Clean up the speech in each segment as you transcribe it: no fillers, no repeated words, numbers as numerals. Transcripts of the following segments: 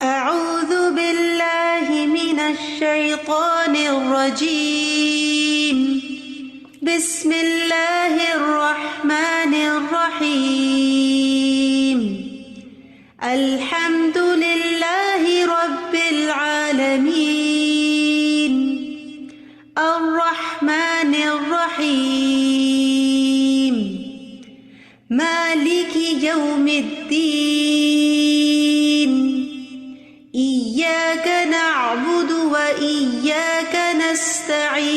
أعوذ بالله من الشيطان الرجيم. بسم الله الرحمن الرحيم. الحمد لله رب العالمين. الرحمن الرحيم. مالك يوم الدين. إياك نعبد وإياك نستعين.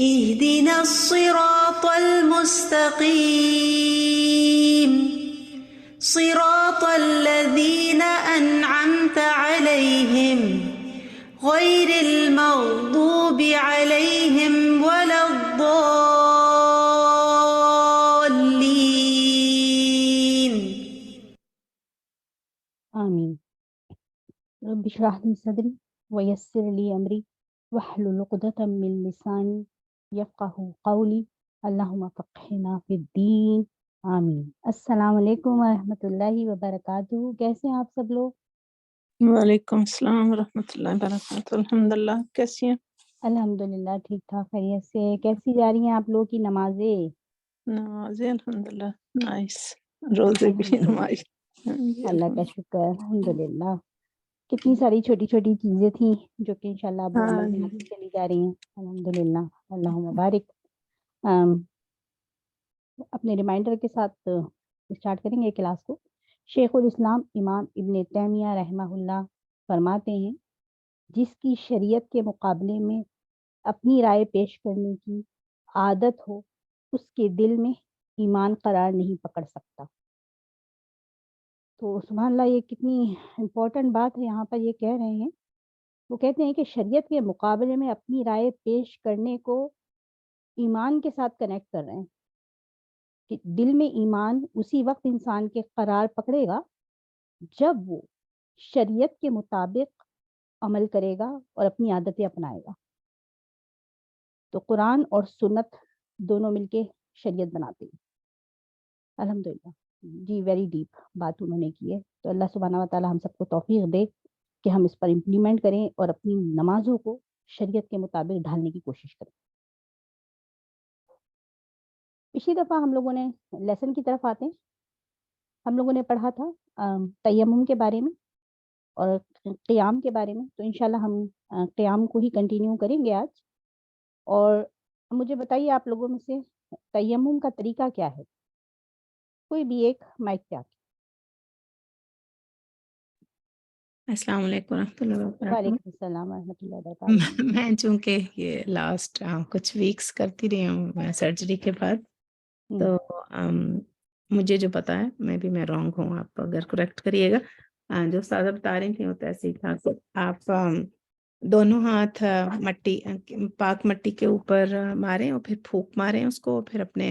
اهدنا الصراط المستقيم. صراط الذين أنعمت عليهم غير المغضوب عليهم ولا الضالين. آمین. رب اشرح لي صدری ویسر لی امری واحلل عقدۃ من لسانی یفقهوا قولی اللہم فقہنا فی الدین. آمین. السلام علیکم ورحمۃ اللہ وبرکاتہ. کیسے ہیں آپ سب لوگ؟ وعلیکم السلام ورحمۃ اللہ وبرکاتہ. الحمدللہ. کیسی ہیں؟ الحمدللہ ٹھیک ٹھاک خیریت سے. کیسی جا رہی ہیں آپ لوگ کی نمازیں؟ نمازیں الحمدللہ نائس. روزے بھی نماز. اللہ کا شکر. الحمدللہ. کتنی ساری چھوٹی چھوٹی چیزیں تھیں جو کہ انشاءاللہ اب عمل میں آتی چلی جا رہی ہیں. الحمدللہ. اللہم بارک. اپنے ریمائنڈر کے ساتھ اسٹارٹ کریں گے کلاس کو. شیخ الاسلام امام ابن تیمیہ رحمہ اللہ فرماتے ہیں جس کی شریعت کے مقابلے میں اپنی رائے پیش کرنے کی عادت ہو اس کے دل میں ایمان قرار نہیں پکڑ سکتا. تو سبحان اللہ، یہ کتنی امپورٹنٹ بات ہے. یہاں پر یہ کہہ رہے ہیں، وہ کہتے ہیں کہ شریعت کے مقابلے میں اپنی رائے پیش کرنے کو ایمان کے ساتھ کنیکٹ کر رہے ہیں کہ دل میں ایمان اسی وقت انسان کے قرار پکڑے گا جب وہ شریعت کے مطابق عمل کرے گا اور اپنی عادتیں اپنائے گا. تو قرآن اور سنت دونوں مل کے شریعت بناتے ہیں. الحمدللہ. جی ویری ڈیپ بات انہوں نے کی ہے. تو اللہ سبحانہ و تعالی ہم سب کو توفیق دے کہ ہم اس پر امپلیمنٹ کریں اور اپنی نمازوں کو شریعت کے مطابق ڈھالنے کی کوشش کریں. پچھلی دفعہ ہم لوگوں نے لیسن کی طرف آتے ہیں. ہم لوگوں نے پڑھا تھا تیمم کے بارے میں اور قیام کے بارے میں. تو انشاءاللہ ہم قیام کو ہی کنٹینیو کریں گے آج. اور مجھے بتائیے آپ لوگوں میں سے تیمم کا طریقہ کیا ہے؟ کوئی بھی ایک مائک پہ آکے. السلام علیکم ورحمۃ اللہ وبرکاتہ. وعلیکم السلام ورحمۃ اللہ وبرکاتہ. میں چونکہ یہ لاسٹ کچھ ویکس کرتی رہی ہوں سرجری کے بعد، تو مجھے جو پتا ہے میں رانگ ہوں، آپ اگر کریکٹ کریے گا. جو استاد بتا رہی تھیں وہ ایسے ہی تھا کہ آپ دونوں ہاتھ پاک مٹی کے اوپر ماریں اور پھر پھونک ماریں اس کو، پھر اپنے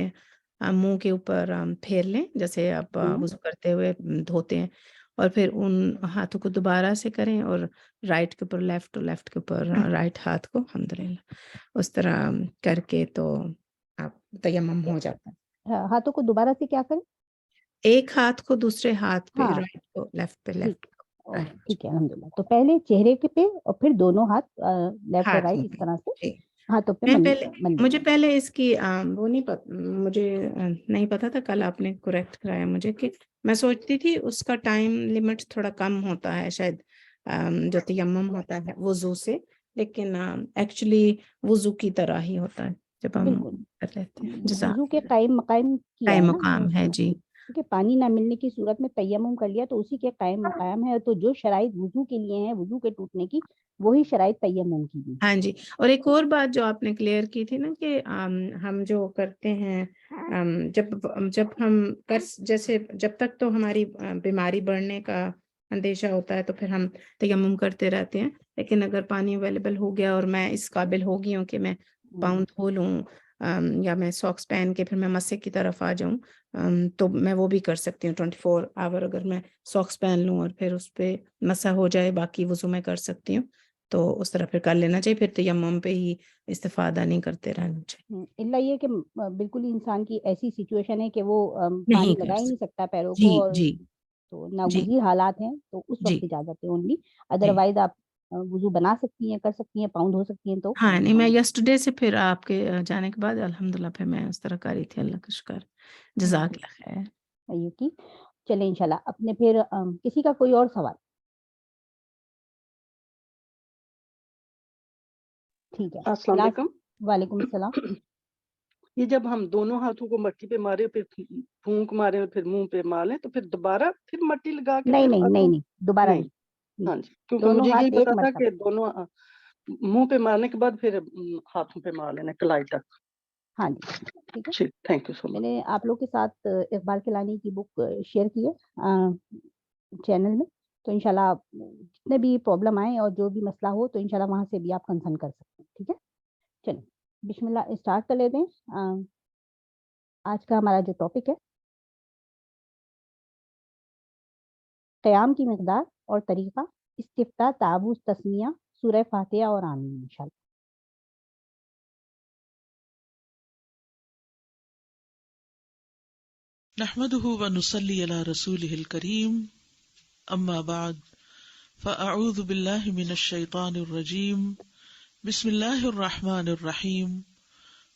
منہ کے اوپر پھیر لیں جیسے آپ وضو کرتے ہوئے دھوتے ہیں، اور پھر ان ہاتھوں کو دوبارہ سے کریں اور رائٹ کے اوپر لیفٹ اور لیفٹ کے اوپر رائٹ ہاتھ کو الحمدللہ اس طرح کر کے تو آپ تیمم ہو جاتا ہے. ہاتھوں کو دوبارہ سے کیا کریں؟ ایک ہاتھ کو دوسرے ہاتھ پہ رائٹ کو لیفٹ پہ لیفٹ. ٹھیک ہے الحمدللہ. تو پہلے چہرے کے پہ اور پھر دونوں ہاتھ لیفٹ اور رائٹ اس طرح سے ہاتھوں پہ مجھے پہلے اس کی وہ نہیں مجھے نہیں پتا تھا. کل آپ نے کریکٹ کرایا مجھے کہ میں سوچتی تھی اس کا ٹائم لیمٹ تھوڑا کم ہوتا ہے شاید جو تیمم ہوتا ہے وضو سے، لیکن ایکچولی وضو کی طرح ہی ہوتا ہے جب ہم کر لیتے ہیں. وضو کے قائم مقام کیا ہے مقام ہے جی، کیونکہ پانی نہ ملنے کی صورت میں تیمم کر لیا تو اسی کے قائم مقام ہے. تو جو شرائط وضو کے لیے ہیں وضو کے ٹوٹنے کی، وہی شرائط تیمم کی بھی. ہاں جی. اور ایک اور بات جو آپ نے کلیئر کی تھی نا کہ ہم جو کرتے ہیں جب ہم جیسے جب تک تو ہماری بیماری بڑھنے کا اندیشہ ہوتا ہے تو پھر ہم تیمم کرتے رہتے ہیں، لیکن اگر پانی اویلیبل ہو گیا اور میں اس قابل ہو گئی ہوں کہ میں پاؤں دھو لوں یا میں ساکس پہن کے پھر میں مسے کی طرف آ جاؤں تو میں وہ بھی کر سکتی ہوں 24 آور. اگر میں ساکس پہن لوں اور پھر اس پہ مسا ہو جائے باقی وضو میں کر سکتی ہوں، تو اس طرح پھر کر لینا چاہیے. پھر تیمم پہ ہی استفادہ نہیں کرتے رہنا چاہیے. اللہ یہ کہ بالکل انسان کی ایسی سچویشن ہے کہ وہ پانی لگا ہی نہیں سکتا پیروں کو، اور تو جی ناگزیر حالات ہیں تو اس جی وقت اجازت ہے اونلی، جی ادروائز آپ وضو بنا سکتی ہیں، کر سکتی ہیں، پاؤنڈ ہو سکتی ہیں تو ہاں نہیں میں یسٹرڈے سے پھر آپ کے جانے کے بعد الحمدللہ پھر میں اس طرح کر رہی تھی. اللہ کا شکر. جزاک اللہ خیر. یہ کی چلیں انشاءاللہ اپنے پھر کسی کا کوئی اور سوال؟ ٹھیک ہے. السلام لاسٹ. علیکم. وعلیکم السلام. یہ جب ہم دونوں ہاتھوں کو مٹی پہ مارے پھر پھونک مارے اور پھر منہ پہ مارے تو پھر دوبارہ پھر مٹی لگا کے نہیں پھر نہیں نہیں ہاتھوں نہیں دوبارہ نہیں. نہیں. ہاں جی کیونکہ دونوں مجھے ہاتھ یہی ایک پتا تھا مرتبہ. کہ دونوں منہ پہ مارنے کے بعد پھر ہاتھوں پہ مار لینا کلائی تک. ہاں جی ٹھیک ہے. ٹھیک تھینک یو سو میں مچ. نے آپ لوگ کے ساتھ اقبال کلانی کی بک شیئر کی ہے چینل میں، تو انشاءاللہ آپ جتنے بھی پرابلم آئیں اور جو بھی مسئلہ ہو تو انشاءاللہ وہاں سے بھی آپ کنسرن کر سکتے ہیں. ٹھیک ہے چلیں بسم اللہ اسٹارٹ کر لیتے ہیں. آج کا ہمارا جو ٹاپک ہے قیام کی مقدار اور طریقہ، استفتاء، تعوذ، تسمیہ، سورہ فاتحہ اور آمین انشاءاللہ. نحمده ونصلي على رسوله الكريم اما بعد فاعوذ بالله من الشيطان الرجيم بسم الله الرحمن الرحيم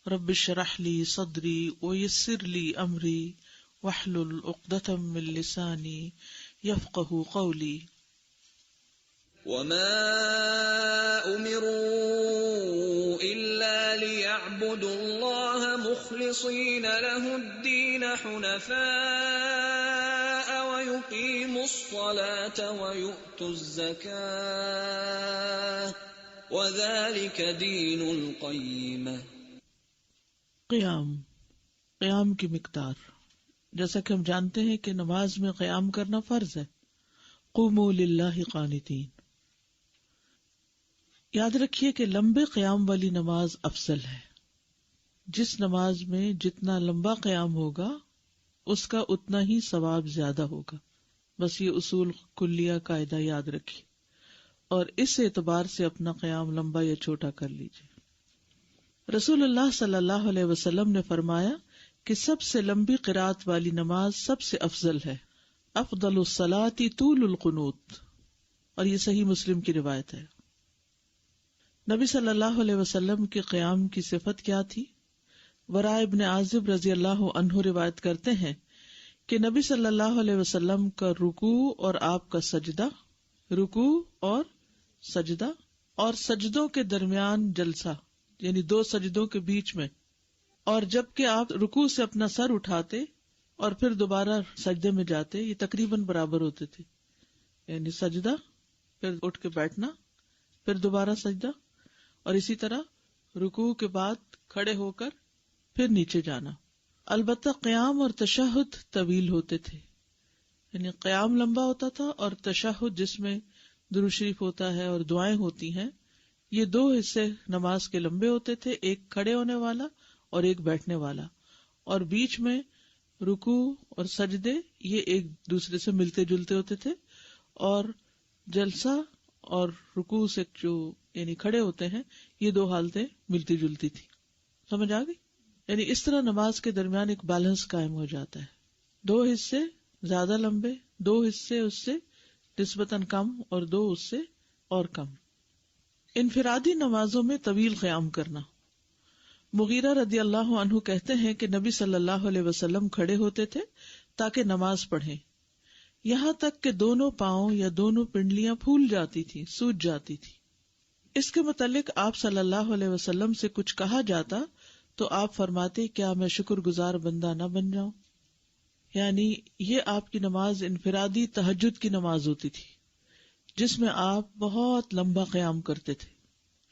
رب اشرح لي صدري ويسر لي امري واحلل عقدة من لساني يفقهوا قولي. وما أمروا إلا ليعبدوا الله مخلصين له الدين حنفاء ويقيموا الصلاة ويؤتوا الزكاة وذلك دين القيمة. قیام کی مقدار، جیسا کہ ہم جانتے ہیں کہ نماز میں قیام کرنا فرض ہے. قوموا للہ قانتین. یاد رکھیے کہ لمبے قیام والی نماز افضل ہے. جس نماز میں جتنا لمبا قیام ہوگا اس کا اتنا ہی ثواب زیادہ ہوگا. بس یہ اصول کلیہ قاعدہ یاد رکھیے اور اس اعتبار سے اپنا قیام لمبا یا چھوٹا کر لیجیے. رسول اللہ صلی اللہ علیہ وسلم نے فرمایا کہ سب سے لمبی قرات والی نماز سب سے افضل ہے. افضل الصلاۃ طول القنوت، اور یہ صحیح مسلم کی روایت ہے. نبی صلی اللہ علیہ وسلم کے قیام کی صفت کیا تھی؟ براء ابن عازب رضی اللہ عنہ روایت کرتے ہیں کہ نبی صلی اللہ علیہ وسلم کا رکوع اور آپ کا سجدہ، رکوع اور سجدہ اور سجدوں کے درمیان جلسہ، یعنی دو سجدوں کے بیچ میں، اور جب کہ آپ رکوع سے اپنا سر اٹھاتے اور پھر دوبارہ سجدے میں جاتے، یہ تقریباً برابر ہوتے تھے. یعنی سجدہ، پھر اٹھ کے بیٹھنا، پھر دوبارہ سجدہ، اور اسی طرح رکوع کے بعد کھڑے ہو کر پھر نیچے جانا. البتہ قیام اور تشہد طویل ہوتے تھے، یعنی قیام لمبا ہوتا تھا اور تشہد جس میں درود شریف ہوتا ہے اور دعائیں ہوتی ہیں، یہ دو حصے نماز کے لمبے ہوتے تھے، ایک کھڑے ہونے والا اور ایک بیٹھنے والا، اور بیچ میں رکوع اور سجدے یہ ایک دوسرے سے ملتے جلتے ہوتے تھے، اور جلسہ اور رکوع سے جو یعنی کھڑے ہوتے ہیں یہ دو حالتیں ملتی جلتی تھی. سمجھ آ گئی؟ یعنی اس طرح نماز کے درمیان ایک بیلنس قائم ہو جاتا ہے. دو حصے زیادہ لمبے، دو حصے اس سے نسبتاً کم اور دو اس سے اور کم. انفرادی نمازوں میں طویل قیام کرنا. مغیرہ رضی اللہ عنہ کہتے ہیں کہ نبی صلی اللہ علیہ وسلم کھڑے ہوتے تھے تاکہ نماز پڑھیں، یہاں تک کہ دونوں پاؤں یا دونوں پنڈلیاں پھول جاتی تھی، سوج جاتی تھی. اس کے متعلق آپ صلی اللہ علیہ وسلم سے کچھ کہا جاتا تو آپ فرماتے کیا میں شکر گزار بندہ نہ بن جاؤں. یعنی یہ آپ کی نماز انفرادی تہجد کی نماز ہوتی تھی جس میں آپ بہت لمبا قیام کرتے تھے.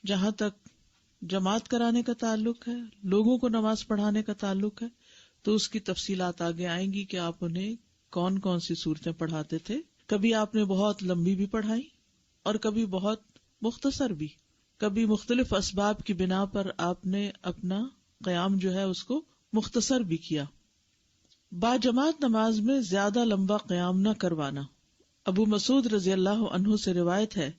جہاں تک جماعت کرانے کا تعلق ہے، لوگوں کو نماز پڑھانے کا تعلق ہے، تو اس کی تفصیلات آگے آئیں گی کہ آپ انہیں کون کون سی صورتیں پڑھاتے تھے. کبھی آپ نے بہت لمبی بھی پڑھائی اور کبھی بہت مختصر بھی. کبھی مختلف اسباب کی بنا پر آپ نے اپنا قیام جو ہے اس کو مختصر بھی کیا. باجماعت نماز میں زیادہ لمبا قیام نہ کروانا. ابو مسعود رضی اللہ عنہ سے روایت ہے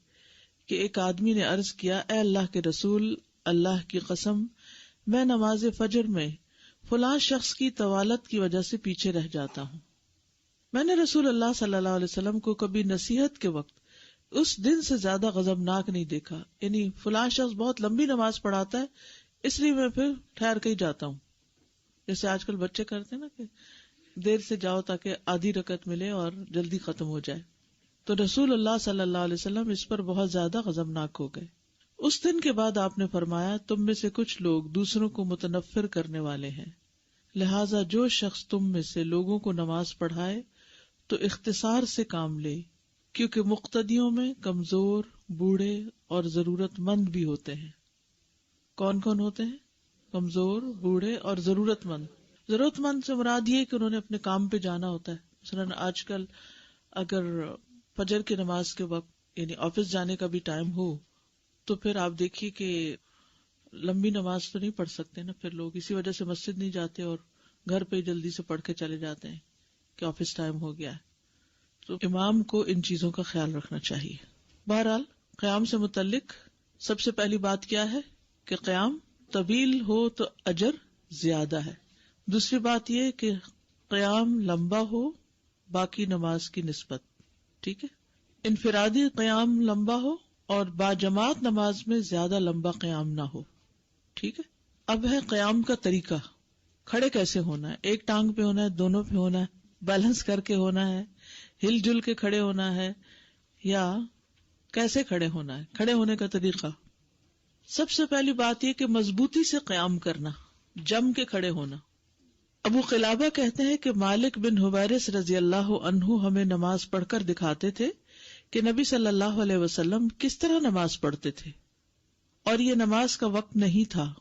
کہ ایک آدمی نے عرض کیا، اے اللہ کے رسول، اللہ کی قسم میں نماز فجر میں فلاں شخص کی طوالت کی وجہ سے پیچھے رہ جاتا ہوں. میں نے رسول اللہ صلی اللہ علیہ وسلم کو کبھی نصیحت کے وقت اس دن سے زیادہ غضبناک نہیں دیکھا. یعنی فلاں شخص بہت لمبی نماز پڑھاتا ہے اس لیے میں پھر ٹھہر کے ہی جاتا ہوں. جیسے آج کل بچے کرتے ہیں نا کہ دیر سے جاؤ تاکہ آدھی رکعت ملے اور جلدی ختم ہو جائے. تو رسول اللہ صلی اللہ علیہ وسلم اس پر بہت زیادہ غضبناک ہو گئے. اس دن کے بعد آپ نے فرمایا تم میں سے کچھ لوگ دوسروں کو متنفر کرنے والے ہیں، لہذا جو شخص تم میں سے لوگوں کو نماز پڑھائے تو اختصار سے کام لے، کیونکہ مقتدیوں میں کمزور، بوڑھے اور ضرورت مند بھی ہوتے ہیں. کون کون ہوتے ہیں؟ کمزور، بوڑھے اور ضرورت مند. ضرورت مند سے مراد یہ کہ انہوں نے اپنے کام پہ جانا ہوتا ہے. مثلاً آج کل اگر فجر کی نماز کے وقت یعنی آفس جانے کا بھی ٹائم ہو تو پھر آپ دیکھیے کہ لمبی نماز تو نہیں پڑھ سکتے نا، پھر لوگ اسی وجہ سے مسجد نہیں جاتے اور گھر پہ جلدی سے پڑھ کے چلے جاتے ہیں کہ آفس ٹائم ہو گیا ہے. تو امام کو ان چیزوں کا خیال رکھنا چاہیے. بہرحال قیام سے متعلق سب سے پہلی بات کیا ہے کہ قیام طویل ہو تو اجر زیادہ ہے. دوسری بات یہ کہ قیام لمبا ہو باقی نماز کی نسبت. ٹھیک ہے، انفرادی قیام لمبا ہو اور باجماعت نماز میں زیادہ لمبا قیام نہ ہو. ٹھیک ہے. اب ہے قیام کا طریقہ. کھڑے کیسے ہونا ہے؟ ایک ٹانگ پہ ہونا ہے، دونوں پہ ہونا ہے، بیلنس کر کے ہونا ہے، ہل جل کے کھڑے ہونا ہے، یا کیسے کھڑے ہونا ہے؟ کھڑے ہونے کا طریقہ سب سے پہلی بات یہ کہ مضبوطی سے قیام کرنا، جم کے کھڑے ہونا. ابو قلابہ کہتے ہیں کہ مالک بن حویرث رضی اللہ عنہ ہمیں نماز پڑھ کر دکھاتے تھے کہ نبی صلی اللہ علیہ وسلم کس طرح نماز پڑھتے تھے، اور یہ نماز کا وقت نہیں تھا.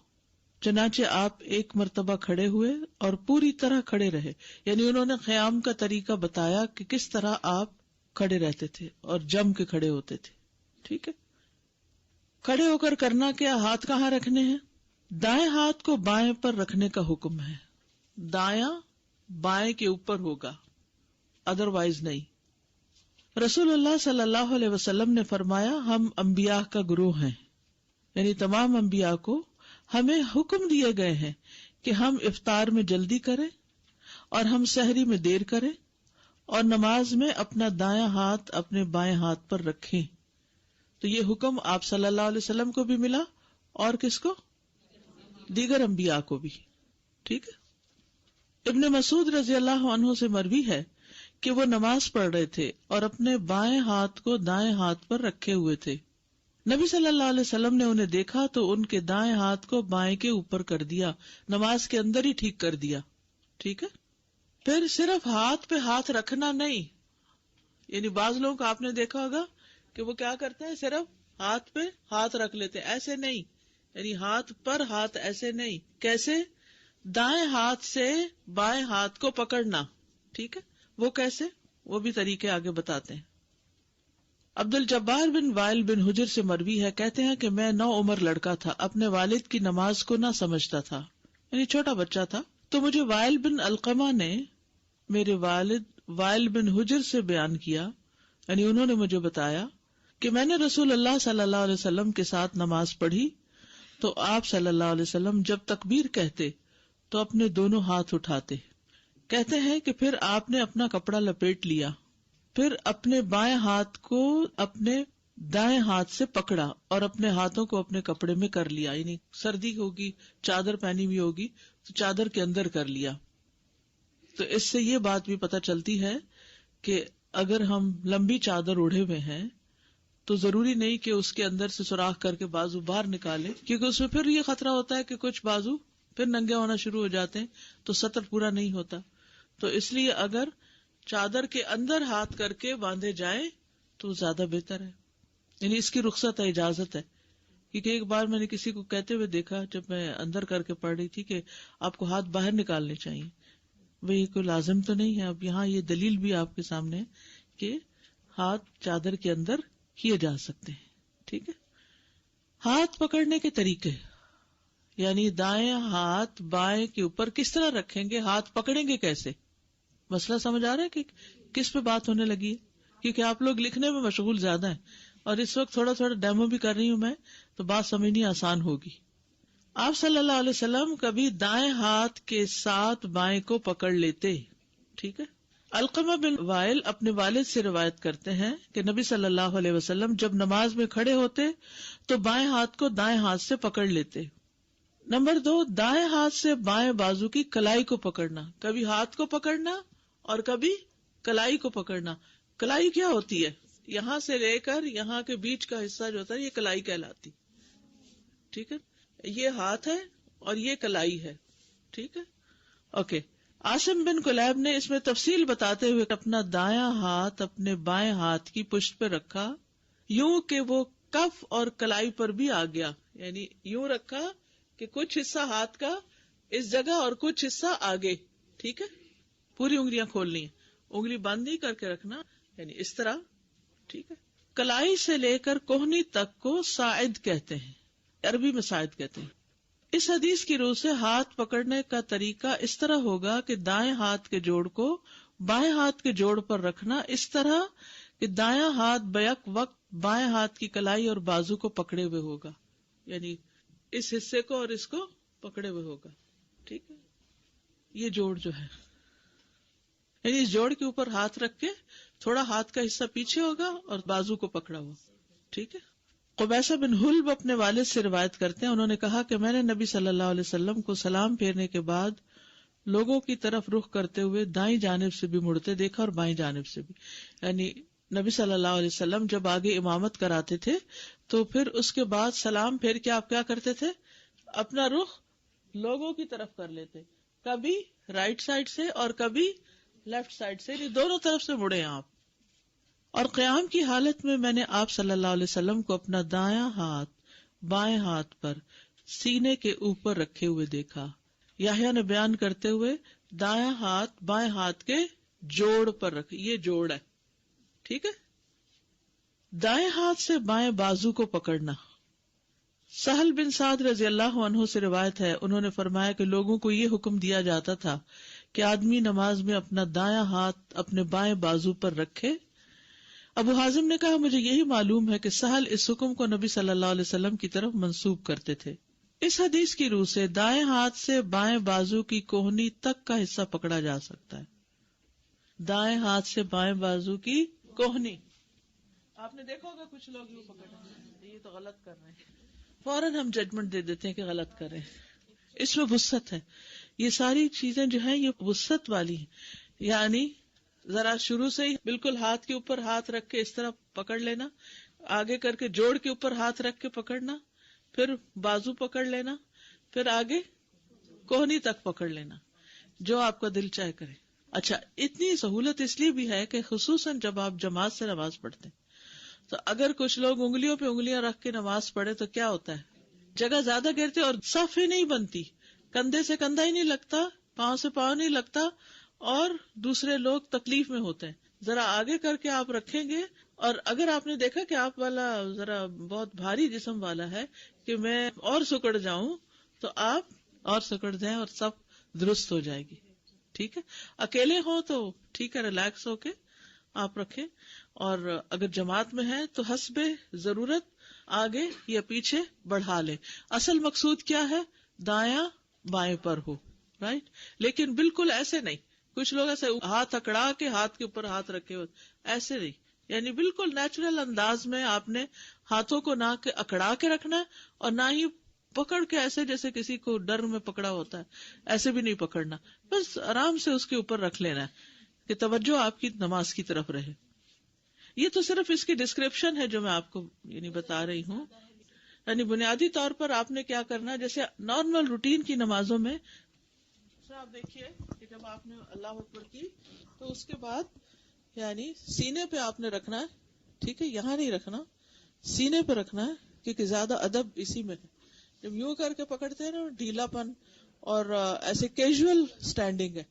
چنانچہ آپ ایک مرتبہ کھڑے ہوئے اور پوری طرح کھڑے رہے. یعنی انہوں نے قیام کا طریقہ بتایا کہ کس طرح آپ کھڑے رہتے تھے اور جم کے کھڑے ہوتے تھے. ٹھیک ہے. کھڑے ہو کر کرنا کیا؟ ہاتھ کہاں رکھنے ہیں؟ دائیں ہاتھ کو بائیں پر رکھنے کا حکم ہے. دایاں بائیں کے اوپر ہوگا، ادروائز نہیں. رسول اللہ صلی اللہ علیہ وسلم نے فرمایا ہم انبیاء کا گروہ ہیں، یعنی تمام انبیاء کو ہمیں حکم دیے گئے ہیں کہ ہم افطار میں جلدی کریں اور ہم سحری میں دیر کریں اور نماز میں اپنا دایاں ہاتھ اپنے بائیں ہاتھ پر رکھیں. تو یہ حکم آپ صلی اللہ علیہ وسلم کو بھی ملا اور کس کو؟ دیگر انبیاء کو بھی. ٹھیک ہے. ابن مسعود رضی اللہ عنہ سے مروی ہے کہ وہ نماز پڑھ رہے تھے اور اپنے بائیں ہاتھ کو دائیں ہاتھ پر رکھے ہوئے تھے. نبی صلی اللہ علیہ وسلم نے انہیں دیکھا تو ان کے دائیں ہاتھ کو بائیں کے اوپر کر دیا، نماز کے اندر ہی ٹھیک کر دیا. ٹھیک ہے. پھر صرف ہاتھ پہ ہاتھ رکھنا نہیں، یعنی بعض لوگوں کو آپ نے دیکھا ہوگا کہ وہ کیا کرتے ہیں، صرف ہاتھ پہ ہاتھ رکھ لیتے، ایسے نہیں. یعنی ہاتھ پر ہاتھ ایسے نہیں. کیسے؟ دائیں ہاتھ سے بائیں ہاتھ کو پکڑنا. ٹھیک ہے. وہ کیسے؟ وہ بھی طریقے آگے بتاتے ہیں. عبد الجبار بن وائل بن حجر سے مروی ہے، کہتے ہیں کہ میں 9 عمر لڑکا تھا، اپنے والد کی نماز کو نہ سمجھتا تھا، یعنی چھوٹا بچہ تھا. تو مجھے وائل بن علقمہ نے میرے والد وائل بن حجر سے بیان کیا، یعنی انہوں نے مجھے بتایا کہ میں نے رسول اللہ صلی اللہ علیہ وسلم کے ساتھ نماز پڑھی تو آپ صلی اللہ علیہ وسلم جب تکبیر کہتے تو اپنے دونوں ہاتھ اٹھاتے. کہتے ہیں کہ پھر آپ نے اپنا کپڑا لپیٹ لیا، پھر اپنے بائیں ہاتھ کو اپنے دائیں ہاتھ سے پکڑا اور اپنے ہاتھوں کو اپنے کپڑے میں کر لیا. یعنی سردی ہوگی، چادر پہنی ہوئی ہوگی تو چادر کے اندر کر لیا. تو اس سے یہ بات بھی پتہ چلتی ہے کہ اگر ہم لمبی چادر اوڑھے ہوئے ہیں تو ضروری نہیں کہ اس کے اندر سے سوراخ کر کے بازو باہر نکالے، کیونکہ اس میں پھر یہ خطرہ ہوتا ہے کہ کچھ بازو پھر ننگے ہونا شروع ہو جاتے ہیں تو سطر پورا نہیں ہوتا. تو اس لیے اگر چادر کے اندر ہاتھ کر کے باندھے جائیں تو زیادہ بہتر ہے. یعنی اس کی رخصت ہے، اجازت ہے. کیونکہ ایک بار میں نے کسی کو کہتے ہوئے دیکھا جب میں اندر کر کے پڑھ رہی تھی کہ آپ کو ہاتھ باہر نکالنے چاہیے. وہی کوئی لازم تو نہیں ہے. اب یہاں یہ دلیل بھی آپ کے سامنے کہ ہاتھ چادر کے اندر کیے جا سکتے ہیں. ٹھیک ہے. ہاتھ پکڑنے کے طریقے، یعنی دائیں ہاتھ بائیں کے اوپر کس طرح رکھیں گے، ہاتھ پکڑیں گے کیسے؟ مسئلہ سمجھ آ رہا ہے کہ کس پہ بات ہونے لگی ہے؟ کیونکہ آپ لوگ لکھنے میں مشغول زیادہ ہیں اور اس وقت تھوڑا تھوڑا ڈیمو بھی کر رہی ہوں میں، تو بات سمجھنی آسان ہوگی. آپ صلی اللہ علیہ وسلم کبھی دائیں ہاتھ کے ساتھ بائیں کو پکڑ لیتے. ٹھیک ہے. علقمہ بن وائل اپنے والد سے روایت کرتے ہیں کہ نبی صلی اللہ علیہ وسلم جب نماز میں کھڑے ہوتے تو بائیں ہاتھ کو دائیں ہاتھ سے پکڑ لیتے. نمبر 2، دائیں ہاتھ سے بائیں بازو کی کلائی کو پکڑنا. کبھی ہاتھ کو پکڑنا اور کبھی کلائی کو پکڑنا. کلائی کیا ہوتی ہے؟ یہاں سے لے کر یہاں کے بیچ کا حصہ جو ہوتا ہے یہ کلائی کہلاتی. ٹھیک ہے، یہ ہاتھ ہے اور یہ کلائی ہے. ٹھیک ہے، اوکے. عاصم بن کلیب نے اس میں تفصیل بتاتے ہوئے اپنا دایاں ہاتھ اپنے بائیں ہاتھ کی پشت پہ رکھا یوں کہ وہ کف اور کلائی پر بھی آ گیا. یعنی یوں رکھا کہ کچھ حصہ ہاتھ کا اس جگہ اور کچھ حصہ آگے. ٹھیک ہے، پوری انگلیاں کھولنی ہیں، انگلی بند نہیں کر کے رکھنا، یعنی اس طرح. ٹھیک ہے، کلائی سے لے کر کوہنی تک کو ساعد کہتے ہیں، عربی میں ساعد کہتے ہیں. اس حدیث کی روح سے ہاتھ پکڑنے کا طریقہ اس طرح ہوگا کہ دائیں ہاتھ کے جوڑ کو بائیں ہاتھ کے جوڑ پر رکھنا اس طرح کہ دایاں ہاتھ بیک وقت بائیں ہاتھ کی کلائی اور بازو کو پکڑے ہوئے ہوگا. یعنی اس حصے کو اور اس کو پکڑے ہوئے ہوگا. ٹھیک ہے، یہ جوڑ جو ہے، یعنی اس جوڑ کے اوپر ہاتھ رکھ کے تھوڑا ہاتھ کا حصہ پیچھے ہوگا اور بازو کو پکڑا ہوا. ٹھیک ہے. قبیصہ بن حلب اپنے والد سے روایت کرتے ہیں، انہوں نے کہا کہ میں نے نبی صلی اللہ علیہ وسلم کو سلام پھیرنے کے بعد لوگوں کی طرف رخ کرتے ہوئے دائیں جانب سے بھی مڑتے دیکھا اور بائیں جانب سے بھی. یعنی نبی صلی اللہ علیہ وسلم جب آگے امامت کراتے تھے تو پھر اس کے بعد سلام پھیر کے آپ کیا کرتے تھے؟ اپنا رخ لوگوں کی طرف کر لیتے، کبھی رائٹ سائڈ سے اور کبھی لیفٹ سائڈ سے، یعنی دونوں طرف سے مڑے آپ. اور قیام کی حالت میں نے آپ صلی اللہ علیہ وسلم کو اپنا دایاں ہاتھ بائیں ہاتھ پر سینے کے اوپر رکھے ہوئے دیکھا. یحییٰ نے بیان کرتے ہوئے دایاں ہاتھ بائیں ہاتھ کے جوڑ پر رکھے، یہ جوڑ ہے. ٹھیک ہے. دائیں ہاتھ سے بائیں بازو کو پکڑنا. سہل بن سعد رضی اللہ عنہ سے روایت ہے، انہوں نے فرمایا کہ لوگوں کو یہ حکم دیا جاتا تھا کہ آدمی نماز میں اپنا دایاں ہاتھ اپنے بائیں بازو پر رکھے. ابو حازم نے کہا مجھے یہی معلوم ہے کہ سہل اس حکم کو نبی صلی اللہ علیہ وسلم کی طرف منسوب کرتے تھے. اس حدیث کی روح سے دائیں ہاتھ سے بائیں بازو کی کوہنی تک کا حصہ پکڑا جا سکتا ہے. دائیں ہاتھ سے بائیں بازو کی کوہنی. آپ نے دیکھا ہوگا کچھ لوگ یوں پکڑ رہے ہیں، یہ تو غلط کر رہے ہیں، فوراً ہم ججمنٹ دے دیتے ہیں کہ غلط کر رہے ہیں. اس میں وسعت ہے. یہ ساری چیزیں جو ہیں یہ وسعت والی ہیں. یعنی ذرا شروع سے ہی بالکل ہاتھ کے اوپر ہاتھ رکھ کے اس طرح پکڑ لینا، آگے کر کے جوڑ کے اوپر ہاتھ رکھ کے پکڑنا، پھر بازو پکڑ لینا، پھر آگے کوہنی تک پکڑ لینا، جو آپ کا دل چاہے کرے. اچھا، اتنی سہولت اس لیے بھی ہے کہ خصوصاً جب آپ جماعت سے نماز پڑھتے ہیں تو اگر کچھ لوگ انگلیوں پہ انگلیاں رکھ کے نماز پڑھے تو کیا ہوتا ہے، جگہ زیادہ گرتے اور صف ہی نہیں بنتی، کندھے سے کندھا ہی نہیں لگتا، پاؤں سے پاؤں نہیں لگتا اور دوسرے لوگ تکلیف میں ہوتے ہیں. ذرا آگے کر کے آپ رکھیں گے، اور اگر آپ نے دیکھا کہ آپ والا ذرا بہت بھاری جسم والا ہے کہ میں اور سکڑ جاؤں تو آپ اور سکڑ جائیں اور سب درست ہو جائے گی. ٹھیک ہے. اکیلے ہوں تو ٹھیک ہے، ریلیکس ہو کے آپ رکھیں، اور اگر جماعت میں ہے تو حسب ضرورت آگے یا پیچھے بڑھا لیں. اصل مقصود کیا ہے؟ دایاں بائیں پر ہو، رائٹ. لیکن بالکل ایسے نہیں، کچھ لوگ ایسے ہاتھ اکڑا کے ہاتھ کے اوپر ہاتھ رکھے ہوئے، ایسے نہیں. یعنی بالکل نیچرل انداز میں آپ نے ہاتھوں کو نہ اکڑا کے رکھنا ہے اور نہ ہی پکڑ کے ایسے جیسے کسی کو ڈر میں پکڑا ہوتا ہے، ایسے بھی نہیں پکڑنا. بس آرام سے اس کے اوپر رکھ لینا ہے کہ توجہ آپ کی نماز کی طرف رہے. یہ تو صرف اس کی ڈسکرپشن ہے جو میں آپ کو یعنی بتا رہی ہوں. یعنی بنیادی طور پر آپ نے کیا کرنا ہے، جیسے نارمل روٹین کی نمازوں میں آپ دیکھیے کہ جب آپ نے اللہ اکبر کی تو اس کے بعد یعنی سینے پہ آپ نے رکھنا ہے. ٹھیک ہے، یہاں نہیں رکھنا، سینے پہ رکھنا ہے، کیونکہ زیادہ ادب اسی میں ہے. جب یوں کر کے پکڑتے ہیں نا، ڈھیلا پن اور ایسے کیجول سٹینڈنگ ہے.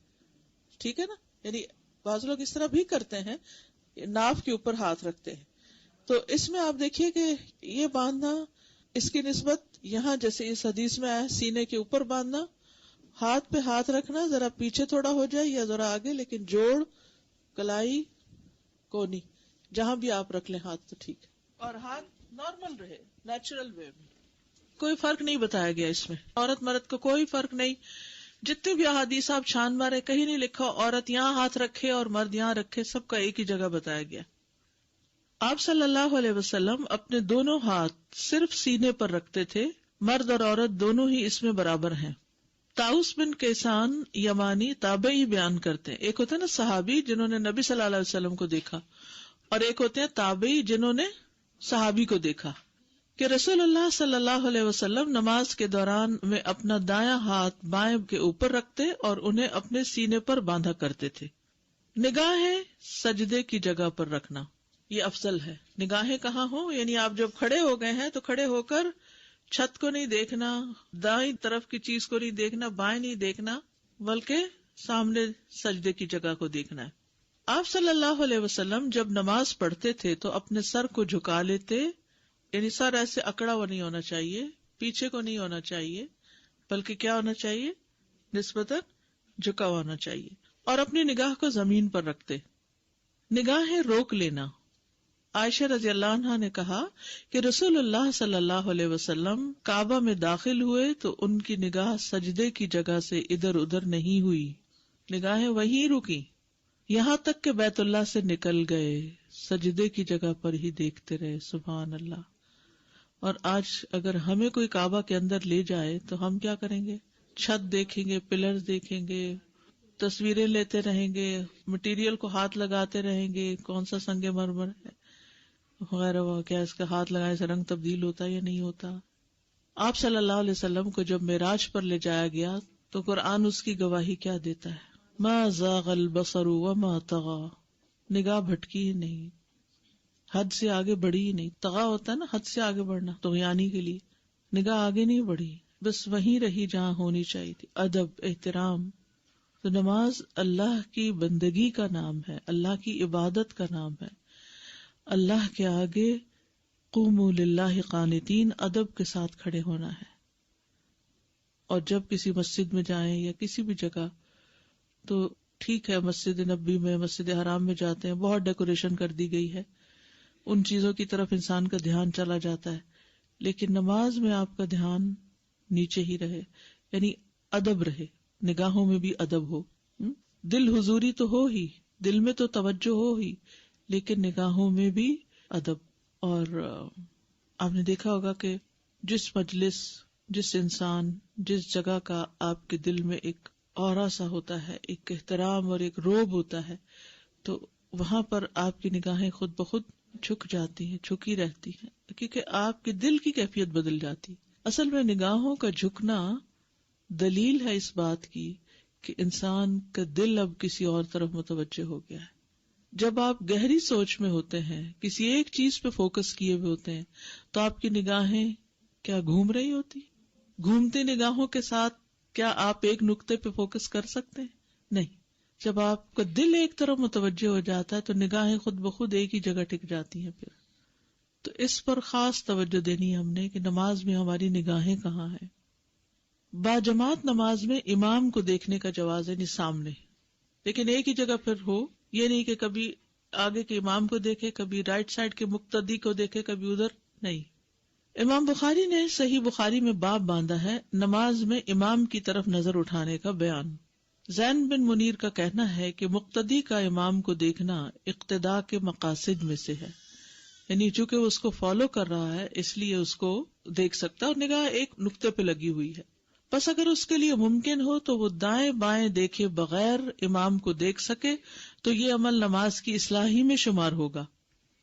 ٹھیک ہے نا، یعنی بعض لوگ اس طرح بھی کرتے ہیں، ناف کے اوپر ہاتھ رکھتے ہیں. تو اس میں آپ دیکھیے کہ یہ باندھنا، اس کی نسبت یہاں جیسے اس حدیث میں آیا سینے کے اوپر باندھنا، ہاتھ پہ ہاتھ رکھنا، ذرا پیچھے تھوڑا ہو جائے یا ذرا آگے، لیکن جوڑ کلائی کونی جہاں بھی آپ رکھ لیں ہاتھ تو ٹھیک ہے. اور ہاتھ نارمل رہے، نیچرل وے میں، کوئی فرق نہیں بتایا گیا اس میں، عورت مرد کو کوئی فرق نہیں. جتنے بھی احادیث آپ چھان مارے کہیں نہیں لکھا عورت یہاں ہاتھ رکھے اور مرد یہاں رکھے، سب کا ایک ہی جگہ بتایا گیا. آپ صلی اللہ علیہ وسلم اپنے دونوں ہاتھ صرف سینے پر رکھتے تھے. مرد اور عورت دونوں ہی اس میں برابر ہیں. طاؤس بن کیسان یمانی تابعی بیان کرتے ہیں، ایک ہوتے ہیں نا صحابی جنہوں نے نبی صلی اللہ علیہ وسلم کو دیکھا، اور ایک ہوتے ہیں تابعی جنہوں نے صحابی کو دیکھا، کہ رسول اللہ صلی اللہ علیہ وسلم نماز کے دوران میں اپنا دایاں ہاتھ بائیں کے اوپر رکھتے اور انہیں اپنے سینے پر باندھا کرتے تھے. نگاہیں سجدے کی جگہ پر رکھنا یہ افضل ہے. نگاہیں کہاں ہوں، یعنی آپ جب کھڑے ہو گئے ہیں تو کھڑے ہو کر چھت کو نہیں دیکھنا، دائیں طرف کی چیز کو نہیں دیکھنا، بائیں نہیں دیکھنا، بلکہ سامنے سجدے کی جگہ کو دیکھنا ہے. آپ صلی اللہ علیہ وسلم جب نماز پڑھتے تھے تو اپنے سر کو جھکا لیتے، یعنی سر ایسے اکڑا ہوا نہیں ہونا چاہیے، پیچھے کو نہیں ہونا چاہیے، بلکہ کیا ہونا چاہیے، نسبتاً جھکا ہوا ہونا چاہیے، اور اپنی نگاہ کو زمین پر رکھتے. نگاہیں روک لینا. عائشہ رضی اللہ عنہا نے کہا کہ رسول اللہ صلی اللہ علیہ وسلم کعبہ میں داخل ہوئے تو ان کی نگاہ سجدے کی جگہ سے ادھر ادھر نہیں ہوئی، نگاہیں وہیں رکی یہاں تک کہ بیت اللہ سے نکل گئے، سجدے کی جگہ پر ہی دیکھتے رہے. سبحان اللہ. اور آج اگر ہمیں کوئی کعبہ کے اندر لے جائے تو ہم کیا کریں گے؟ چھت دیکھیں گے، پلرز دیکھیں گے، تصویریں لیتے رہیں گے، مٹیریل کو ہاتھ لگاتے رہیں گے، کون سا سنگ مرمر ہے وغیرہ، کیا اس کا ہاتھ لگانے سے رنگ تبدیل ہوتا یا نہیں ہوتا. آپ صلی اللہ علیہ وسلم کو جب معراج پر لے جایا گیا تو قرآن اس کی گواہی کیا دیتا ہے؟ ما زاغ البصر وما طغى، نگاہ بھٹکی ہی نہیں، حد سے آگے بڑھی ہی نہیں. طغا ہوتا ہے نا حد سے آگے بڑھنا، طغیانی کے لیے. نگاہ آگے نہیں بڑھی، بس وہیں رہی جہاں ہونی چاہیے تھی. ادب، احترام. تو نماز اللہ کی بندگی کا نام ہے، اللہ کی عبادت کا نام ہے. اللہ کے آگے قوموا للہ قانتین، ادب کے ساتھ کھڑے ہونا ہے. اور جب کسی مسجد میں جائیں یا کسی بھی جگہ تو ٹھیک ہے، مسجد نبی میں، مسجد حرام میں جاتے ہیں، بہت ڈیکوریشن کر دی گئی ہے، ان چیزوں کی طرف انسان کا دھیان چلا جاتا ہے، لیکن نماز میں آپ کا دھیان نیچے ہی رہے، یعنی ادب رہے، نگاہوں میں بھی ادب ہو. دل حضوری تو ہو ہی، دل میں تو توجہ ہو ہی، لیکن نگاہوں میں بھی ادب. اور آپ نے دیکھا ہوگا کہ جس مجلس، جس انسان، جس جگہ کا آپ کے دل میں ایک اورا سا ہوتا ہے، ایک احترام اور ایک روب ہوتا ہے، تو وہاں پر آپ کی نگاہیں خود بخود جھک جاتی ہیں، جھکی رہتی ہیں، کیونکہ آپ کے دل کی کیفیت بدل جاتی. اصل میں نگاہوں کا جھکنا دلیل ہے اس بات کی کہ انسان کا دل اب کسی اور طرف متوجہ ہو گیا ہے. جب آپ گہری سوچ میں ہوتے ہیں، کسی ایک چیز پہ فوکس کیے ہوئے ہوتے ہیں، تو آپ کی نگاہیں کیا گھوم رہی ہوتی؟ گھومتی نگاہوں کے ساتھ کیا آپ ایک نقطے پہ فوکس کر سکتے ہیں؟ نہیں. جب آپ کا دل ایک طرف متوجہ ہو جاتا ہے تو نگاہیں خود بخود ایک ہی جگہ ٹک جاتی ہیں. پھر تو اس پر خاص توجہ دینی ہے ہم نے کہ نماز میں ہماری نگاہیں کہاں ہیں. باجماعت نماز میں امام کو دیکھنے کا جواز ہے، نہیں سامنے، لیکن ایک ہی جگہ پھر ہو، یہ نہیں کہ کبھی آگے کے امام کو دیکھے، کبھی رائٹ سائڈ کے مقتدی کو دیکھے، کبھی ادھر نہیں. امام بخاری نے صحیح بخاری میں باب باندھا ہے نماز میں امام کی طرف نظر اٹھانے کا بیان. زین بن منیر کا کہنا ہے کہ مقتدی کا امام کو دیکھنا اقتداء کے مقاصد میں سے ہے، یعنی چونکہ وہ اس کو فالو کر رہا ہے اس لیے اس کو دیکھ سکتا ہے، اور نگاہ ایک نقطے پہ لگی ہوئی ہے. بس اگر اس کے لیے ممکن ہو تو وہ دائیں بائیں دیکھے بغیر امام کو دیکھ سکے تو یہ عمل نماز کی اصلاحی میں شمار ہوگا،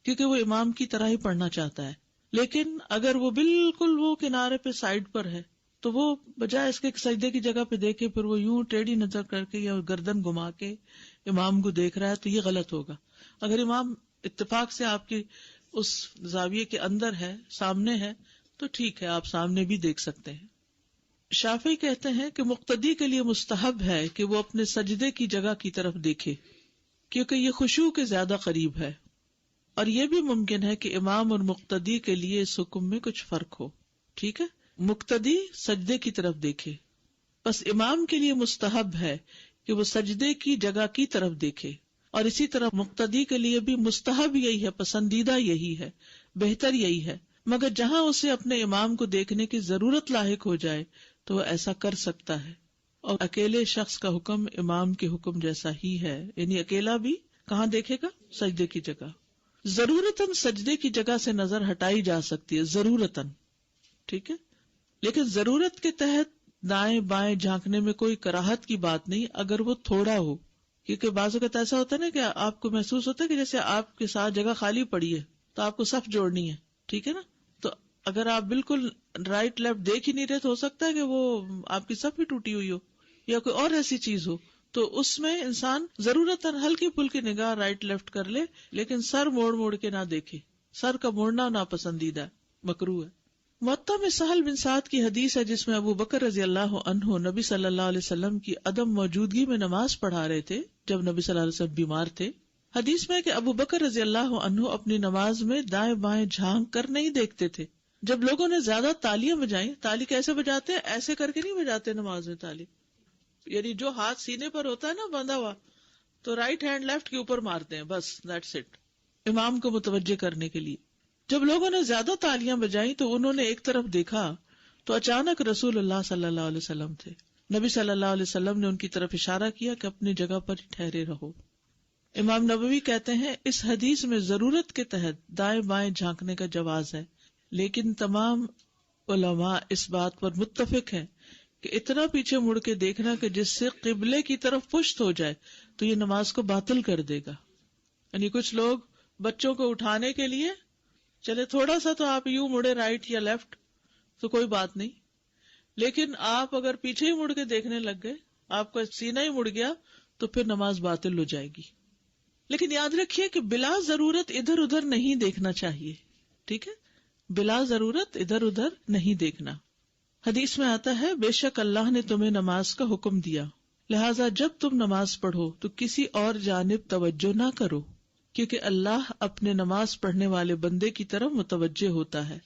کیونکہ وہ امام کی طرح ہی پڑھنا چاہتا ہے. لیکن اگر وہ بالکل وہ کنارے پہ سائڈ پر ہے تو وہ بجائے اس کے سجدے کی جگہ پہ دیکھے پھر وہ یوں ٹیڑھی نظر کر کے یا گردن گھما کے امام کو دیکھ رہا ہے تو یہ غلط ہوگا. اگر امام اتفاق سے آپ کی اس زاویے کے اندر ہے، سامنے ہے، تو ٹھیک ہے، آپ سامنے بھی دیکھ سکتے ہیں. شافعی کہتے ہیں کہ مقتدی کے لیے مستحب ہے کہ وہ اپنے سجدے کی جگہ کی طرف دیکھے، کیونکہ یہ خشوع کے زیادہ قریب ہے، اور یہ بھی ممکن ہے کہ امام اور مقتدی کے لیے اس حکم میں کچھ فرق ہو. ٹھیک ہے، مقتدی سجدے کی طرف دیکھے، بس امام کے لیے مستحب ہے کہ وہ سجدے کی جگہ کی طرف دیکھے، اور اسی طرح مقتدی کے لیے بھی مستحب یہی ہے، پسندیدہ یہی ہے، بہتر یہی ہے. مگر جہاں اسے اپنے امام کو دیکھنے کی ضرورت لاحق ہو جائے تو وہ ایسا کر سکتا ہے. اور اکیلے شخص کا حکم امام کے حکم جیسا ہی ہے، یعنی اکیلا بھی کہاں دیکھے گا؟ سجدے کی جگہ. ضرورتاً سجدے کی جگہ سے نظر ہٹائی جا سکتی ہے، ضرورتاً، ٹھیک ہے، لیکن ضرورت کے تحت دائیں بائیں جھانکنے میں کوئی کراہت کی بات نہیں اگر وہ تھوڑا ہو. کیونکہ بعض اوقات ایسا ہوتا ہے نا کہ آپ کو محسوس ہوتا ہے کہ جیسے آپ کے ساتھ جگہ خالی پڑی ہے تو آپ کو صف جوڑنی ہے، ٹھیک ہے نا. تو اگر آپ بالکل رائٹ لیفٹ دیکھ ہی نہیں رہے تو ہو سکتا ہے کہ وہ آپ کی صف ہی ٹوٹی ہوئی ہو یا کوئی اور ایسی چیز ہو، تو اس میں انسان ضرورتاً ہلکی پھلکی نگاہ رائٹ لیفٹ کر لے، لیکن سر موڑ موڑ کے نہ دیکھے. سر کا موڑنا ناپسندیدہ ہے، مکروہ ہے. موطا میں سہل بن سعد کی حدیث ہے جس میں ابو بکر رضی اللہ عنہ نبی صلی اللہ علیہ وسلم کی عدم موجودگی میں نماز پڑھا رہے تھے جب نبی صلی اللہ علیہ وسلم بیمار تھے. حدیث میں کہ ابو بکر رضی اللہ عنہ اپنی نماز میں دائیں بائیں جھانک کر نہیں دیکھتے تھے. جب لوگوں نے زیادہ تالیاں بجائیں، تالی کیسے بجاتے ہیں؟ ایسے کر کے نہیں بجاتے نماز میں تالی، یعنی جو ہاتھ سینے پر ہوتا ہے نا بندھا ہوا تو رائٹ ہینڈ لیفٹ کے اوپر مارتے ہیں، بس دیٹس اٹ، امام کو متوجہ کرنے کے لیے. جب لوگوں نے زیادہ تالیاں بجائیں تو انہوں نے ایک طرف دیکھا تو اچانک رسول اللہ صلی اللہ علیہ وسلم تھے. نبی صلی اللہ علیہ وسلم نے ان کی طرف اشارہ کیا کہ اپنی جگہ پر ٹھہرے رہو. امام نبوی کہتے ہیں اس حدیث میں ضرورت کے تحت دائیں بائیں جھانکنے کا جواز ہے، لیکن تمام علماء اس بات پر متفق ہیں کہ اتنا پیچھے مڑ کے دیکھنا کہ جس سے قبلے کی طرف پشت ہو جائے تو یہ نماز کو باطل کر دے گا. یعنی کچھ لوگ بچوں کو اٹھانے کے لیے چلے تھوڑا سا تو آپ یوں مڑے رائٹ یا لیفٹ تو کوئی بات نہیں، لیکن آپ اگر پیچھے ہی مڑ کے دیکھنے لگ گئے، آپ کا سینہ ہی مڑ گیا تو پھر نماز باطل ہو جائے گی. لیکن یاد رکھیے کہ بلا ضرورت ادھر ادھر نہیں دیکھنا چاہیے، ٹھیک ہے، بلا ضرورت ادھر ادھر نہیں دیکھنا. حدیث میں آتا ہے بے شک اللہ نے تمہیں نماز کا حکم دیا، لہٰذا جب تم نماز پڑھو تو کسی اور جانب توجہ نہ کرو، کیونکہ اللہ اپنے نماز پڑھنے والے بندے کی طرف متوجہ ہوتا ہے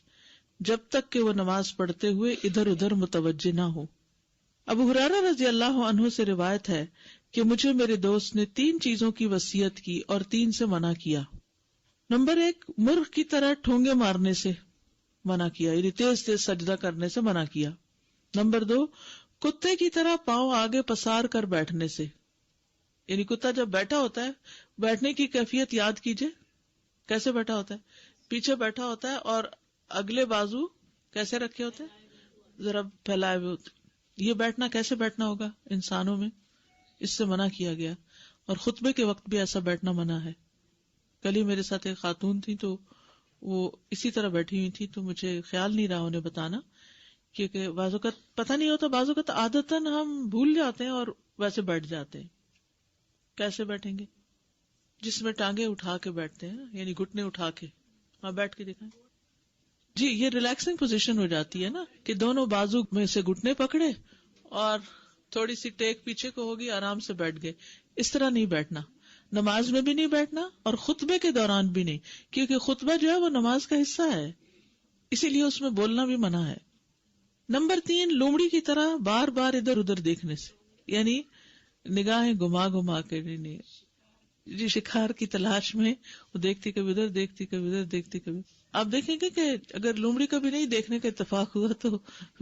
جب تک کہ وہ نماز پڑھتے ہوئے ادھر ادھر متوجہ نہ ہو. ابو ہریرہ رضی اللہ عنہ سے روایت ہے کہ مجھے میرے دوست نے 3 چیزوں کی وصیت کی اور 3 سے منع کیا. نمبر 1، مرغ کی طرح ٹھونگے مارنے سے منع کیا، یعنی تیز تیز سجدہ کرنے سے منع کیا. نمبر 2، کتے کی طرح پاؤں آگے پسار کر بیٹھنے سے، یعنی کتا جب بیٹھا ہوتا ہے بیٹھنے کی کیفیت یاد کیجئے، کیسے بیٹھا ہوتا ہے؟ پیچھے بیٹھا ہوتا ہے اور اگلے بازو کیسے رکھے ہوتے ہیں؟ ذرا پھیلائے ہوئے ہوتے. یہ بیٹھنا کیسے بیٹھنا ہوگا انسانوں میں؟ اس سے منع کیا گیا. اور خطبے کے وقت بھی ایسا بیٹھنا منع ہے. کل ہی میرے ساتھ ایک خاتون تھی تو وہ اسی طرح بیٹھی ہوئی تھی، تو مجھے خیال نہیں رہا انہیں بتانا، کیونکہ بعض اوقات پتہ نہیں ہوتا، بعض اوقات عادتاً ہم بھول جاتے ہیں اور ویسے بیٹھ جاتے ہیں. کیسے بیٹھیں گے؟ جس میں ٹانگیں اٹھا کے بیٹھتے ہیں، یعنی گھٹنے اٹھا کے. ہاں بیٹھ کے دکھائیں جی. یہ ریلیکسنگ پوزیشن ہو جاتی ہے نا کہ دونوں بازو میں سے گھٹنے پکڑے اور تھوڑی سی ٹیک پیچھے کو ہوگی، آرام سے بیٹھ گئے. اس طرح نہیں بیٹھنا، نماز میں بھی نہیں بیٹھنا اور خطبے کے دوران بھی نہیں، کیونکہ خطبہ جو ہے وہ نماز کا حصہ ہے، اسی لیے اس میں بولنا بھی منع ہے. نمبر 3، لومڑی کی طرح بار بار ادھر ادھر دیکھنے سے، یعنی نگاہیں گھما گھما کے نہیں، جی شکار کی تلاش میں وہ دیکھتی کبھی ادھر، دیکھتی کبھی ادھر، دیکھتی کبھی. آپ دیکھیں گے کہ اگر لومڑی کا بھی نہیں دیکھنے کا اتفاق ہوا تو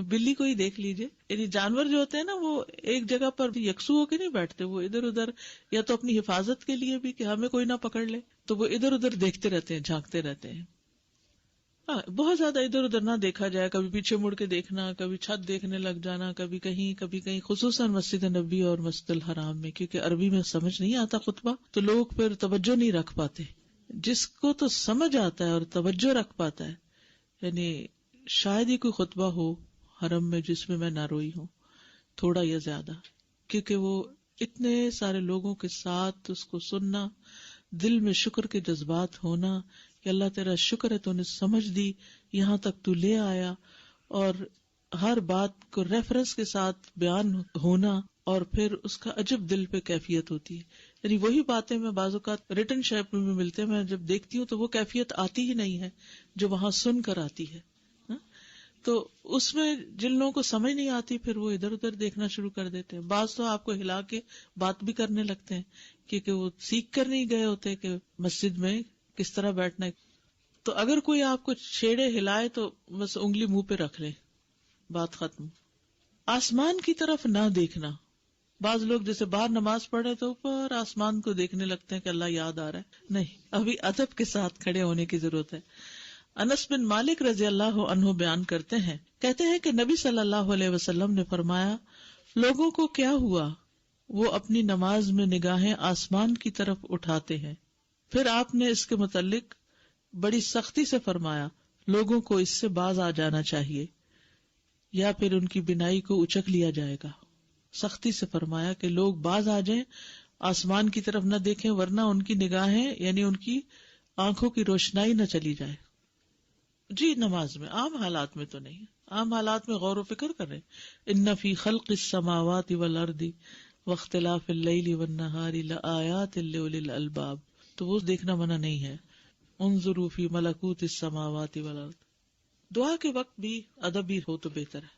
بلی کو ہی دیکھ لیجئے. یعنی جانور جو ہوتے ہیں نا وہ ایک جگہ پر یکسو ہو کے نہیں بیٹھتے، وہ ادھر ادھر، یا تو اپنی حفاظت کے لیے بھی کہ ہمیں کوئی نہ پکڑ لے تو وہ ادھر ادھر دیکھتے رہتے ہیں، جھانکتے رہتے ہیں. ہاں بہت زیادہ ادھر ادھر نہ دیکھا جائے، کبھی پیچھے مڑ کے دیکھنا، کبھی چھت دیکھنے لگ جانا، کبھی کہیں، خصوصاً مسجد نبی اور مسجد الحرام میں، کیونکہ عربی میں سمجھ نہیں آتا خطبہ تو لوگ پھر توجہ نہیں رکھ پاتے. جس کو تو سمجھ آتا ہے اور توجہ رکھ پاتا ہے، یعنی شاید ہی کوئی خطبہ ہو حرم میں جس میں نہ روئی ہوں، تھوڑا یا زیادہ، کیونکہ وہ اتنے سارے لوگوں کے ساتھ اس کو سننا، دل میں شکر کے جذبات ہونا کہ اللہ تیرا شکر ہے تو نے سمجھ دی، یہاں تک تو لے آیا، اور ہر بات کو ریفرنس کے ساتھ بیان ہونا، اور پھر اس کا عجب دل پہ کیفیت ہوتی ہے. یعنی وہی باتیں میں بعض اوقات ریٹن شیپ میں ملتے ہیں، میں جب دیکھتی ہوں تو وہ کیفیت آتی ہی نہیں ہے جو وہاں سن کر آتی ہے. تو اس میں جن لوگوں کو سمجھ نہیں آتی پھر وہ ادھر ادھر دیکھنا شروع کر دیتے ہیں. بعض تو آپ کو ہلا کے بات بھی کرنے لگتے ہیں کیونکہ وہ سیکھ کر نہیں گئے ہوتے کہ مسجد میں کس طرح بیٹھنا ہے. تو اگر کوئی آپ کو چھیڑے ہلائے تو بس انگلی منہ پہ رکھ لے، بات ختم. آسمان کی طرف نہ دیکھنا، بعض لوگ جیسے باہر نماز پڑھ رہے تو اوپر آسمان کو دیکھنے لگتے ہیں کہ اللہ یاد آ رہا ہے. نہیں، ابھی ادب کے ساتھ کھڑے ہونے کی ضرورت ہے. انس بن مالک رضی اللہ عنہ بیان کرتے ہیں، کہتے ہیں کہ نبی صلی اللہ علیہ وسلم نے فرمایا، لوگوں کو کیا ہوا، وہ اپنی نماز میں نگاہیں آسمان کی طرف اٹھاتے ہیں. پھر آپ نے اس کے متعلق بڑی سختی سے فرمایا، لوگوں کو اس سے باز آ جانا چاہیے یا پھر ان کی بینائی کو اچک لیا جائے گا. سختی سے فرمایا کہ لوگ باز آ جائیں، آسمان کی طرف نہ دیکھیں، ورنہ ان کی نگاہیں یعنی ان کی آنکھوں کی روشنائی نہ چلی جائے. جی نماز میں، عام حالات میں تو نہیں، عام حالات میں غور و فکر کریں. ان فی خلق السماوات والارض واختلاف اللیل والنہار لآیات لأولی الالباب، تو وہ دیکھنا منع نہیں ہے. انظروا فی ملکوت السماوات والارض. دعا کے وقت بھی ادب بھی ہو تو بہتر ہے.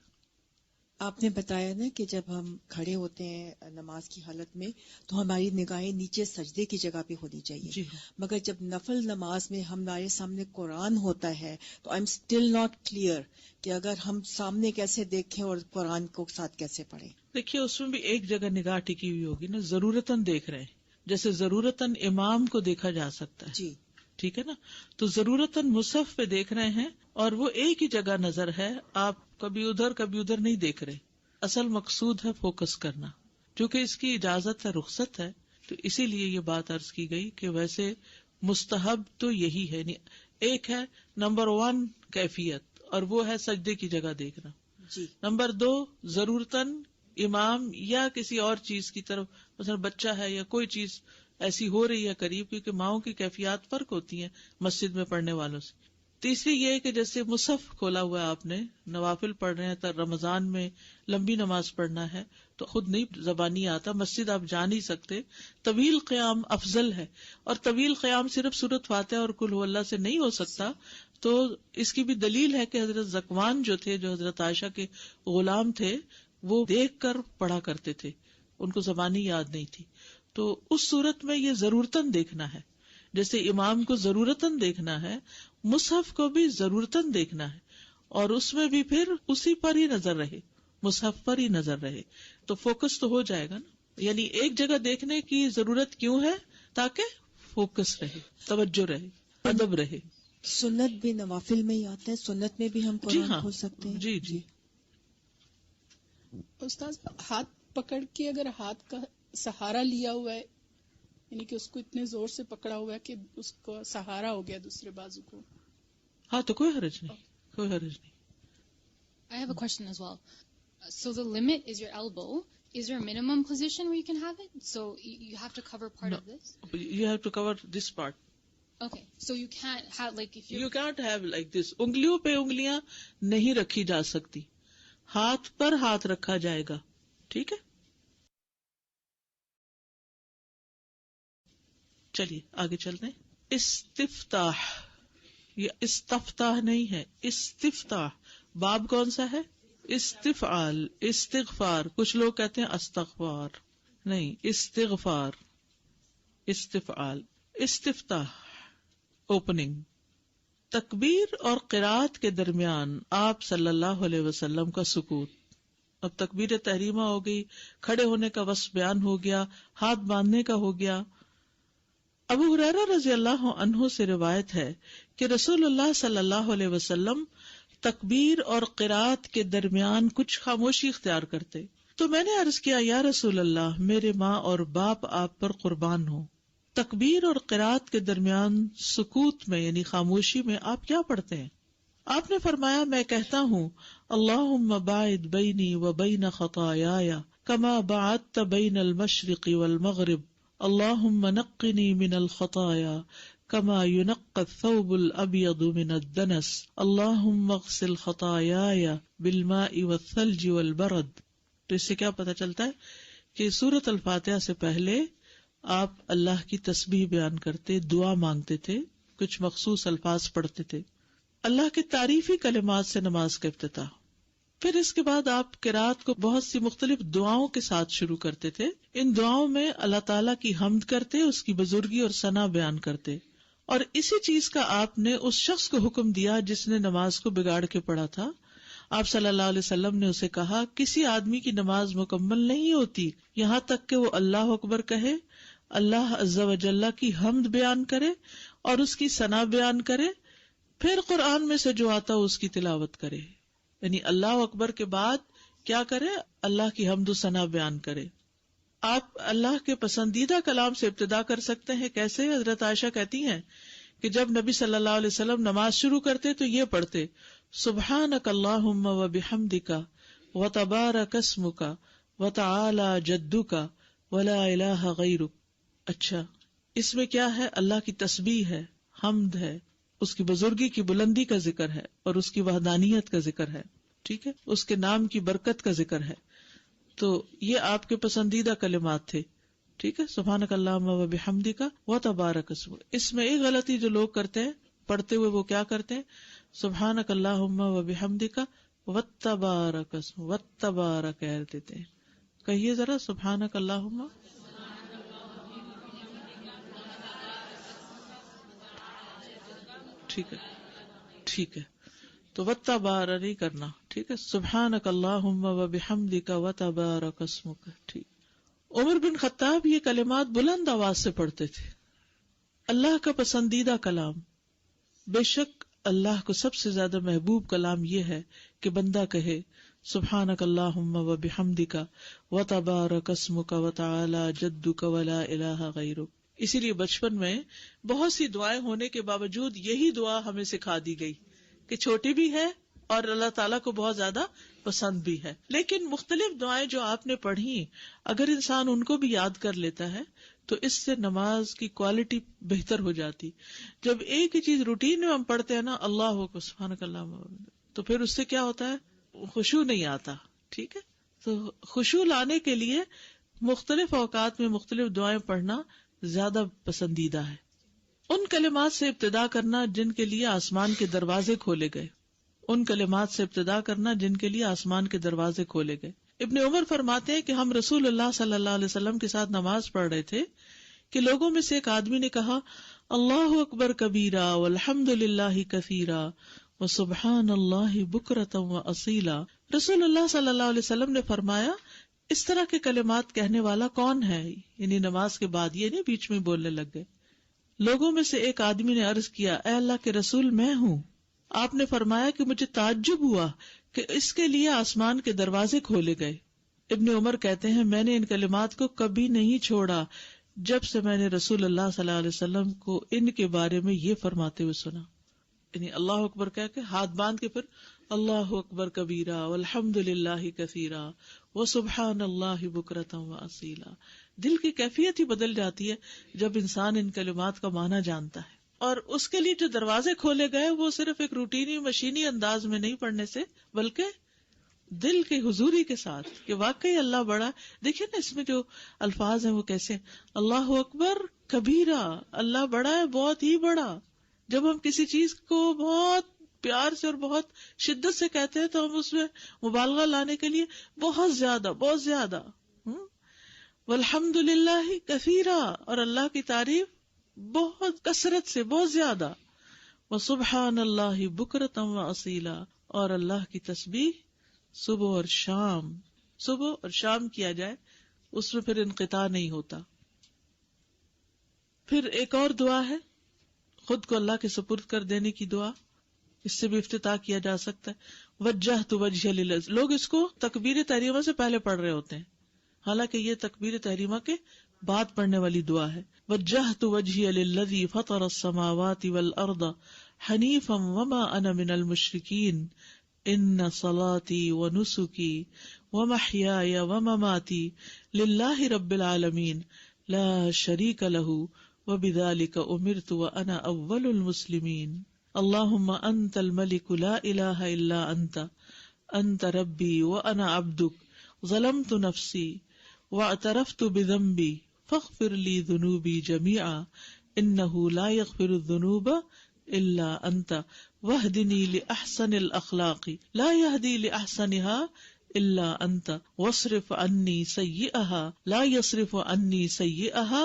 آپ نے بتایا نا کہ جب ہم کھڑے ہوتے ہیں نماز کی حالت میں تو ہماری نگاہیں نیچے سجدے کی جگہ پہ ہونی چاہیے. جی مگر جب نفل نماز میں ہمارے سامنے قرآن ہوتا ہے تو I am still not clear کہ اگر ہم سامنے کیسے دیکھیں اور قرآن کو ساتھ کیسے پڑھیں. دیکھیے اس میں بھی ایک جگہ نگاہ ٹکی ہوئی ہوگی نا، ضرورتاً دیکھ رہے ہیں، جیسے ضرورتاً امام کو دیکھا جا سکتا ہے. جی ٹھیک ہے نا، تو ضرورتاً مصحف پہ دیکھ رہے ہیں اور وہ ایک ہی جگہ نظر ہے، آپ کبھی ادھر نہیں دیکھ رہے. اصل مقصود ہے فوکس کرنا، کیونکہ اس کی اجازت ہے، رخصت ہے، تو اسی لیے یہ بات عرض کی گئی کہ ویسے مستحب تو یہی ہے. ایک ہے نمبر 1 کیفیت، اور وہ ہے سجدے کی جگہ دیکھنا. جی. نمبر 2 ضرورتاً امام یا کسی اور چیز کی طرف، مثلا بچہ ہے یا کوئی چیز ایسی ہو رہی ہے قریب، کیونکہ ماؤں کی کیفیات فرق ہوتی ہیں مسجد میں پڑھنے والوں سے. تیسری یہ کہ جیسے مصحف کھولا ہوا ہے آپ نے، نوافل پڑھ رہے ہیں، تو رمضان میں لمبی نماز پڑھنا ہے تو خود نہیں زبانی آتا، مسجد آپ جا نہیں سکتے، طویل قیام افضل ہے. اور طویل قیام صرف سورۃ فاتحہ اور قل هو اللہ سے نہیں ہو سکتا. تو اس کی بھی دلیل ہے کہ حضرت ذکوان جو تھے، جو حضرت عائشہ کے غلام تھے، وہ دیکھ کر پڑھا کرتے تھے، ان کو زبانی یاد نہیں تھی. تو اس صورت میں یہ ضرورتاً دیکھنا ہے، جیسے امام کو ضرورتاً دیکھنا ہے، مصحف کو بھی ضرورتاً دیکھنا ہے، اور اس میں بھی پھر اسی پر ہی نظر رہے، مصحف پر ہی نظر رہے، تو فوکس تو ہو جائے گا نا. یعنی ایک جگہ دیکھنے کی ضرورت کیوں ہے؟ تاکہ فوکس رہے، توجہ رہے، ادب رہے. سنت بھی نوافل میں ہی آتا ہے، سنت میں بھی ہم جی قرآن ہاں، کھول سکتے ہیں. جی جی. استاذ ہاتھ پکڑ کے اگر ہاتھ کا سہارا لیا ہوا ہے، یعنی کہ اس کو اتنے زور سے پکڑا ہوا ہے کہ اس کو سہارا ہو گیا دوسرے بازو کو، ہاں تو کوئی حرج نہیں، کوئی حرج نہیں. I have a question as well. So the limit is your elbow. Is there a minimum position where you can have it? So you have to cover part of this? You have to cover this part. Okay. So you can't have like if You can't have like this. انگلیوں پہ انگلیاں نہیں رکھی جا سکتی، ہاتھ پر ہاتھ رکھا جائے گا. ٹھیک ہے، چلیے آگے چلتے ہیں. استفتاح، یہ استفتاح نہیں ہے، استفتاح. باب کون سا ہے؟ استفعال، استغفار. کچھ لوگ کہتے ہیں استغفار، نہیں، استغفار، استفعال. استفتاح اوپننگ. تکبیر اور قرات کے درمیان آپ صلی اللہ علیہ وسلم کا سکوت. اب تکبیر تحریمہ ہو گئی، کھڑے ہونے کا وصف بیان ہو گیا، ہاتھ باندھنے کا ہو گیا. ابو ہریرہ رضی اللہ عنہ سے روایت ہے کہ رسول اللہ صلی اللہ علیہ وسلم تکبیر اور قرات کے درمیان کچھ خاموشی اختیار کرتے. تو میں نے عرض کیا، یا رسول اللہ، میرے ماں اور باپ آپ پر قربان ہوں، تکبیر اور قرات کے درمیان سکوت میں یعنی خاموشی میں آپ کیا پڑھتے ہیں؟ آپ نے فرمایا، میں کہتا ہوں اللہم باعد بینی و بین خطایایا کما باعدت بین المشرق والمغرب، اللہم نقنی من الخطایا کما ینقی الثوب الابیض من الدنس، اللہم اغسل خطایایا بالماء والثلج والبرد. تو اس سے کیا پتہ چلتا ہے کہ سورۃ الفاتحہ سے پہلے آپ اللہ کی تسبیح بیان کرتے، دعا مانگتے تھے، کچھ مخصوص الفاظ پڑھتے تھے، اللہ کے تعریفی کلمات سے نماز کا افتتاح. پھر اس کے بعد آپ قرات کو بہت سی مختلف دعاؤں کے ساتھ شروع کرتے تھے. ان دعاؤں میں اللہ تعالیٰ کی حمد کرتے، اس کی بزرگی اور ثنا بیان کرتے. اور اسی چیز کا آپ نے اس شخص کو حکم دیا جس نے نماز کو بگاڑ کے پڑھا تھا. آپ صلی اللہ علیہ وسلم نے اسے کہا کسی آدمی کی نماز مکمل نہیں ہوتی یہاں تک کہ وہ اللہ اکبر کہے، اللہ عز و جل کی حمد بیان کرے اور اس کی ثنا بیان کرے، پھر قرآن میں سے جو آتا ہو اس کی تلاوت کرے. یعنی اللہ اکبر کے بعد کیا کرے؟ اللہ کی حمد و ثنا بیان کرے. آپ اللہ کے پسندیدہ کلام سے ابتدا کر سکتے ہیں. کیسے؟ حضرت عائشہ کہتی ہیں کہ جب نبی صلی اللہ علیہ وسلم نماز شروع کرتے تو یہ پڑھتے سبحانک اللہم و بحمدک و تبارک اسمک و تعالی جدک و لا الہ غیرک. اچھا، اس میں کیا ہے؟ اللہ کی تسبیح ہے، حمد ہے، اس کی بزرگی کی بلندی کا ذکر ہے اور اس کی وحدانیت کا ذکر ہے. ٹھیک ہے، اس کے نام کی برکت کا ذکر ہے. تو یہ آپ کے پسندیدہ کلمات تھے. ٹھیک ہے، سبحانک اللہم و بحمدک و تبارک اسمک. اس میں ایک غلطی جو لوگ کرتے ہیں پڑھتے ہوئے، وہ کیا کرتے ہیں؟ سبحانک اللہم و بحمدک و تبارک اسمک، و تبارک کہہ دیتے ہیں. کہیے ذرا سبحانک اللہم. ٹھیک ہے، ٹھیک ہے، تو وتبارک نہیں کرنا. ٹھیک ہے، سبحانک اللہم و بحمدک و تبارک اسمک. ٹھیک. عمر بن خطاب یہ کلمات بلند آواز سے پڑھتے تھے. اللہ کا پسندیدہ کلام. بے شک اللہ کو سب سے زیادہ محبوب کلام یہ ہے کہ بندہ کہے سبحانک اللہم و بحمدک و تبارک اسمک و تعالی جدک و لا الہ غیرک. اسی لیے بچپن میں بہت سی دعائیں ہونے کے باوجود یہی دعا ہمیں سکھا دی گئی کہ چھوٹی بھی ہے اور اللہ تعالیٰ کو بہت زیادہ پسند بھی ہے. لیکن مختلف دعائیں جو آپ نے پڑھی، اگر انسان ان کو بھی یاد کر لیتا ہے تو اس سے نماز کی کوالٹی بہتر ہو جاتی. جب ایک ہی چیز روٹین میں ہم پڑھتے ہیں نا، اللہ کو سبحانک اللہ، تو پھر اس سے کیا ہوتا ہے؟ خشوع نہیں آتا. ٹھیک ہے، تو خشوع لانے کے لیے مختلف اوقات میں مختلف دعائیں پڑھنا زیادہ پسندیدہ ہے. ان کلمات سے ابتدا کرنا جن کے لیے آسمان کے دروازے کھولے گئے، ان کلمات سے ابتدا کرنا جن کے لیے آسمان کے دروازے کھولے گئے. ابن عمر فرماتے ہیں کہ ہم رسول اللہ صلی اللہ علیہ وسلم کے ساتھ نماز پڑھ رہے تھے کہ لوگوں میں سے ایک آدمی نے کہا اللہ اکبر کبیرا والحمد للہ کثیرا وسبحان اللہ بکرۃ واصیلا. رسول اللہ صلی اللہ علیہ وسلم نے فرمایا اس طرح کے کلمات کہنے والا کون ہے؟ یعنی نماز کے بعد، یہ نہیں بیچ میں بولنے لگ گئے. لوگوں میں سے ایک آدمی نے عرض کیا اے اللہ کے رسول میں ہوں. آپ نے فرمایا کہ مجھے تعجب ہوا کہ اس کے لیے آسمان کے دروازے کھولے گئے. ابن عمر کہتے ہیں میں نے ان کلمات کو کبھی نہیں چھوڑا جب سے میں نے رسول اللہ صلی اللہ علیہ وسلم کو ان کے بارے میں یہ فرماتے ہوئے سنا. یعنی اللہ اکبر کہہ کے ہاتھ باندھ کے پھر اللہ اکبر کبیرا والحمد للہ کثیرا وسبحان اللہ بکرۃ واصیلا. دل کی کیفیت ہی بدل جاتی ہے جب انسان ان کلمات کا معنی جانتا ہے. اور اس کے لیے جو دروازے کھولے گئے وہ صرف ایک روٹینی مشینی انداز میں نہیں پڑھنے سے، بلکہ دل کی حضوری کے ساتھ کہ واقعی اللہ بڑا. دیکھیں نا اس میں جو الفاظ ہیں وہ کیسے ہیں، اللہ اکبر کبیرا، اللہ بڑا ہے، بہت ہی بڑا. جب ہم کسی چیز کو بہت پیار سے اور بہت شدت سے کہتے ہیں تو ہم اس میں مبالغہ لانے کے لیے بہت زیادہ والحمد للہ کثیرا، اور اللہ کی تعریف بہت کثرت سے، بہت زیادہ. وسبحان اللہ بکرۃ واصیلا، اور اللہ کی تسبیح صبح اور شام کیا جائے، اس میں پھر انقطاع نہیں ہوتا. پھر ایک اور دعا ہے خود کو اللہ کے سپرد کر دینے کی دعا، اس سے بھی افتتاح کیا جا سکتا ہے. وجہت وجہی للذی، لوگ اس کو تکبیر تحریمہ سے پہلے پڑھ رہے ہوتے ہیں، حالانکہ یہ تکبیر تحریمہ کے بعد پڑھنے والی دعا ہے. وجہت وجہی للذی فطر السماوات والارض حنیفا وما انا من المشرکین ان صلاتی ونسکی ومحیای ومماتی للہ رب العالمین لا شریک لہ وبذلک امرت وانا اول المسلمین. اللہم انت الملک لا الہ الا انت ربی وانا عبدک ظلمت نفسی واعترفت بذنبی فاغفر لی ذنوبی جمیعا انہ لا یغفر الذنوب الا انت واہدنی لاحسن الاخلاق لا یہدی لاحسنها الا انت واصرف عنی سیئها لا یصرف عنی سیئها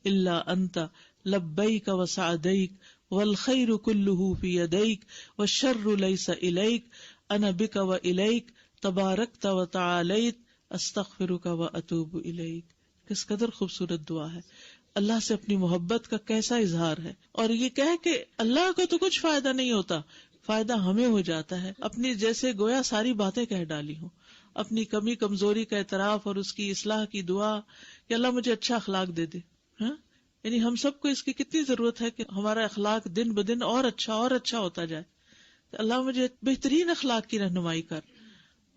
الا انت لبیک وسعدیک والخیر کلہ فی یدیک والشر لیس الیک انا بک و الیک تبارکت و تعالیت استغفرک و اتوب الیک. کس قدر خوبصورت دعا ہے. اللہ سے اپنی محبت کا کیسا اظہار ہے. اور یہ کہہ کہ اللہ کو تو کچھ فائدہ نہیں ہوتا، فائدہ ہمیں ہو جاتا ہے. اپنی جیسے گویا ساری باتیں کہہ ڈالی ہوں، اپنی کمی کمزوری کا اعتراف اور اس کی اصلاح کی دعا کہ اللہ مجھے اچھا اخلاق دے دے. ہاں، یعنی ہم سب کو اس کی کتنی ضرورت ہے کہ ہمارا اخلاق دن بدن اور اچھا ہوتا جائے. اللہ مجھے بہترین اخلاق کی رہنمائی کر،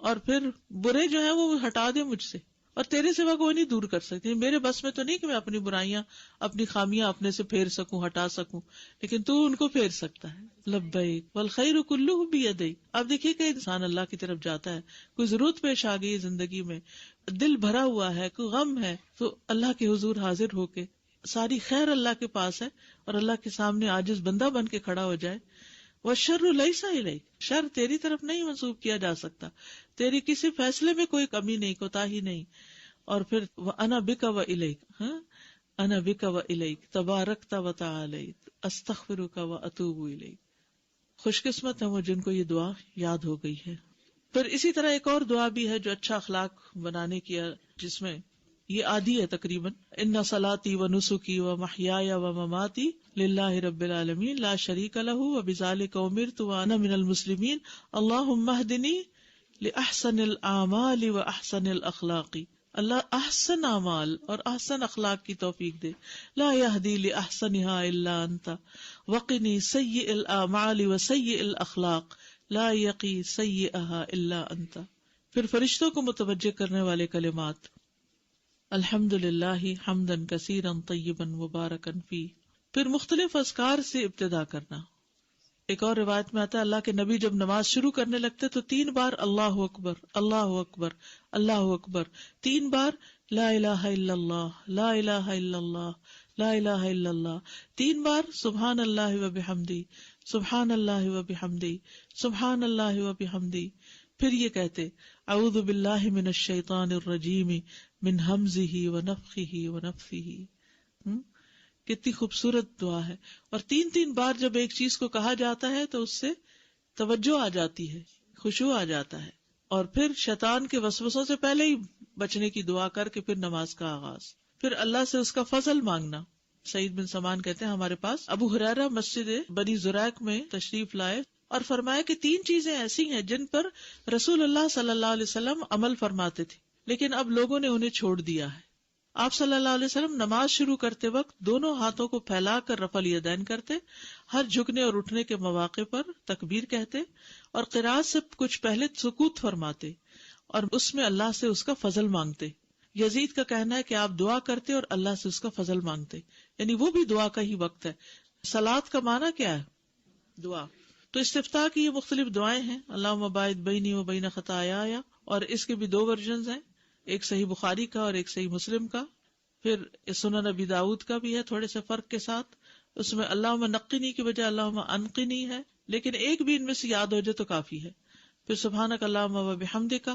اور پھر برے جو ہیں وہ ہٹا دے مجھ سے، اور تیرے سوا کوئی نہیں دور کر سکتی. میرے بس میں تو نہیں کہ میں اپنی برائیاں اپنی خامیاں اپنے سے پھیر سکوں، ہٹا سکوں، لیکن تو ان کو پھیر سکتا ہے. لبیک والخیر کلہ بیدیک. اب دیکھیے کہ انسان اللہ کی طرف جاتا ہے، کوئی ضرورت پیش آ گئی زندگی میں، دل بھرا ہوا ہے، کوئی غم ہے، تو اللہ کے حضور حاضر ہو کے ساری خیر اللہ کے پاس ہے، اور اللہ کے سامنے عاجز بندہ بن کے کھڑا ہو جائے. وَالشَّرُّ لَيْسَ إِلَيْكَ. شر تیری طرف نہیں منسوب کیا جا سکتا، تیری کسی فیصلے میں کوئی کمی نہیں، کوتاہی نہیں. اور پھر وَأَنَا بِكَ وَإِلَيْكَ، ہاں أَنَا بِكَ وَإِلَيْكَ تَبَارَكْتَ وَتَعَالَيْتَ أَسْتَغْفِرُكَ وَأَتُوبُ إِلَيْكَ. خوش قسمت ہیں وہ جن کو یہ دعا یاد ہو گئی ہے. پھر اسی طرح ایک اور دعا بھی ہے جو اچھا اخلاق بنانے کی، جس میں یہ آدھی ہے تقریباً. ان صلاتی و نسکی و محیایا و مماتی للہ رب العالمین لا شریک لہ وبذالک امرت وانا من المسلمین اللہم اہدنی لاحسن الاعمال و احسن الاخلاق. اللہ احسن اعمال اور احسن اخلاق کی توفیق دے. لا یہدی لاحسنها الا انت وقنی سیئ الاعمال و سیئ الاخلاق لا یقی سیئها الا انت. پھر فرشتوں کو متوجہ کرنے والے کلمات الحمد للہ حمدن کثیرا طیبا مبارکا فیہ. پھر مختلف اذکار سے ابتدا کرنا. ایک اور روایت میں آتا ہے اللہ کے نبی جب نماز شروع کرنے لگتے تو 3 بار اللہ اکبر اللہ اکبر اللہ اکبر، 3 بار لا الہ الا اللہ لا الہ الا اللہ لا الہ الا اللہ، 3 بار سبحان اللہ و بحمدی سبحان اللہ و بحمدی سبحان اللہ و بحمدی. پھر یہ کہتے اعوذ باللہ من الشیطان الرجیم من ہمزہ ونفخہ ونفثہ. کتنی خوبصورت دعا ہے. اور 3 بار جب ایک چیز کو کہا جاتا ہے تو اس سے توجہ آ جاتی ہے، خشوع آ جاتا ہے. اور پھر شیطان کے وسوسوں سے پہلے ہی بچنے کی دعا کر کے پھر نماز کا آغاز. پھر اللہ سے اس کا فضل مانگنا. سعید بن سمان کہتے ہیں ہمارے پاس ابو ہریرہ مسجد بنی زریق میں تشریف لائے اور فرمایا کہ 3 چیزیں ایسی ہیں جن پر رسول اللہ صلی اللہ علیہ وسلم عمل فرماتے تھے لیکن اب لوگوں نے انہیں چھوڑ دیا ہے. آپ صلی اللہ علیہ وسلم نماز شروع کرتے وقت دونوں ہاتھوں کو پھیلا کر رفع الیدین کرتے، ہر جھکنے اور اٹھنے کے مواقع پر تکبیر کہتے اور قرات سے کچھ پہلے سکوت فرماتے اور اس میں اللہ سے اس کا فضل مانگتے. یزید کا کہنا ہے کہ آپ دعا کرتے اور اللہ سے اس کا فضل مانگتے، یعنی وہ بھی دعا کا ہی وقت ہے. صلات کا معنی کیا ہے؟ دعا. تو استفتاح کی یہ مختلف دعائیں ہیں. اللہم باعد بینی و بین خطایایا، اور اس کے بھی 2 ورژنز ہیں، ایک صحیح بخاری کا اور ایک صحیح مسلم کا. پھر سنن ابی داؤد کا بھی ہے تھوڑے سے فرق کے ساتھ، اس میں اللہم نقنی کی بجائے اللہم انقنی ہے، لیکن ایک بھی ان میں سے یاد ہو جائے تو کافی ہے. پھر سبحانک اللہم و بحمدک،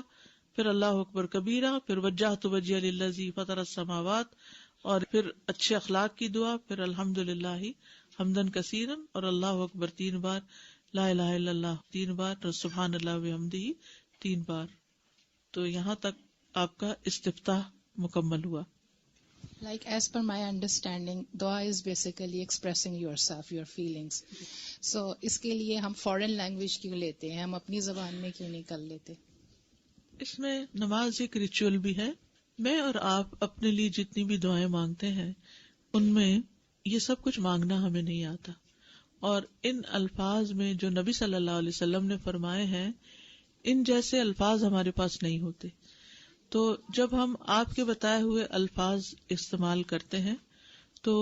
پھر اللہ اکبر کبیرہ، پھر وجہت وجہی للذی فطر السماوات، اور پھر اچھے اخلاق کی دعا، پھر الحمدللہ حمدن کثیرا اور اللہ اکبر 3 بار، لا الہ الا اللہ 3 بار، سبحان اللہ وبحمدہ 3 بار. تو یہاں تک آپ کا استفتاح مکمل ہوا. Like as per my understanding, dua is basically expressing yourself, your feelings. So اس کے لیے ہم foreign language کیوں لیتے ہیں، ہم اپنی زبان میں کیوں نہیں کر لیتے؟ اس میں نماز ایک ریچول بھی ہے. میں اور آپ اپنے لیے جتنی بھی دعائیں مانگتے ہیں ان میں یہ سب کچھ مانگنا ہمیں نہیں آتا، اور ان الفاظ میں جو نبی صلی اللہ علیہ وسلم نے فرمائے ہیں ان جیسے الفاظ ہمارے پاس نہیں ہوتے. تو جب ہم آپ کے بتائے ہوئے الفاظ استعمال کرتے ہیں تو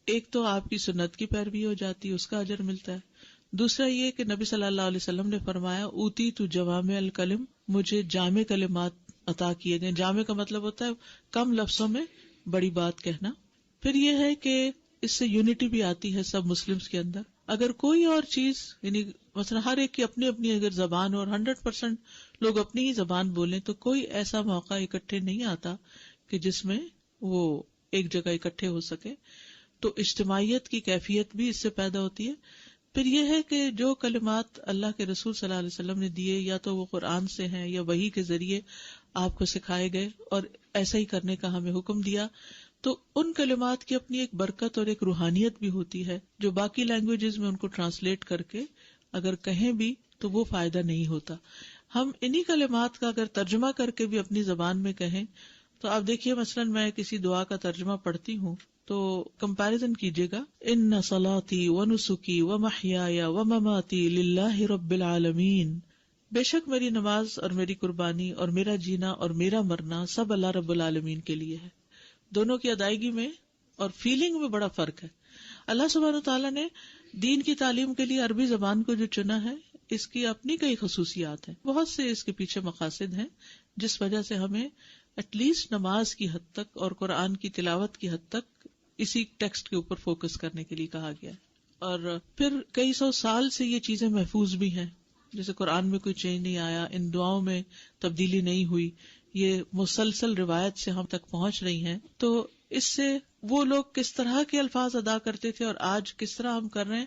ایک تو آپ کی سنت کی پیروی ہو جاتی ہے، اس کا اجر ملتا ہے. دوسرا یہ کہ نبی صلی اللہ علیہ وسلم نے فرمایا اوتی تو جوامع الکلم، مجھے جامع کلمات عطا کیے گئے. جامع کا مطلب ہوتا ہے کم لفظوں میں بڑی بات کہنا. پھر یہ ہے کہ اس سے یونٹی بھی آتی ہے سب مسلمز کے اندر. اگر کوئی اور چیز، یعنی مثلا ہر ایک کی اپنی اپنی اگر زبان اور 100% لوگ اپنی ہی زبان بولیں تو کوئی ایسا موقع اکٹھے نہیں آتا کہ جس میں وہ ایک جگہ اکٹھے ہو سکے. تو اجتماعیت کی کیفیت بھی اس سے پیدا ہوتی ہے. پھر یہ ہے کہ جو کلمات اللہ کے رسول صلی اللہ علیہ وسلم نے دیے یا تو وہ قرآن سے ہیں یا وحی کے ذریعے آپ کو سکھائے گئے اور ایسا ہی کرنے کا ہمیں حکم دیا، تو ان کلمات کی اپنی ایک برکت اور ایک روحانیت بھی ہوتی ہے جو باقی لینگویجز میں ان کو ٹرانسلیٹ کر کے اگر کہیں بھی تو وہ فائدہ نہیں ہوتا. ہم انہی کلمات کا اگر ترجمہ کر کے بھی اپنی زبان میں کہیں تو آپ دیکھیے مثلاً میں کسی دعا کا ترجمہ پڑھتی ہوں تو کمپیریزن کیجیے گا، ان صلاتی و نسکی و محیای و مماتی للہ رب العالمین، بے شک میری نماز اور میری قربانی اور میرا جینا اور میرا مرنا سب اللہ رب العالمین کے لیے ہے. دونوں کی ادائیگی میں اور فیلنگ میں بڑا فرق ہے. اللہ سبحانہ تعالیٰ نے دین کی تعلیم کے لیے عربی زبان کو جو چنا ہے اس کی اپنی کئی خصوصیات ہیں، بہت سے اس کے پیچھے مقاصد ہیں جس وجہ سے ہمیں ایٹ لیسٹ نماز کی حد تک اور قرآن کی تلاوت کی حد تک اسی ٹیکسٹ کے اوپر فوکس کرنے کے لیے کہا گیا ہے. اور پھر کئی سو سال سے یہ چیزیں محفوظ بھی ہیں، جیسے قرآن میں کوئی چینج نہیں آیا، ان دعاؤں میں تبدیلی نہیں ہوئی، یہ مسلسل روایت سے ہم تک پہنچ رہی ہیں. تو اس سے وہ لوگ کس طرح کے الفاظ ادا کرتے تھے اور آج کس طرح ہم کر رہے ہیں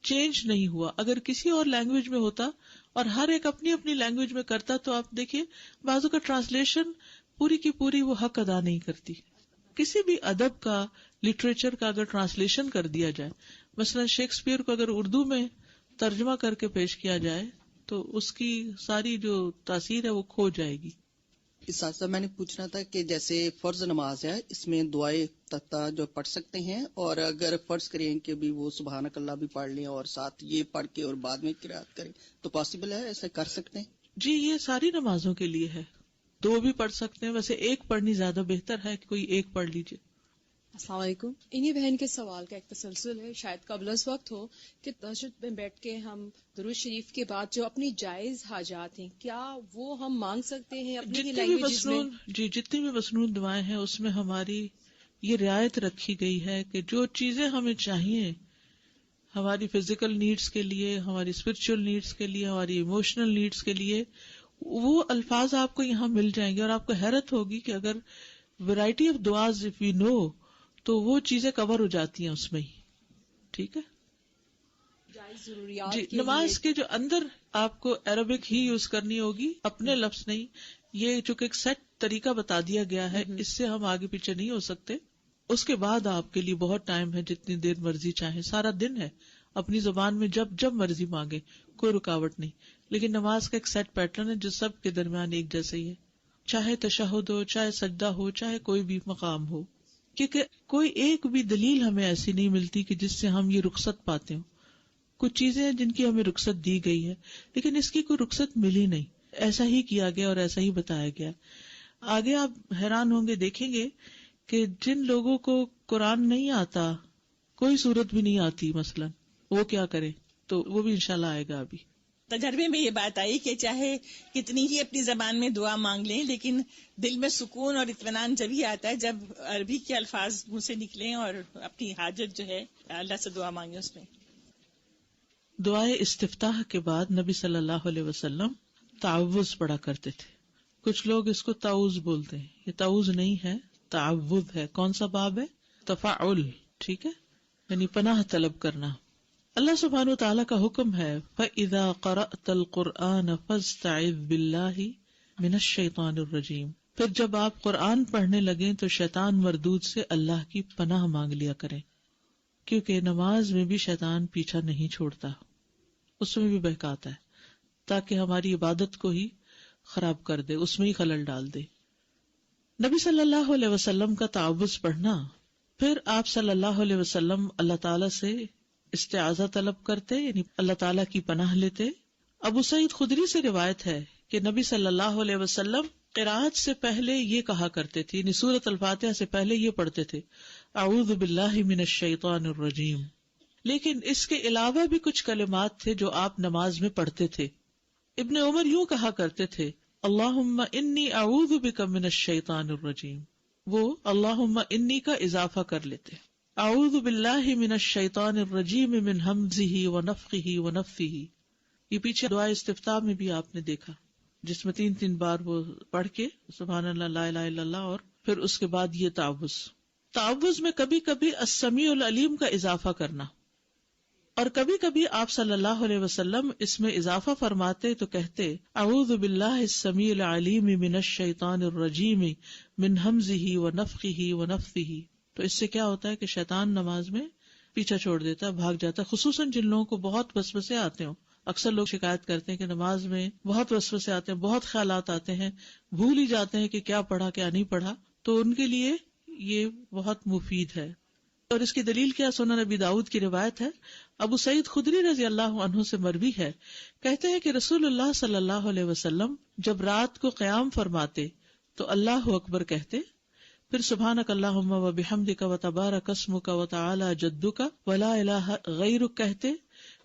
چینج نہیں ہوا. اگر کسی اور لینگویج میں ہوتا اور ہر ایک اپنی اپنی لینگویج میں کرتا تو آپ دیکھیے بعضوں کا ٹرانسلیشن پوری کی پوری وہ حق ادا نہیں کرتی. کسی بھی ادب کا، لٹریچر کا اگر ٹرانسلیشن کر دیا جائے، مثلا شیکسپیئر کو اگر اردو میں ترجمہ کر کے پیش کیا جائے تو اس کی ساری جو تاثیر ہے وہ کھو جائے گی. اس ساتھ ساتھ میں نے پوچھنا تھا کہ جیسے فرض نماز ہے، اس میں دعائے تختہ جو پڑھ سکتے ہیں، اور اگر فرض کریں کہ بھی وہ سبحانک اللہ بھی پڑھ لیں اور ساتھ یہ پڑھ کے اور بعد میں قرات کریں تو پاسبل ہے، ایسا کر سکتے ہیں؟ جی یہ ساری نمازوں کے لیے ہے، دو بھی پڑھ سکتے ہیں، ویسے ایک پڑھنی زیادہ بہتر ہے کہ کوئی ایک پڑھ لیجئے. السلام علیکم. انہی بہن کے سوال کا ایک تسلسل ہے، شاید قبل از وقت ہو، کہ تہجد میں بیٹھ کے ہم درود شریف کے بعد جو اپنی جائز حاجات ہیں کیا وہ ہم مانگ سکتے ہیں اپنی لینگویج میں؟ جی جتنی بھی مسنون دعائیں ہیں اس میں ہماری یہ رعایت رکھی گئی ہے کہ جو چیزیں ہمیں چاہیے ہماری فزیکل نیڈز کے لیے، ہماری اسپرچل نیڈز کے لیے، ہماری ایموشنل نیڈز کے لیے، وہ الفاظ آپ کو یہاں مل جائیں گے. اور آپ کو حیرت ہوگی کہ اگر ورائٹی آف دعاز اف یو نو تو وہ چیزیں کور ہو جاتی ہیں اس میں ہی. ٹھیک ہے جی. نماز کے جو اندر آپ کو عربک ہی یوز کرنی ہوگی، اپنے لفظ نہیں. یہ چونکہ ایک سیٹ طریقہ بتا دیا گیا ہے، اس سے ہم آگے پیچھے نہیں ہو سکتے. اس کے بعد آپ کے لیے بہت ٹائم ہے، جتنی دیر مرضی چاہیں، سارا دن ہے، اپنی زبان میں جب مرضی مانگے، کوئی رکاوٹ نہیں. لیکن نماز کا ایک سیٹ پیٹرن ہے جو سب کے درمیان ایک جیسے ہی ہے، چاہے تشہد ہو، چاہے سجدہ ہو، چاہے کوئی بھی مقام ہو. کیونکہ کوئی ایک بھی دلیل ہمیں ایسی نہیں ملتی کہ جس سے ہم یہ رخصت پاتے ہوں. کچھ چیزیں جن کی ہمیں رخصت دی گئی ہے لیکن اس کی کوئی رخصت ملی نہیں، ایسا ہی کیا گیا اور ایسا ہی بتایا گیا. آگے آپ حیران ہوں گے، دیکھیں گے کہ جن لوگوں کو قرآن نہیں آتا، کوئی صورت بھی نہیں آتی مثلا، وہ کیا کرے، تو وہ بھی انشاءاللہ آئے گا. ابھی تجربے میں یہ بات آئی کہ چاہے کتنی ہی اپنی زبان میں دعا مانگ لیں لیکن دل میں سکون اور اطمینان جبھی آتا ہے جب عربی کے الفاظ منہ سے نکلیں اور اپنی حاجت جو ہے اللہ سے دعا مانگیں. اس میں دعائے استفتاح کے بعد نبی صلی اللہ علیہ وسلم تعوذ پڑھا کرتے تھے. کچھ لوگ اس کو تعوذ بولتے ہیں، یہ تعوذ نہیں ہے، تعوذ ہے. کون سا باب ہے؟ تفاعل. ٹھیک ہے، یعنی پناہ طلب کرنا. اللہ سبحانہ و تعالیٰ کا حکم ہے فَإِذَا قَرَأْتَ الْقُرْآنَ فَاسْتَعِذْ بِاللَّهِ مِنَ الشَّيْطَانِ الرَّجِيمِ. پھر جب آپ قرآن پڑھنے لگیں تو شیطان مردود سے اللہ کی پناہ مانگ لیا کریں، کیونکہ نماز میں بھی شیطان پیچھا نہیں چھوڑتا، اس میں بھی بہکاتا ہے تاکہ ہماری عبادت کو ہی خراب کر دے، اس میں ہی خلل ڈال دے. نبی صلی اللہ علیہ وسلم کا تعوذ پڑھنا، پھر آپ صلی اللہ علیہ وسلم اللہ تعالیٰ سے استعاذہ طلب کرتے، یعنی اللہ تعالیٰ کی پناہ لیتے. ابو سعید خدری سے روایت ہے کہ نبی صلی اللہ علیہ وسلم قرات سے پہلے یہ کہا کرتے تھے، یعنی سورۃ الفاتحہ سے پہلے یہ پڑھتے تھے اعوذ باللہ من الشیطان الرجیم. لیکن اس کے علاوہ بھی کچھ کلمات تھے جو آپ نماز میں پڑھتے تھے. ابن عمر یوں کہا کرتے تھے اللہم انی اعوذ بک من الشیطان الرجیم. وہ اللہم انی کا اضافہ کر لیتے، اعوذ باللہ من الشیطان الرجیم من ہمزہ ونفخہ ونفثہ. یہ پیچھے دعا استفتاح میں بھی آپ نے دیکھا جس میں 3 بار وہ پڑھ کے سبحان اللہ لا الہ الا اللہ اور پھر اس کے بعد یہ تعوذ. تعوذ میں کبھی کبھی السمیع العلیم کا اضافہ کرنا، اور کبھی کبھی آپ صلی اللہ علیہ وسلم اس میں اضافہ فرماتے تو کہتے اعوذ باللہ السمیع العلیم من الشیطان الرجیم من ہمزہ ونفخہ ونفثہ. تو اس سے کیا ہوتا ہے کہ شیطان نماز میں پیچھا چھوڑ دیتا ہے، بھاگ جاتا ہے، خصوصاً جن لوگوں کو بہت وسوسے آتے ہوں. اکثر لوگ شکایت کرتے ہیں کہ نماز میں بہت وسوسے آتے ہیں، بہت خیالات آتے ہیں، بھول ہی جاتے ہیں کہ کیا پڑھا کیا نہیں پڑھا. تو ان کے لیے یہ بہت مفید ہے. اور اس کی دلیل کیا؟ سنن نبی داؤد کی روایت ہے، ابو سعید خدری رضی اللہ عنہ سے مروی ہے، کہتے ہیں کہ رسول اللہ صلی اللہ علیہ وسلم جب رات کو قیام فرماتے تو اللہ اکبر کہتے، پھر سبحانک اللہم و بحمدک و تبارک اسمک و تعالی جدک و لا الہ غیرک کہتے،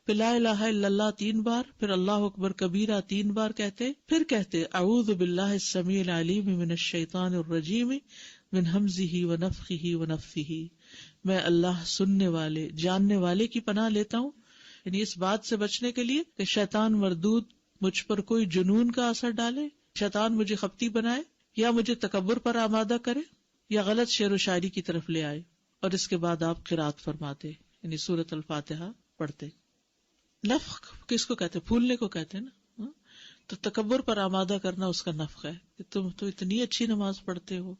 پھر لا الہ الا اللہ 3 بار، پھر اللہ اکبر کبیرہ 3 بار کہتے، پھر کہتے اعوذ باللہ السمیع العلیم من الشیطان الرجیم من ہمزہ ونفخہ ونفثہ. میں اللہ سننے والے جاننے والے کی پناہ لیتا ہوں، یعنی اس بات سے بچنے کے لیے کہ شیطان مردود مجھ پر کوئی جنون کا اثر ڈالے، شیطان مجھے خپتی بنائے، یا مجھے تکبر پر آمادہ کرے، یا غلط شعر و شاعری کی طرف لے آئے. اور اس کے بعد آپ قرات فرماتے، یعنی سورۃ الفاتحہ پڑھتے. نفخ کس کو کہتے؟ پھولنے کو کہتے ہیں نا. تو تکبر پر آمادہ کرنا اس کا نفخ ہے کہ تم تو اتنی اچھی نماز پڑھتے ہو،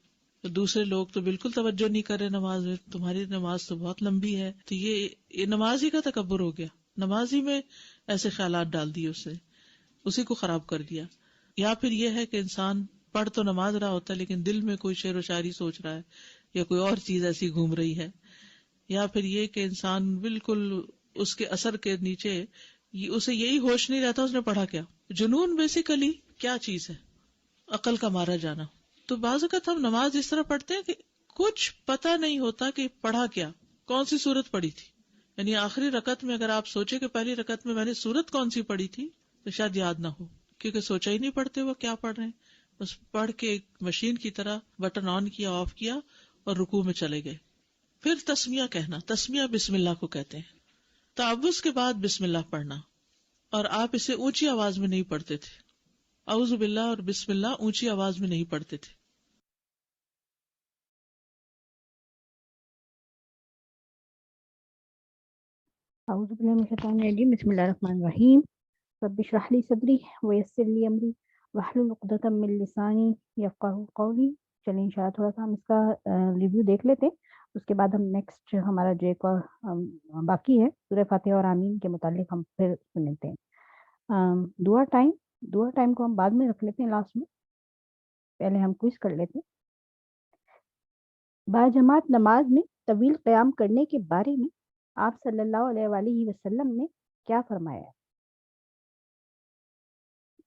تو دوسرے لوگ تو بالکل توجہ نہیں کرے نماز میں، تمہاری نماز تو بہت لمبی ہے. تو یہ نماز ہی کا تکبر ہو گیا، نماز ہی میں ایسے خیالات ڈال دیے، اسی کو خراب کر دیا. یا پھر یہ ہے کہ انسان پڑھ تو نماز رہا ہوتا ہے لیکن دل میں کوئی شعر و شاعری سوچ رہا ہے یا کوئی اور چیز ایسی گھوم رہی ہے. یا پھر یہ کہ انسان بالکل اس کے اثر کے نیچے اسے یہی ہوش نہیں رہتا اس نے پڑھا کیا. جنون بیسیکلی کیا چیز ہے؟ عقل کا مارا جانا. تو بعض اوقات ہم نماز اس طرح پڑھتے ہیں کہ کچھ پتہ نہیں ہوتا کہ پڑھا کیا، کون سی سورت پڑھی تھی. یعنی آخری رکعت میں اگر آپ سوچے کہ پہلی رکعت میں نے سورت کون سی پڑھی تھی تو شاید یاد نہ ہو، کیونکہ سوچا ہی نہیں پڑھتے وہ کیا پڑھ رہے ہیں، بس پڑھ کے ایک مشین کی طرح بٹن آن کیا آف کیا اور رکوع میں چلے گئے. پھر تسمیہ کہنا، تسمیہ بسم اللہ کو کہتے ہیں. تعوذ کے بعد بسم اللہ پڑھنا، اور آپ اسے اونچی آواز میں نہیں پڑھتے تھے. اعوذ باللہ اور بسم اللہ اونچی آواز میں نہیں پڑھتے تھے. اعوذ باللہ من الشیطان الرجیم، بسم اللہ الرحمن الرحیم. رب اشرح لی صدری ویسر لی امری واحلل عقدۃ من لسانی یفقہوا قولی. چلیں انشاءاللہ تھوڑا سا ہم اس کا ریویو دیکھ لیتے ہیں، اس کے بعد ہم نیکسٹ ہمارا جو ایک اور باقی ہے سورہ فاتحہ اور آمین کے متعلق ہم پھر سنتے ہیں. دعا ٹائم کو ہم بعد میں رکھ لیتے ہیں، لاسٹ میں. پہلے ہم کوئز کر لیتے ہیں. باجماعت نماز میں طویل قیام کرنے کے بارے میں آپ صلی اللہ علیہ وآلہ وسلم نے کیا فرمایا ہے؟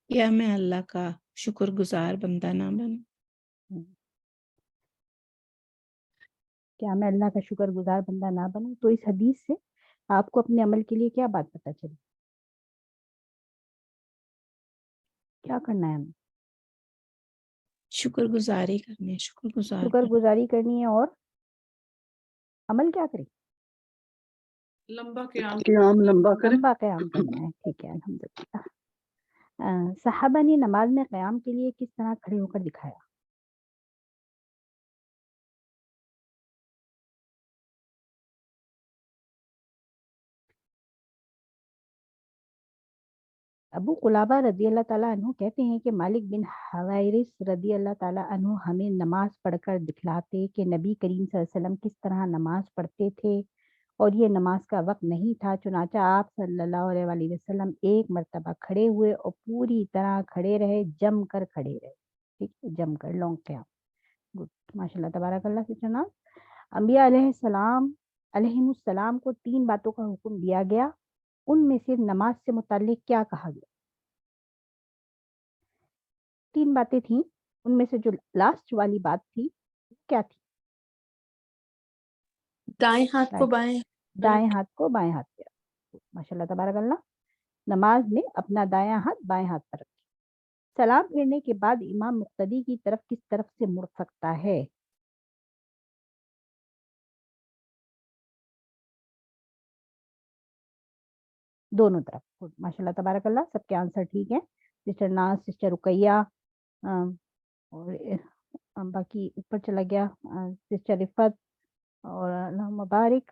کیا میں اللہ کا شکر گزار بندہ نہ بنوں؟ کیا میں اللہ کا شکر گزار بندہ نہ بنوں؟ تو اس حدیث سے آپ کو اپنے عمل کے لیے کیا بات پتہ چلی؟ کیا کرنا ہے ہمیں؟ شکر گزاری کرنی ہے، شکر گزاری کرنی ہے، اور عمل کیا کریں؟ لمبا قیام لمبا قیام کرنا ہے. ٹھیک ہے، الحمدللہ. صحابہ نے نماز میں قیام کے لیے کس طرح کھڑے ہو کر دکھایا؟ ابو قلابہ رضی اللہ تعالیٰ عنہ کہتے ہیں کہ مالک بن حویرث رضی اللہ تعالیٰ عنہ ہمیں نماز پڑھ کر دکھلاتے کہ نبی کریم صلی اللہ علیہ وسلم کس طرح نماز پڑھتے تھے، اور یہ نماز کا وقت نہیں تھا. چنانچہ آپ صلی اللہ علیہ وآلہ وسلم ایک مرتبہ کھڑے ہوئے اور پوری طرح کھڑے رہے، جم کر کھڑے رہے. ٹھیک ہے، جم کر، لانگ قیام. گڈ، ماشاء اللہ تبارک اللہ سے. جناب انبیاء علیہم السلام کو 3 باتوں کا حکم دیا گیا، ان میں سے نماز سے متعلق کیا کہا گیا؟ 3 باتیں تھیں، ان میں سے جو لاسٹ والی بات تھی کیا تھی؟ دائیں ہاتھ کو بائیں بائیں ہاتھ پہ. ماشاء اللہ تبارک اللہ. نماز میں اپنا دایاں ہاتھ بائیں ہاتھ پر رکھیں. سلام پھیرنے کے بعد امام مقتدی کی طرف کس طرف سے مڑ سکتا ہے؟ دونوں طرف. ماشاء اللہ تبارک اللہ، سب کے آنسر ٹھیک ہیں. سسٹر ناز، سسٹر رقیہ، اور باقی اوپر چلا گیا سسٹر رفت اور اللہ مبارک.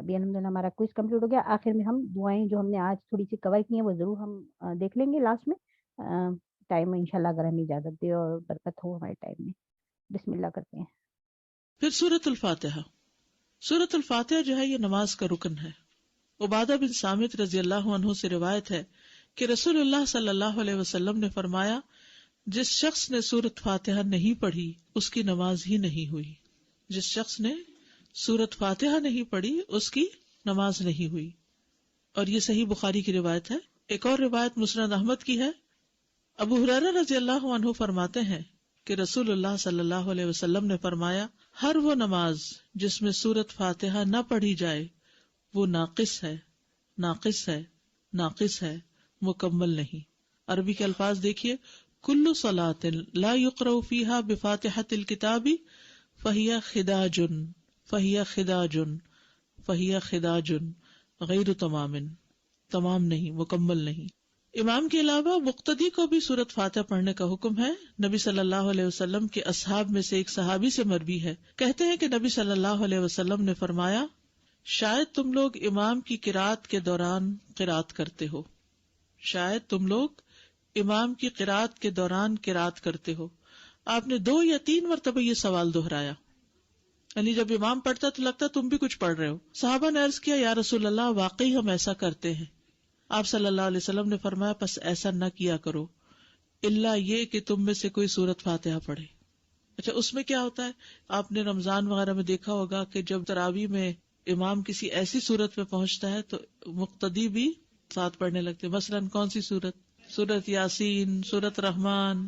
ابھی الحمدللہ ہمارا کوئز کمپلیٹ ہو گیا. آخر میں ہم دعائیں جو ہم نے آج تھوڑی سی کور کی ہیں وہ ضرور ہم دیکھ لیں گے لاسٹ میں ٹائم میں انشاءاللہ اگر ہمیں اجازت دے اور برکت ہو ہمارے ٹائم میں. بسم اللہ کرتے ہیں. پھر سورۃ الفاتحہ. سورۃ الفاتحہ جو ہے یہ نماز کا رکن ہے. عبادہ بن صامت رضی اللہ عنہ سے روایت ہے کہ رسول اللہ صلی اللہ علیہ وسلم نے فرمایا جس شخص نے سورۃ فاتحہ نہیں پڑھی اس کی نماز ہی نہیں ہوئی. جس شخص نے سورۃ فاتحہ نہیں پڑھی اس کی نماز نہیں ہوئی. اور یہ صحیح بخاری کی روایت ہے. ایک اور روایت مسند احمد کی ہے. ابو ہریرہ رضی اللہ عنہ فرماتے ہیں کہ رسول اللہ صلی اللہ علیہ وسلم نے فرمایا ہر وہ نماز جس میں سورۃ فاتحہ نہ پڑھی جائے وہ ناقص ہے، ناقص ہے، ناقص ہے، مکمل نہیں. عربی کے الفاظ دیکھیے. کل صلاۃ لا یقرأ فیہا بفاتحۃ الکتاب فہی خداج فہی خداج فہی خداج غیر تمام، تمام نہیں، مکمل نہیں. امام کے علاوہ مقتدی کو بھی سورۃ فاتحہ پڑھنے کا حکم ہے. نبی صلی اللہ علیہ وسلم کے اصحاب میں سے ایک صحابی سے مروی ہے، کہتے ہیں کہ نبی صلی اللہ علیہ وسلم نے فرمایا شاید تم لوگ امام کی قرات کے دوران قرات کرتے ہو، شاید تم لوگ امام کی قرات کے دوران قرات کرتے ہو. آپ نے 2 یا 3 مرتبہ یہ سوال دہرایا، یعنی جب امام پڑھتا تو لگتا تم بھی کچھ پڑھ رہے ہو. صحابہ نے عرض کیا یا رسول اللہ واقعی ہم ایسا کرتے ہیں. آپ صلی اللہ علیہ وسلم نے فرمایا پس ایسا نہ کیا کرو الا یہ کہ تم میں سے کوئی سورۃ فاتحہ پڑھے. اچھا اس میں کیا ہوتا ہے، آپ نے رمضان وغیرہ میں دیکھا ہوگا کہ جب تراویح میں امام کسی ایسی سورت پہ پہنچتا ہے تو مقتدی بھی ساتھ پڑھنے لگتے. مثلاً کون سی سورت؟ سورت یاسین، سورت رحمان.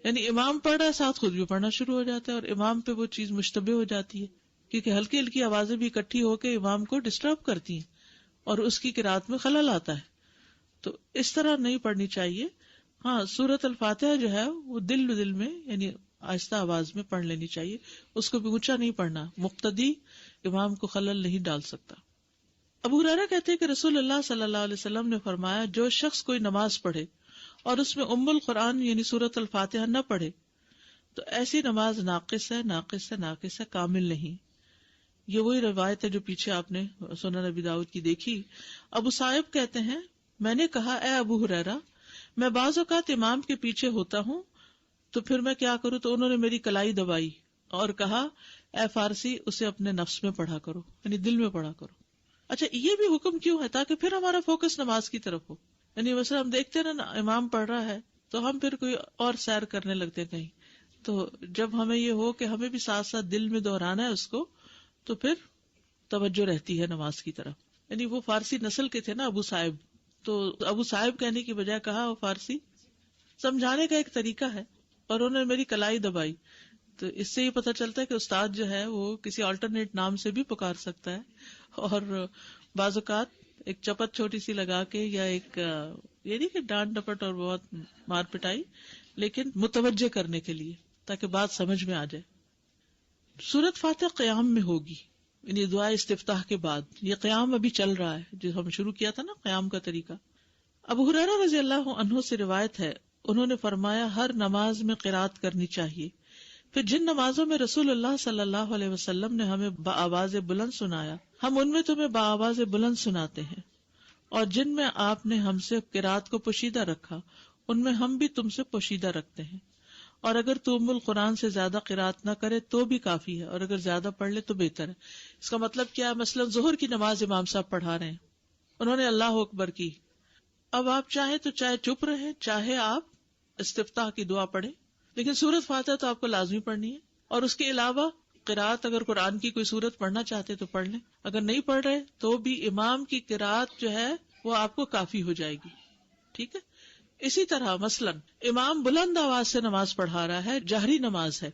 یعنی امام پڑھ رہا ہے ساتھ خود بھی پڑھنا شروع ہو جاتا ہے اور امام پہ وہ چیز مشتبہ ہو جاتی ہے کیونکہ ہلکی ہلکی آوازیں بھی اکٹھی ہو کے امام کو ڈسٹرب کرتی ہیں اور اس کی قرات میں خلل آتا ہے. تو اس طرح نہیں پڑھنی چاہیے. ہاں سورۃ الفاتحہ جو ہے وہ دل میں یعنی آہستہ آواز میں پڑھ لینی چاہیے، اس کو بھی اونچا نہیں پڑھنا. مقتدی امام کو خلل نہیں ڈال سکتا. ابو ہریرہ کہتے ہیں کہ رسول اللہ صلی اللہ علیہ وسلم نے فرمایا جو شخص کوئی نماز پڑھے اور اس میں ام القرآن یعنی سورۃ الفاتحہ نہ پڑھے تو ایسی نماز ناقص ہے، ناقص ہے، ناقص ہے، کامل نہیں. یہ وہی روایت ہے جو پیچھے آپ نے سنن ابی داؤد کی دیکھی. ابو صائب کہتے ہیں میں نے کہا اے ابو ہریرہ میں بعض اوقات امام کے پیچھے ہوتا ہوں تو پھر میں کیا کروں؟ تو انہوں نے میری کلائی دبائی اور کہا اے فارسی اسے اپنے نفس میں پڑھا کرو، یعنی دل میں پڑھا کرو. اچھا یہ بھی حکم کیوں ہے؟ تاکہ پھر ہمارا فوکس نماز کی طرف ہو. یعنی مثلا ہم دیکھتے ہیں نا امام پڑھ رہا ہے تو ہم پھر کوئی اور سیر کرنے لگتے ہیں کہیں. تو جب ہمیں یہ ہو کہ ہمیں بھی ساتھ ساتھ دل میں دہرانا ہے اس کو تو پھر توجہ رہتی ہے نماز کی طرف. یعنی وہ فارسی نسل کے تھے نا ابو صاحب، تو ابو صاحب کہنے کی بجائے کہا وہ فارسی. سمجھانے کا ایک طریقہ ہے اور انہوں نے میری کلائی دبائی. تو اس سے یہ پتہ چلتا ہے کہ استاد جو ہے وہ کسی آلٹرنیٹ نام سے بھی پکار سکتا ہے اور بعض اوقات ایک چپت چھوٹی سی لگا کے یا ایک یہ نہیں کہ ڈانٹ ڈپٹ اور بہت مار پٹائی، لیکن متوجہ کرنے کے لیے تاکہ بات سمجھ میں آ جائے. سورۃ فاتحہ قیام میں ہوگی، یعنی دعا استفتاح کے بعد. یہ قیام ابھی چل رہا ہے جو ہم شروع کیا تھا نا قیام کا طریقہ. ابو ہریرہ رضی اللہ عنہ سے روایت ہے انہوں نے فرمایا ہر نماز میں قرات کرنی چاہیے. پھر جن نمازوں میں رسول اللہ صلی اللہ علیہ وسلم نے ہمیں بآواز بلند سنایا ہم ان میں تمہیں بآواز بلند سناتے ہیں، اور جن میں آپ نے ہم سے قرات کو پوشیدہ رکھا ان میں ہم بھی تم سے پوشیدہ رکھتے ہیں. اور اگر تو ام القرآن سے زیادہ قرات نہ کرے تو بھی کافی ہے، اور اگر زیادہ پڑھ لے تو بہتر ہے. اس کا مطلب کیا ہے؟ مثلا ظہر کی نماز امام صاحب پڑھا رہے ہیں، انہوں نے اللہ اکبر کی، اب آپ چاہیں تو چاہے چپ رہیں چاہے آپ استفتاح کی دعا پڑھیں، لیکن سورۃ فاتحہ تو آپ کو لازمی پڑھنی ہے. اور اس کے علاوہ قرات اگر قرآن کی کوئی سورت پڑھنا چاہتے تو پڑھ لیں، اگر نہیں پڑھ رہے تو بھی امام کی قرات جو ہے وہ آپ کو کافی ہو جائے گی. ٹھیک ہے. اسی طرح مثلا امام بلند آواز سے نماز پڑھا رہا ہے، جہری نماز ہے،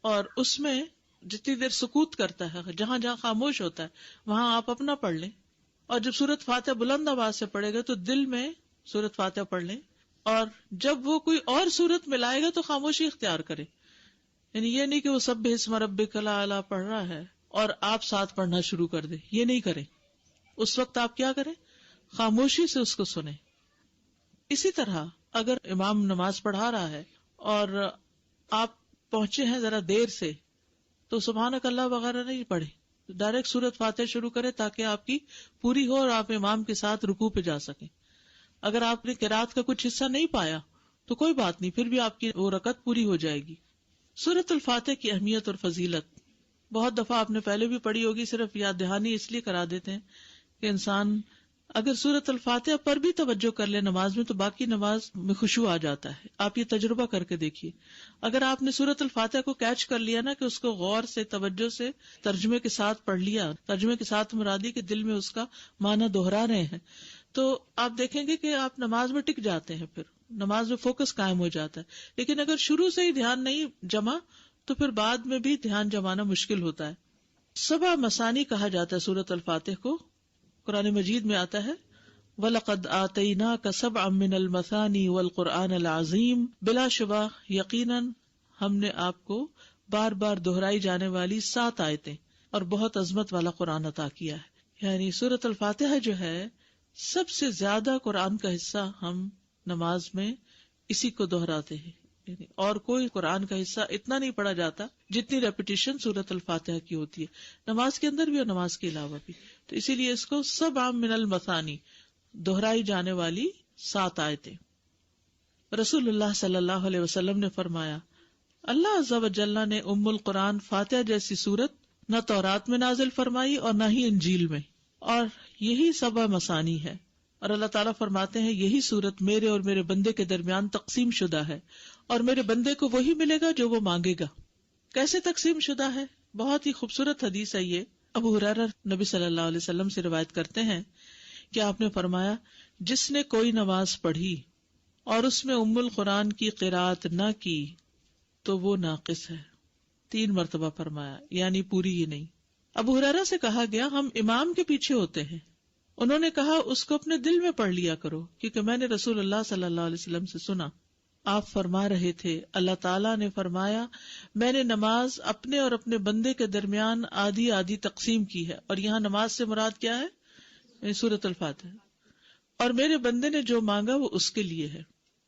اور اس میں جتنی دیر سکوت کرتا ہے، جہاں جہاں خاموش ہوتا ہے وہاں آپ اپنا پڑھ لیں. اور جب سورۃ فاتحہ بلند آواز سے پڑھے گا تو دل میں سورۃ فاتحہ پڑھ لیں، اور جب وہ کوئی اور سورت ملائے گا تو خاموشی اختیار کرے. یعنی یہ نہیں کہ وہ سبح اسم ربک الاعلی پڑھ رہا ہے اور آپ ساتھ پڑھنا شروع کر دیں، یہ نہیں کریں. اس وقت آپ کیا کریں؟ خاموشی سے اس کو سنیں. اسی طرح اگر امام نماز پڑھا رہا ہے اور آپ پہنچے ہیں ذرا دیر سے تو سبحانک اللہ وغیرہ نہیں پڑھے، ڈائریکٹ سورت فاتح شروع کریں تاکہ آپ کی پوری ہو اور آپ امام کے ساتھ رکوع پہ جا سکیں. اگر آپ نے قرات کا کچھ حصہ نہیں پایا تو کوئی بات نہیں، پھر بھی آپ کی وہ رکعت پوری ہو جائے گی. سورت الفاتح کی اہمیت اور فضیلت بہت دفعہ آپ نے پہلے بھی پڑھی ہوگی، صرف یاد دہانی اس لیے کرا دیتے ہیں کہ انسان اگر سورت الفاتحہ پر بھی توجہ کر لے نماز میں تو باقی نماز میں خشوع آ جاتا ہے. آپ یہ تجربہ کر کے دیکھیے، اگر آپ نے سورت الفاتحہ کو کیچ کر لیا نا کہ اس کو غور سے توجہ سے ترجمے کے ساتھ پڑھ لیا، ترجمے کے ساتھ مرادی کے دل میں اس کا معنی دہرا رہے ہیں، تو آپ دیکھیں گے کہ آپ نماز میں ٹک جاتے ہیں، پھر نماز میں فوکس قائم ہو جاتا ہے. لیکن اگر شروع سے ہی دھیان نہیں جمع تو پھر بعد میں بھی دھیان جمانا مشکل ہوتا ہے. 7 مثانی کہا جاتا ہے سورت الفاتح کو. قرآن مجید میں آتا ہے وَلَقَدْ آتَيْنَاكَ سَبْعًا مِّنَ الْمَثَانِي وَالْقُرْآنَ الْعَظِيمِ، بلا شبہ یقیناً ہم نے آپ کو بار بار دہرائی جانے والی 7 آیتیں اور بہت عظمت والا قرآن عطا کیا ہے. یعنی سورت الفاتحہ جو ہے سب سے زیادہ قرآن کا حصہ ہم نماز میں اسی کو دہراتے ہیں. یعنی اور کوئی قرآن کا حصہ اتنا نہیں پڑھا جاتا جتنی ریپیٹیشن سورت الفاتحہ کی ہوتی ہے، نماز کے اندر بھی اور نماز کے علاوہ بھی. تو اسی لیے اس کو 7 من المثانی، دہرائی جانے والی 7 آیتیں. رسول اللہ صلی اللہ علیہ وسلم نے فرمایا اللہ عز و جل نے ام القرآن فاتحہ جیسی سورت نہ تورات میں نازل فرمائی اور نہ ہی انجیل میں، اور یہی 7 مثانی ہے. اور اللہ تعالیٰ فرماتے ہیں یہی سورت میرے اور میرے بندے کے درمیان تقسیم شدہ ہے اور میرے بندے کو وہی ملے گا جو وہ مانگے گا. کیسے تقسیم شدہ ہے؟ بہت ہی خوبصورت حدیث ہے یہ. ابو ہریرہ نبی صلی اللہ علیہ وسلم سے روایت کرتے ہیں کہ آپ نے فرمایا جس نے کوئی نماز پڑھی اور اس میں ام القرآن کی قرات نہ کی تو وہ ناقص ہے. 3 مرتبہ فرمایا، یعنی پوری ہی نہیں. ابو ہریرہ سے کہا گیا ہم امام کے پیچھے ہوتے ہیں. انہوں نے کہا اس کو اپنے دل میں پڑھ لیا کرو، کیونکہ میں نے رسول اللہ صلی اللہ علیہ وسلم سے سنا آپ فرما رہے تھے اللہ تعالیٰ نے فرمایا میں نے نماز اپنے اور اپنے بندے کے درمیان آدھی آدھی تقسیم کی ہے. اور یہاں نماز سے مراد کیا ہے؟ سورۃ الفاتحہ. اور میرے بندے نے جو مانگا وہ اس کے لیے ہے.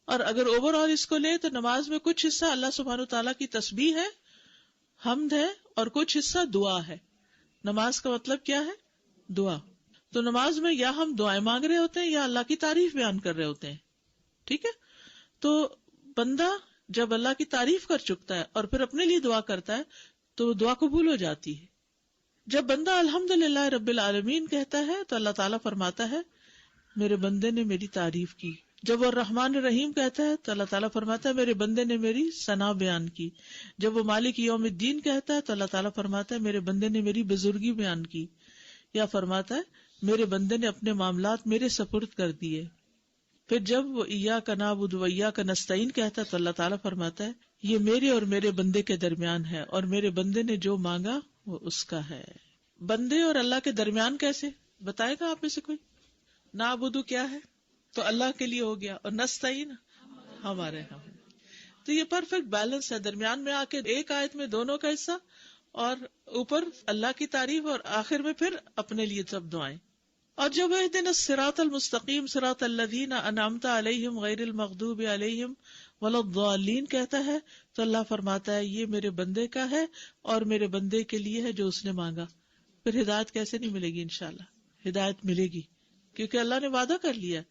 اور اگر اوور آل اس کو لے تو نماز میں کچھ حصہ اللہ سبحانہ تعالیٰ کی تسبیح ہے، حمد ہے، اور کچھ حصہ دعا ہے. نماز کا مطلب کیا ہے؟ دعا. تو نماز میں یا ہم دعائیں مانگ رہے ہوتے ہیں یا اللہ کی تعریف بیان کر رہے ہوتے ہیں. ٹھیک ہے، تو بندہ جب اللہ کی تعریف کر چکتا ہے اور پھر اپنے لیے دعا کرتا ہے تو دعا قبول ہو جاتی ہے. جب بندہ الحمدللہ رب العالمین کہتا ہے تو اللہ تعالیٰ فرماتا ہے میرے بندے نے میری تعریف کی. جب وہ الرحمن الرحیم کہتا ہے تو اللہ تعالیٰ فرماتا ہے میرے بندے نے میری ثنا بیان کی. جب وہ مالک یوم الدین کہتا ہے تو اللہ تعالیٰ فرماتا ہے میرے بندے نے میری بزرگی بیان کی. یا فرماتا ہے میرے بندے نے اپنے معاملات میرے سپرد کر دیے. پھر جب وہ ایاک نعبد و ایاک نستعین کہتا ہے تو اللہ تعالیٰ فرماتا ہے یہ میرے اور میرے بندے کے درمیان ہے اور میرے بندے نے جو مانگا وہ اس کا ہے. بندے اور اللہ کے درمیان کیسے بتائے گا آپ میں سے کوئی؟ نعبد کیا ہے تو اللہ کے لیے ہو گیا اور نستعین ہمارے ہاں. تو یہ پرفیکٹ بیلنس ہے، درمیان میں آ کے ایک آیت میں دونوں کا حصہ اور اوپر اللہ کی تعریف اور آخر میں پھر اپنے لیے سب دعائیں. اور جب اہدنا الصراط المستقیم صراط الذین انعمت علیہم غیر المغضوب علیہم ولا الضالین کہتا ہے تو اللہ فرماتا ہے یہ میرے بندے کا ہے اور میرے بندے کے لیے ہے جو اس نے مانگا. پھر ہدایت کیسے نہیں ملے گی؟ انشاءاللہ ہدایت ملے گی کیونکہ اللہ نے وعدہ کر لیا.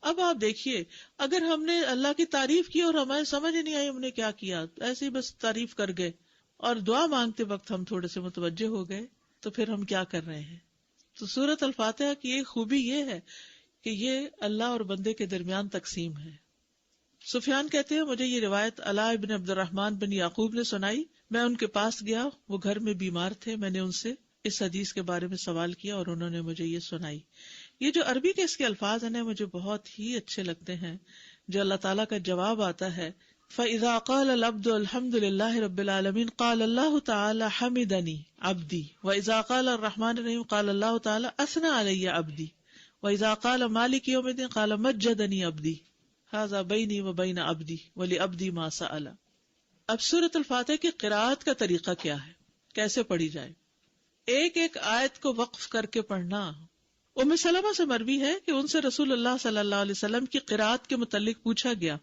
اب آپ دیکھیے اگر ہم نے اللہ کی تعریف کی اور ہمیں سمجھ نہیں آئی ہم نے کیا کیا، ایسے ہی بس تعریف کر گئے اور دعا مانگتے وقت ہم تھوڑے سے متوجہ ہو گئے تو پھر ہم کیا کر رہے ہیں؟ تو سورۃ الفاتحہ کی ایک خوبی یہ ہے کہ یہ اللہ اور بندے کے درمیان تقسیم ہے. سفیان کہتے ہیں مجھے یہ روایت علاء ابن عبد الرحمن بن یعقوب نے سنائی. میں ان کے پاس گیا، وہ گھر میں بیمار تھے. میں نے ان سے اس حدیث کے بارے میں سوال کیا اور انہوں نے مجھے یہ سنائی. یہ جو عربی کے اس کے الفاظ ہیں مجھے بہت ہی اچھے لگتے ہیں. جو اللہ تعالیٰ کا جواب آتا ہے فَإِذَا قَالَ الْعَبْدُ الْحَمْدُ لِلَّهِ رَبِّ الْعَالَمِينَ قَالَ اللَّهُ تَعَالَى حَمِدَنِي عَبْدِي وَإِذَا قَالَ الرَّحْمَنُ الرَّحِيمُ قَالَ اللَّهُ تَعَالَى أَثْنَى عَلَيَّ عَبْدِي وَإِذَا قَالَ مَالِكِ يَوْمِ الدِّينِ قَالَ مَجَّدَنِي عَبْدِي هَذَا بَيْنِي وَبَيْنَ عَبْدِي وَلِعَبْدِي مَا سَأَلَ. اب سورۃ الفاتحہ کی قراءت کا طریقہ کیا ہے، کیسے پڑھی جائے؟ ایک ایک آیت کو وقف کر کے پڑھنا. ام سلمہ سے مروی ہے کہ ان سے رسول اللہ صلی اللہ علیہ وسلم کی قراءت کے متعلق پوچھا گیا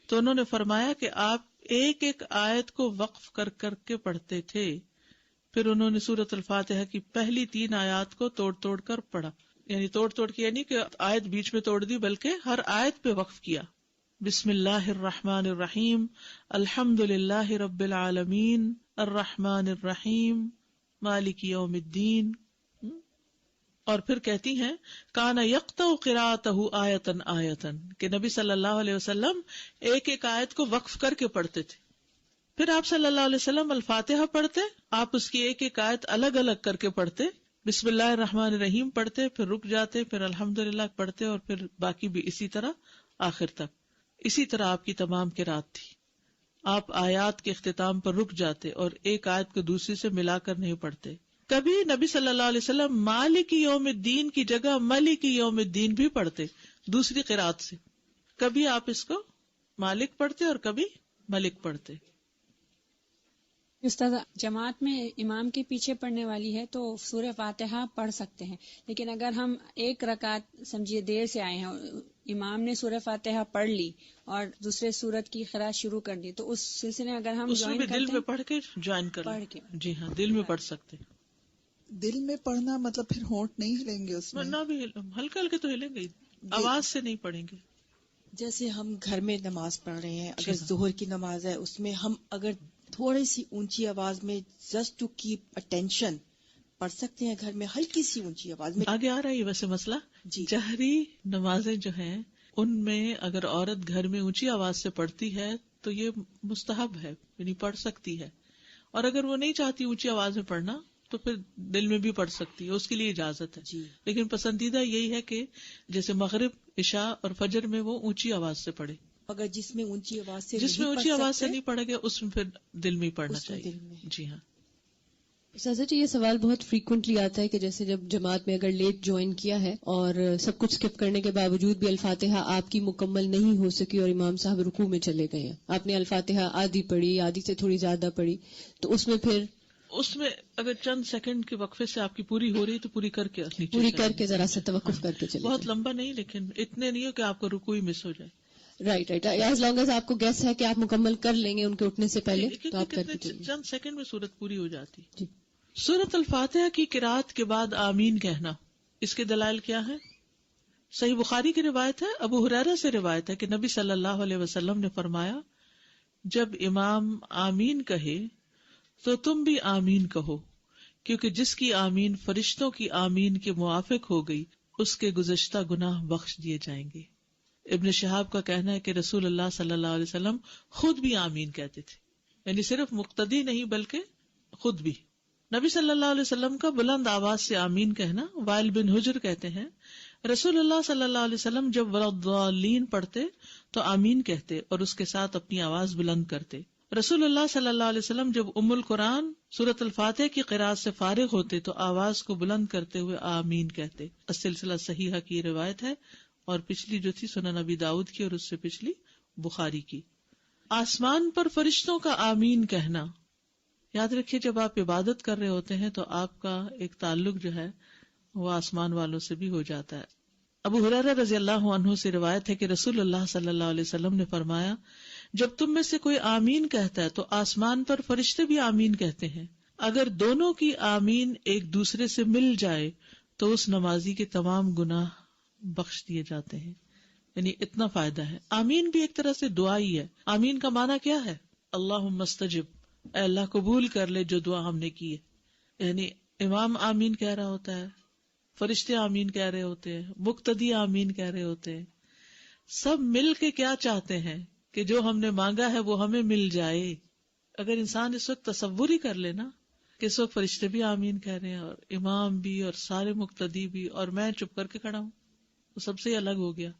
تو انہوں نے فرمایا کہ آپ ایک ایک آیت کو وقف کر کر کے پڑھتے تھے. پھر انہوں نے سورۃ الفاتحہ کی پہلی 3 آیات کو توڑ توڑ کر پڑھا. یعنی توڑ توڑ کے یعنی کہ آیت بیچ میں توڑ دی بلکہ ہر آیت پہ وقف کیا. بسم اللہ الرحمن الرحیم الحمد للہ رب العالمین الرحمن الرحیم مالک یوم الدین. اور پھر کہتی ہیں کان یقطع قراءتہ آیتن آیتن کہ نبی صلی اللہ علیہ وسلم ایک ایک آیت کو وقف کر کے پڑھتے تھے. پھر آپ صلی اللہ علیہ وسلم الفاتحہ پڑھتے, آپ اس کی ایک ایک آیت الگ الگ کر کے پڑھتے, بسم اللہ الرحمن الرحیم پڑھتے, پھر رک جاتے, پھر الحمدللہ پڑھتے, اور پھر باقی بھی اسی طرح آخر تک. اسی طرح آپ کی تمام قرات تھی. آپ آیات کے اختتام پر رک جاتے اور ایک آیت کو دوسری سے ملا کر نہیں پڑھتے. کبھی نبی صلی اللہ علیہ وسلم مالک یوم الدین کی جگہ ملک یوم الدین بھی پڑھتے دوسری قرات سے. کبھی آپ اس کو مالک پڑھتے اور کبھی ملک پڑھتے. استاد جماعت میں امام کے پیچھے پڑھنے والی ہے تو سورہ فاتحہ پڑھ سکتے ہیں, لیکن اگر ہم ایک رکعت سمجھیے دیر سے آئے ہیں, امام نے سورہ فاتحہ پڑھ لی اور دوسرے سورت کی قرات شروع کر دی, تو اس سلسلے میں اگر ہم اس میں بھی دل میں پڑھ کے جوائن کر لیں. جی ہاں, دل میں پڑھ سکتے. دل میں پڑھنا مطلب پھر ہونٹ نہیں ہلیں گے اس میں, نہ بھی ہلکے ہلکے تو ہلیں گے, آواز سے نہیں پڑھیں گے. جیسے ہم گھر میں نماز پڑھ رہے ہیں, اگر ظہر کی نماز ہے اس میں ہم اگر تھوڑی سی اونچی آواز میں جسٹ ٹو کیپ اٹینشن پڑھ سکتے ہیں گھر میں ہلکی سی اونچی آواز میں. آگے آ رہا ہے ویسے مسئلہ. جی, جہری نمازیں جو ہیں ان میں اگر عورت گھر میں اونچی آواز سے پڑھتی ہے تو یہ مستحب ہے, یعنی پڑھ سکتی ہے. اور اگر وہ نہیں چاہتی اونچی آواز میں پڑھنا تو پھر دل میں بھی پڑھ سکتی ہے, اس کے لیے اجازت ہے. جی. لیکن پسندیدہ یہی ہے کہ جیسے مغرب, عشاء اور فجر میں وہ اونچی آواز سے پڑھے. اگر جس میں اونچی آواز سے نہیں پڑھے گا اس میں پھر دل میں ہی پڑھنا چاہیے. جی ہاں. سازا جی, یہ سوال بہت فریکوینٹلی آتا ہے کہ جیسے جب جماعت میں اگر لیٹ جوائن کیا ہے اور سب کچھ اسکپ کرنے کے باوجود بھی الفاتحہ آپ کی مکمل نہیں ہو سکی اور امام صاحب رکوع میں چلے گئے ہیں, آپ نے الفاتحہ آدھی پڑھی, آدھی سے تھوڑی زیادہ پڑھی, تو اس میں اگر چند سیکنڈ کے وقفے سے آپ کی پوری ہو رہی تو پوری کر کے ذرا سا توقف کر کے چلے. بہت لمبا نہیں, لیکن اتنے نہیں ہو کہ آپ کو رکوع ہی مس ہو جائے. رائٹ, ایز لانگ ایز آپ کو گیس ہے کہ آپ مکمل کر لیں گے ان کے اٹھنے سے پہلے, تو آپ کر کے چلیے. چند سیکنڈ میں سورت پوری ہو جاتی. جی. سورت الفاتحہ کی قرات کے بعد آمین کہنا, اس کے دلائل کیا ہے؟ صحیح بخاری کی روایت ہے, ابو ہریرہ سے روایت ہے کہ نبی صلی اللہ علیہ وسلم نے فرمایا, جب امام آمین کہے تو تم بھی آمین کہو, کیونکہ جس کی آمین فرشتوں کی آمین کے موافق ہو گئی اس کے گزشتہ گناہ بخش دیے جائیں گے. ابن شہاب کا کہنا ہے کہ رسول اللہ صلی اللہ علیہ وسلم خود بھی آمین کہتے تھے, یعنی صرف مقتدی نہیں بلکہ خود بھی. نبی صلی اللہ علیہ وسلم کا بلند آواز سے آمین کہنا. وائل بن حجر کہتے ہیں رسول اللہ صلی اللہ علیہ وسلم جب ولضالین پڑھتے تو آمین کہتے اور اس کے ساتھ اپنی آواز بلند کرتے. رسول اللہ صلی اللہ علیہ وسلم جب ام القرآن سورۃ الفاتحہ کی قرات سے فارغ ہوتے تو آواز کو بلند کرتے ہوئے آمین کہتے. السلسلہ صحیحہ کی روایت ہے, اور پچھلی جو تھی سنن نبی داؤد کی اور اس سے پچھلی بخاری کی. آسمان پر فرشتوں کا آمین کہنا. یاد رکھیے جب آپ عبادت کر رہے ہوتے ہیں تو آپ کا ایک تعلق جو ہے وہ آسمان والوں سے بھی ہو جاتا ہے. ابو ہریرہ رضی اللہ عنہ سے روایت ہے کہ رسول اللہ صلی اللہ علیہ وسلم نے فرمایا, جب تم میں سے کوئی آمین کہتا ہے تو آسمان پر فرشتے بھی آمین کہتے ہیں. اگر دونوں کی آمین ایک دوسرے سے مل جائے تو اس نمازی کے تمام گناہ بخش دیے جاتے ہیں. یعنی اتنا فائدہ ہے. آمین بھی ایک طرح سے دعا ہی ہے. آمین کا معنی کیا ہے؟ اللہم استجب, اے اللہ قبول کر لے جو دعا ہم نے کی ہے. یعنی امام آمین کہہ رہا ہوتا ہے, فرشتے آمین کہہ رہے ہوتے ہیں, مقتدی آمین کہہ رہے ہوتے ہیں. سب مل کے کیا چاہتے ہیں کہ جو ہم نے مانگا ہے وہ ہمیں مل جائے. اگر انسان اس وقت تصور ہی کر لینا کہ اس وقت فرشتے بھی آمین کہہ رہے ہیں اور امام بھی اور سارے مقتدی بھی اور میں چپ کر کے کھڑا ہوں, تو سب سے الگ ہو گیا.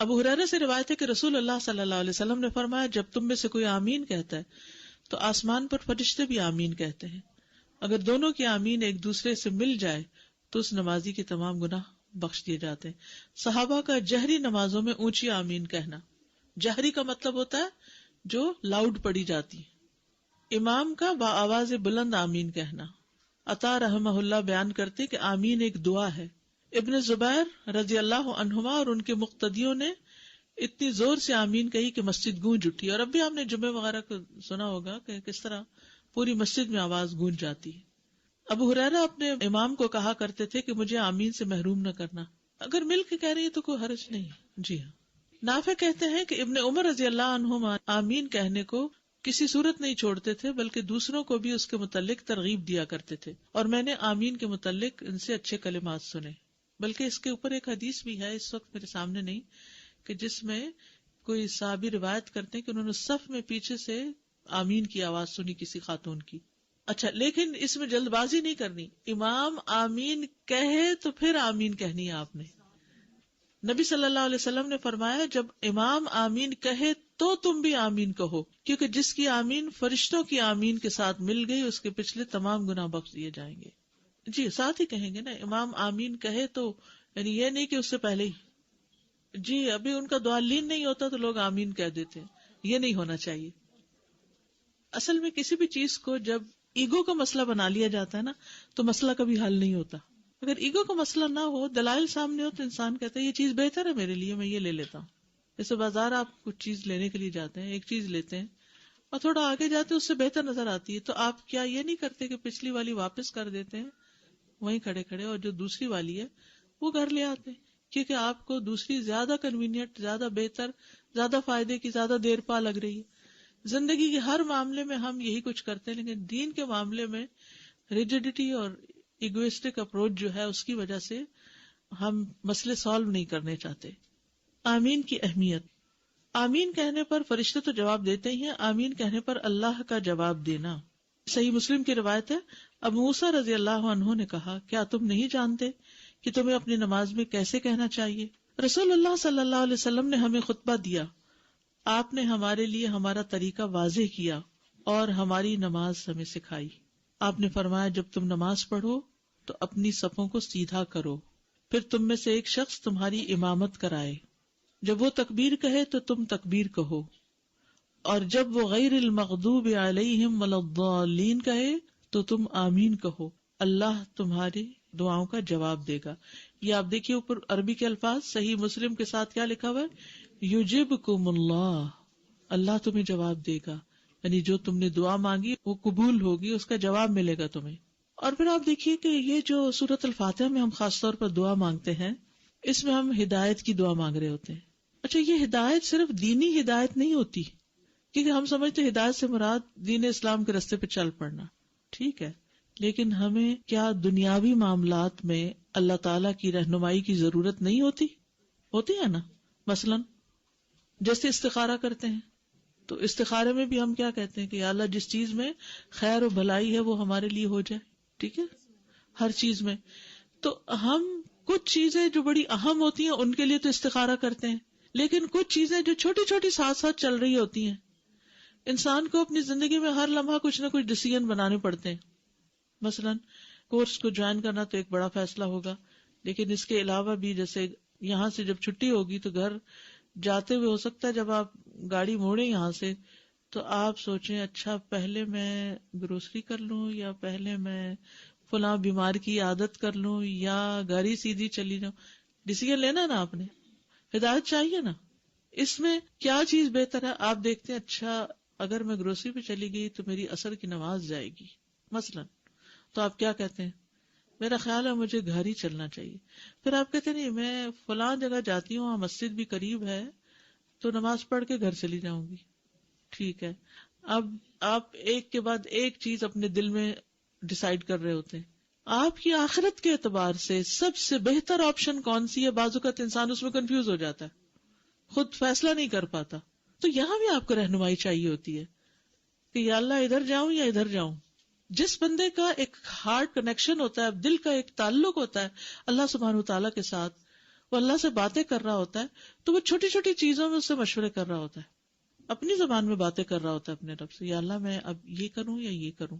ابو ہریرہ سے روایت ہے کہ رسول اللہ صلی اللہ علیہ وسلم نے فرمایا, جب تم میں سے کوئی آمین کہتا ہے تو آسمان پر فرشتے بھی آمین کہتے ہیں. اگر دونوں کی آمین ایک دوسرے سے مل جائے تو اس نمازی کے تمام گناہ بخش دیے جاتے ہیں. صحابہ کا جہری نمازوں میں اونچی آمین کہنا. جہری کا مطلب ہوتا ہے جو لاؤڈ پڑھی جاتی. امام کا بآواز بلند آمین کہنا. عطا رحمہ اللہ بیان کرتے کہ آمین ایک دعا ہے. ابن زبیر رضی اللہ عنہما اور ان کے مقتدیوں نے اتنی زور سے آمین کہی کہ مسجد گونج اٹھی. اور اب بھی آپ نے جمعے وغیرہ کو سنا ہوگا کہ کس طرح پوری مسجد میں آواز گونج جاتی ہے. ابو ہریرہ اپنے امام کو کہا کرتے تھے کہ مجھے آمین سے محروم نہ کرنا. اگر مل کے کہہ رہی ہے تو کوئی حرج نہیں. جی ہاں. نافع کہتے ہیں کہ ابن عمر رضی اللہ عنہما آمین کہنے کو کسی صورت نہیں چھوڑتے تھے، بلکہ دوسروں کو بھی اس کے متعلق ترغیب دیا کرتے تھے، اور میں نے آمین کے متعلق ان سے اچھے کلمات سنے. بلکہ اس کے اوپر ایک حدیث بھی ہے، اس وقت میرے سامنے نہیں، کہ جس میں کوئی صحابی روایت کرتے ہیں کہ انہوں نے صف میں پیچھے سے آمین کی آواز سنی کسی خاتون کی. اچھا، لیکن اس میں جلد بازی نہیں کرنی. امام آمین کہے تو پھر آمین کہنی ہے آپ نے. نبی صلی اللہ علیہ وسلم نے فرمایا جب امام آمین کہے تو تم بھی آمین کہو، کیونکہ جس کی آمین فرشتوں کی آمین کے ساتھ مل گئی اس کے پچھلے تمام گناہ بخش دیے جائیں گے. جی ساتھ ہی کہیں گے نا، امام آمین کہے تو یعنی یہ نہیں کہ اس سے پہلے ہی جی ابھی ان کا دعا لین نہیں ہوتا تو لوگ آمین کہہ دیتے ہیں. یہ نہیں ہونا چاہیے. اصل میں کسی بھی چیز کو جب ایگو کا مسئلہ بنا لیا جاتا ہے نا تو مسئلہ کبھی حل نہیں ہوتا. اگر ایگو کا مسئلہ نہ ہو، دلائل سامنے ہو، تو انسان کہتا ہے یہ چیز بہتر ہے میرے لیے، میں یہ لے لیتا ہوں. جیسے بازار آپ کچھ چیز لینے کے لیے جاتے ہیں، ایک چیز لیتے ہیں اور تھوڑا آگے جاتے ہیں اس سے بہتر نظر آتی ہے، تو آپ کیا یہ نہیں کرتے کہ پچھلی والی واپس کر دیتے ہیں وہیں کھڑے کھڑے، اور جو دوسری والی ہے وہ گھر لے آتے ہیں، کیونکہ آپ کو دوسری زیادہ کنوینئنٹ، زیادہ بہتر، زیادہ فائدے کی، زیادہ دیر پا لگ رہی ہے. زندگی کے ہر معاملے میں ہم یہی کچھ کرتے ہیں، لیکن دین کے معاملے میں ریجڈیٹی اور ایگوئسٹک اپروچ جو ہے اس کی وجہ سے ہم مسئلے سالو نہیں کرنے چاہتے. آمین کی اہمیت. آمین کہنے پر فرشتے تو جواب دیتے ہی ہیں، آمین کہنے پر اللہ کا جواب دینا. صحیح مسلم کی روایت ہے، ابو موسیٰ رضی اللہ عنہ نے کہا کیا تم نہیں جانتے کہ تمہیں اپنی نماز میں کیسے کہنا چاہیے؟ رسول اللہ صلی اللہ علیہ وسلم نے ہمیں خطبہ دیا، آپ نے ہمارے لیے ہمارا طریقہ واضح کیا اور ہماری نماز ہمیں سکھائی. آپ نے فرمایا جب تم نماز پڑھو تو اپنی صفوں کو سیدھا کرو، پھر تم میں سے ایک شخص تمہاری امامت کرائے. جب وہ تکبیر کہے تو تم تکبیر کہو، اور جب وہ غیر المغضوب علیہم ولا الضالین کہے تو تم آمین کہو، اللہ تمہاری دعاؤں کا جواب دے گا. یہ آپ دیکھیے اوپر عربی کے الفاظ، صحیح مسلم کے ساتھ کیا لکھا ہوا ہے؟ یجبکم اللہ، اللہ تمہیں جواب دے گا، یعنی جو تم نے دعا مانگی وہ قبول ہوگی، اس کا جواب ملے گا تمہیں. اور پھر آپ دیکھیے کہ یہ جو سورۃ الفاتحہ میں ہم خاص طور پر دعا مانگتے ہیں، اس میں ہم ہدایت کی دعا مانگ رہے ہوتے ہیں. اچھا، یہ ہدایت صرف دینی ہدایت نہیں ہوتی، کیونکہ ہم سمجھتے ہیں ہدایت سے مراد دین اسلام کے راستے پہ چل پڑنا، ٹھیک ہے، لیکن ہمیں کیا دنیاوی معاملات میں اللہ تعالیٰ کی رہنمائی کی ضرورت نہیں ہوتی؟ ہوتی ہے نا. مثلاً جیسے استخارہ کرتے ہیں تو استخارے میں بھی ہم کیا کہتے ہیں کہ یا اللہ جس چیز میں خیر و بھلائی ہے وہ ہمارے لیے ہو جائے، ٹھیک ہے، ہر چیز میں. تو ہم کچھ چیزیں جو بڑی اہم ہوتی ہیں ان کے لیے تو استخارہ کرتے ہیں، لیکن کچھ چیزیں جو چھوٹی چھوٹی ساتھ ساتھ چل رہی ہوتی ہیں، انسان کو اپنی زندگی میں ہر لمحہ کچھ نہ کچھ ڈیسیژن بنانے پڑتے ہیں. مثلاً کورس کو جوائن کرنا تو ایک بڑا فیصلہ ہوگا، لیکن اس کے علاوہ بھی جیسے یہاں سے جب چھٹی ہوگی تو گھر جاتے ہوئے ہو سکتا ہے جب آپ گاڑی موڑیں یہاں سے تو آپ سوچیں اچھا پہلے میں گروسری کر لوں یا پہلے میں فلاں بیمار کی عادت کر لوں یا گھر ہی سیدھی چلی جاؤں. ڈیسیژن لینا نا، آپ نے ہدایت چاہیے نا. اس میں کیا چیز بہتر ہے؟ آپ دیکھتے ہیں اچھا اگر میں گروسری پہ چلی گئی تو میری عصر کی نماز جائے گی مثلاً، تو آپ کیا کہتے ہیں؟ میرا خیال ہے مجھے گھر ہی چلنا چاہیے. پھر آپ کہتے ہیں نہیں میں فلاں جگہ جاتی ہوں، وہاں مسجد بھی قریب ہے تو نماز پڑھ کے گھر چلی جاؤں گی. ٹھیک ہے، اب آپ ایک کے بعد ایک چیز اپنے دل میں ڈیسائیڈ کر رہے ہوتے ہیں. آپ کی آخرت کے اعتبار سے سب سے بہتر آپشن کون سی ہے؟ بعض اوقات انسان اس میں کنفیوز ہو جاتا ہے، خود فیصلہ نہیں کر پاتا. تو یہاں بھی آپ کو رہنمائی چاہیے ہوتی ہے کہ یا اللہ ادھر جاؤں یا ادھر جاؤں. جس بندے کا ایک ہارٹ کنیکشن ہوتا ہے، دل کا ایک تعلق ہوتا ہے اللہ سبحانہ وتعالیٰ کے ساتھ، وہ اللہ سے باتیں کر رہا ہوتا ہے تو وہ چھوٹی چھوٹی چیزوں میں اس سے مشورے کر رہا ہوتا ہے، اپنی زبان میں باتیں کر رہا ہوتا ہے اپنے رب سے، یا اللہ میں اب یہ کروں یا یہ کروں.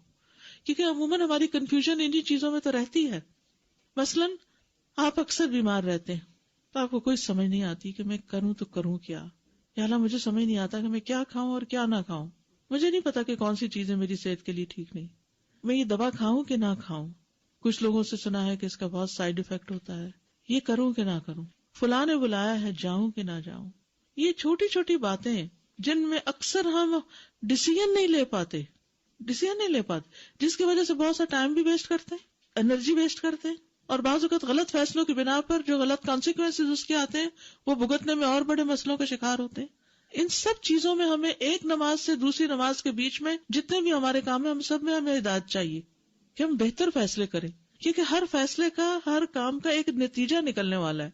کیونکہ عموماً ہماری کنفیوژن انہی چیزوں میں تو رہتی ہے. مثلاً آپ اکثر بیمار رہتے ہیں تو آپ کو کوئی سمجھ نہیں آتی کہ میں کروں تو کروں کیا. یا اللہ مجھے سمجھ نہیں آتا کہ میں کیا کھاؤں اور کیا نہ کھاؤں. مجھے نہیں پتا کہ کون سی چیزیں میری صحت کے لیے ٹھیک نہیں. میں یہ دوا کھاؤں کہ نہ کھاؤں. کچھ لوگوں سے سنا ہے کہ اس کا بہت سائیڈ افیکٹ ہوتا ہے. یہ کروں کہ نہ کروں. فلاں نے بلایا ہے جاؤں کہ نہ جاؤں. یہ چھوٹی چھوٹی باتیں جن میں اکثر ہم ڈیسیژن نہیں لے پاتے. ڈیسیژن نہیں لے پاتے، جس کی وجہ سے بہت سا ٹائم بھی ویسٹ کرتے ہیں، انرجی ویسٹ کرتے ہیں، اور بعض اوقات غلط فیصلوں کی بنا پر جو غلط کانسیکوینسز اس کے آتے ہیں وہ بھگتنے میں اور بڑے مسئلوں کا شکار ہوتے ہیں۔ ان سب چیزوں میں ہمیں ایک نماز سے دوسری نماز کے بیچ میں جتنے بھی ہمارے کام ہیں، ہم سب میں ہمیں ہدایت چاہیے کہ ہم بہتر فیصلے کریں، کیونکہ ہر فیصلے کا، ہر کام کا ایک نتیجہ نکلنے والا ہے۔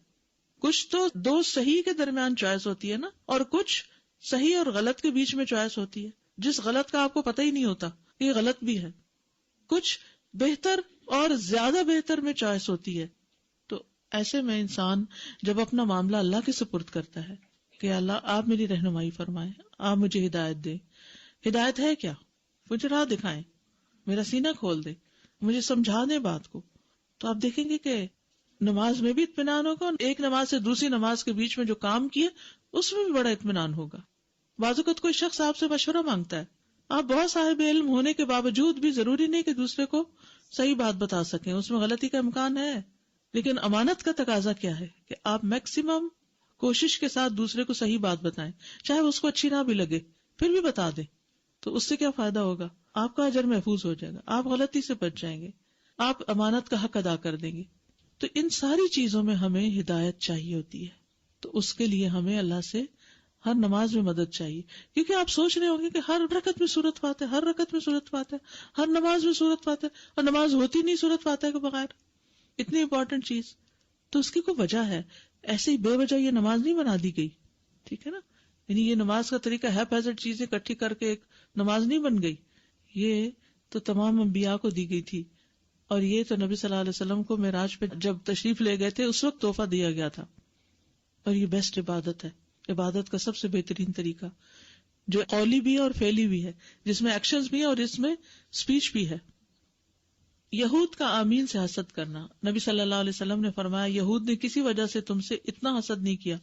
کچھ تو دو صحیح کے درمیان چوائس ہوتی ہے نا، اور کچھ صحیح اور غلط کے بیچ میں چوائس ہوتی ہے، جس غلط کا آپ کو پتہ ہی نہیں ہوتا یہ غلط بھی ہے۔ کچھ بہتر اور زیادہ بہتر میں چوائس ہوتی ہے۔ تو ایسے میں انسان جب اپنا معاملہ اللہ کے سپرد کرتا ہے کہ اللہ آپ میری رہنمائی فرمائیں، آپ مجھے ہدایت دیں، ہدایت ہے کیا، مجھے راہ دکھائیں، میرا سینہ کھول دیں، مجھے سمجھا دیں بات کو، تو آپ دیکھیں گے کہ نماز میں بھی اطمینان ہوگا، اور ایک نماز سے دوسری نماز کے بیچ میں جو کام کیے اس میں بھی بڑا اطمینان ہوگا۔ بعض اوقات کوئی شخص آپ سے مشورہ مانگتا ہے، آپ بہت صاحب علم ہونے کے باوجود بھی ضروری نہیں کہ دوسرے کو صحیح بات بتا سکیں، اس میں غلطی کا امکان ہے، لیکن امانت کا تقاضا کیا ہے کہ آپ میکسیمم کوشش کے ساتھ دوسرے کو صحیح بات بتائیں، چاہے اس کو اچھی نہ بھی لگے پھر بھی بتا دیں۔ تو اس سے کیا فائدہ ہوگا؟ آپ کا اجر محفوظ ہو جائے گا، آپ غلطی سے بچ جائیں گے، آپ امانت کا حق ادا کر دیں گے۔ تو ان ساری چیزوں میں ہمیں ہدایت چاہیے ہوتی ہے، تو اس کے لیے ہمیں اللہ سے ہر نماز میں مدد چاہیے، کیونکہ آپ سوچ رہے ہوں گے کہ ہر رکعت میں سورت فاتحہ، ہر رکعت میں سورت فاتحہ، ہر نماز میں سورت فاتحہ، اور نماز ہوتی نہیں سورت فاتحہ کے بغیر، اتنی امپورٹنٹ چیز۔ تو اس کی کوئی وجہ ہے، ایسے ہی بے وجہ یہ نماز نہیں بنا دی گئی، ٹھیک ہے نا؟ یعنی یہ نماز کا طریقہ ہے ہیزرڈ چیزیں اکٹھی کر کے ایک نماز نہیں بن گئی، یہ تو تمام انبیاء کو دی گئی تھی، اور یہ تو نبی صلی اللہ علیہ وسلم کو معراج پہ جب تشریف لے گئے تھے اس وقت تحفہ دیا گیا تھا، اور یہ بیسٹ عبادت ہے، عبادت کا سب سے بہترین طریقہ جو قولی بھی ہے اور فعلی بھی ہے، جس میں ایکشنز بھی ہے اور اس میں سپیچ بھی ہے۔ یہود کا آمین سے حسد کرنا، نبی صلی اللہ علیہ وسلم نے فرمایا یہود نے کسی وجہ سے تم سے اتنا حسد نہیں کیا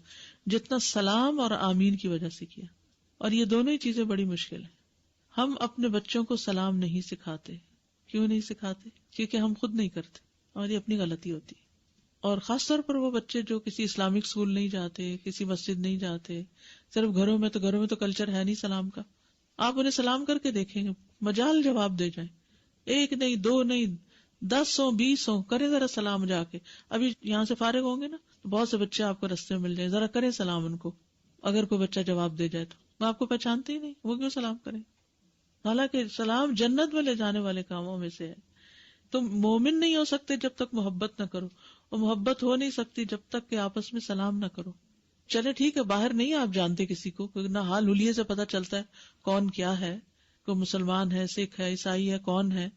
جتنا سلام اور آمین کی وجہ سے کیا، اور یہ دونوں ہی چیزیں بڑی مشکل ہیں۔ ہم اپنے بچوں کو سلام نہیں سکھاتے، کیوں نہیں سکھاتے؟ کیونکہ ہم خود نہیں کرتے، اور یہ اپنی غلطی ہوتی ہے، اور خاص طور پر وہ بچے جو کسی اسلامک اسکول نہیں جاتے، کسی مسجد نہیں جاتے، صرف گھروں میں تو کلچر ہے نہیں سلام کا، آپ انہیں سلام کر کے دیکھیں گے مجال جواب دے جائیں، ایک نہیں، دو نہیں، 10 ہوں 20 ہوں، کریں ذرا سلام جا کے۔ ابھی یہاں سے فارغ ہوں گے نا تو بہت سے بچے آپ کو رستے میں مل جائیں، ذرا کریں سلام ان کو، اگر کوئی بچہ جواب دے جائے تو وہ آپ کو پہچانتے ہی نہیں، وہ کیوں سلام کریں؟ حالانکہ سلام جنت میں لے جانے والے کاموں میں سے ہے۔ تم مومن نہیں ہو سکتے جب تک محبت نہ کرو، اور محبت ہو نہیں سکتی جب تک کہ آپس میں سلام نہ کرو۔ چلے ٹھیک ہے، باہر نہیں آپ جانتے کسی کو، نہ حال حلیے سے پتہ چلتا ہے کون کیا ہے، کوئی مسلمان ہے، سکھ ہے، عیسائی ہے، کون ہے،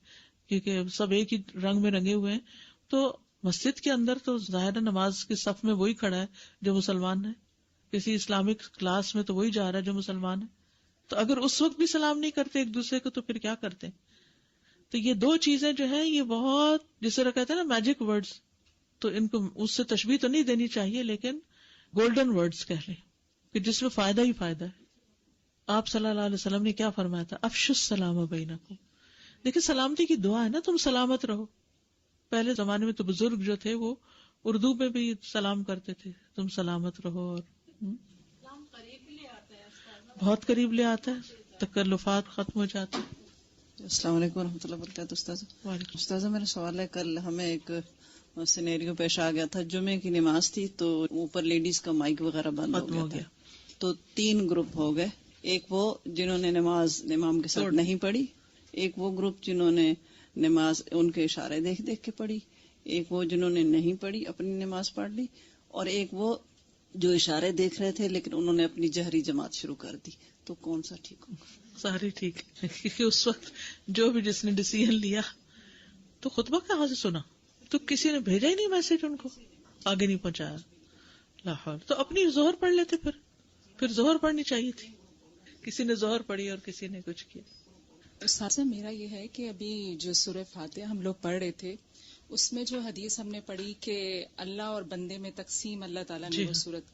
کیونکہ سب ایک ہی رنگ میں رنگے ہوئے ہیں۔ تو مسجد کے اندر تو ظاہر نماز کے صف میں وہی کھڑا ہے جو مسلمان ہے، کسی اسلامک کلاس میں تو وہی جا رہا ہے جو مسلمان ہے، تو اگر اس وقت بھی سلام نہیں کرتے ایک دوسرے کو تو پھر کیا کرتے ہیں؟ تو یہ دو چیزیں جو ہیں یہ بہت، جس طرح کہتے ہیں نا میجک ورڈز، تو ان کو اس سے تشبیہ تو نہیں دینی چاہیے، لیکن گولڈن ورڈز کہہ لیں کہ جس میں فائدہ ہی فائدہ ہے۔ آپ صلی اللہ علیہ وسلم نے کیا فرمایا تھا؟ افشوا السلام بینکم، لیکن سلامتی کی دعا ہے نا، تم سلامت رہو۔ پہلے زمانے میں تو بزرگ جو تھے وہ اردو میں بھی سلام کرتے تھے، تم سلامت رہو، اور بہت قریب لے آتا ہے، تکلفات ختم ہو جاتے ہیں۔ السلام علیکم ورحمۃ اللہ وبرکاتہ۔ استاذہ میرا سوال ہے، کل ہمیں ایک سینیریو پیش آ گیا تھا، جمعے کی نماز تھی تو اوپر لیڈیز کا مائک وغیرہ بند ہو گیا تھا، تو 3 گروپ ہو گئے، ایک وہ جنہوں نے نماز امام کے ساتھ نہیں پڑھی، ایک وہ گروپ جنہوں نے نماز ان کے اشارے دیکھ دیکھ کے پڑھی، ایک وہ جنہوں نے نہیں پڑھی اپنی نماز پڑھ لی، اور ایک وہ جو اشارے دیکھ رہے تھے لیکن انہوں نے اپنی جہری جماعت شروع کر دی۔ تو کون سا ٹھیک ہوگا؟ سارے ٹھیک ہے، کیونکہ اس وقت جو بھی جس نے ڈیسیژن لیا تو خطبہ کہاں سے سنا، تو کسی نے بھیجا ہی نہیں میسج، ان کو آگے نہیں پہنچایا، لاہور تو اپنی ظہر پڑھ لیتے، پھر ظہر پڑھنی چاہیے تھی، کسی نے ظہر پڑھی اور کسی نے کچھ کیا۔ استاذہ میرا یہ ہے کہ ابھی جو سورہ فاتحہ ہم لوگ پڑھ رہے تھے اس میں جو حدیث ہم نے پڑھی کہ اللہ اور بندے میں تقسیم اللہ تعالیٰ نے وہ صورت،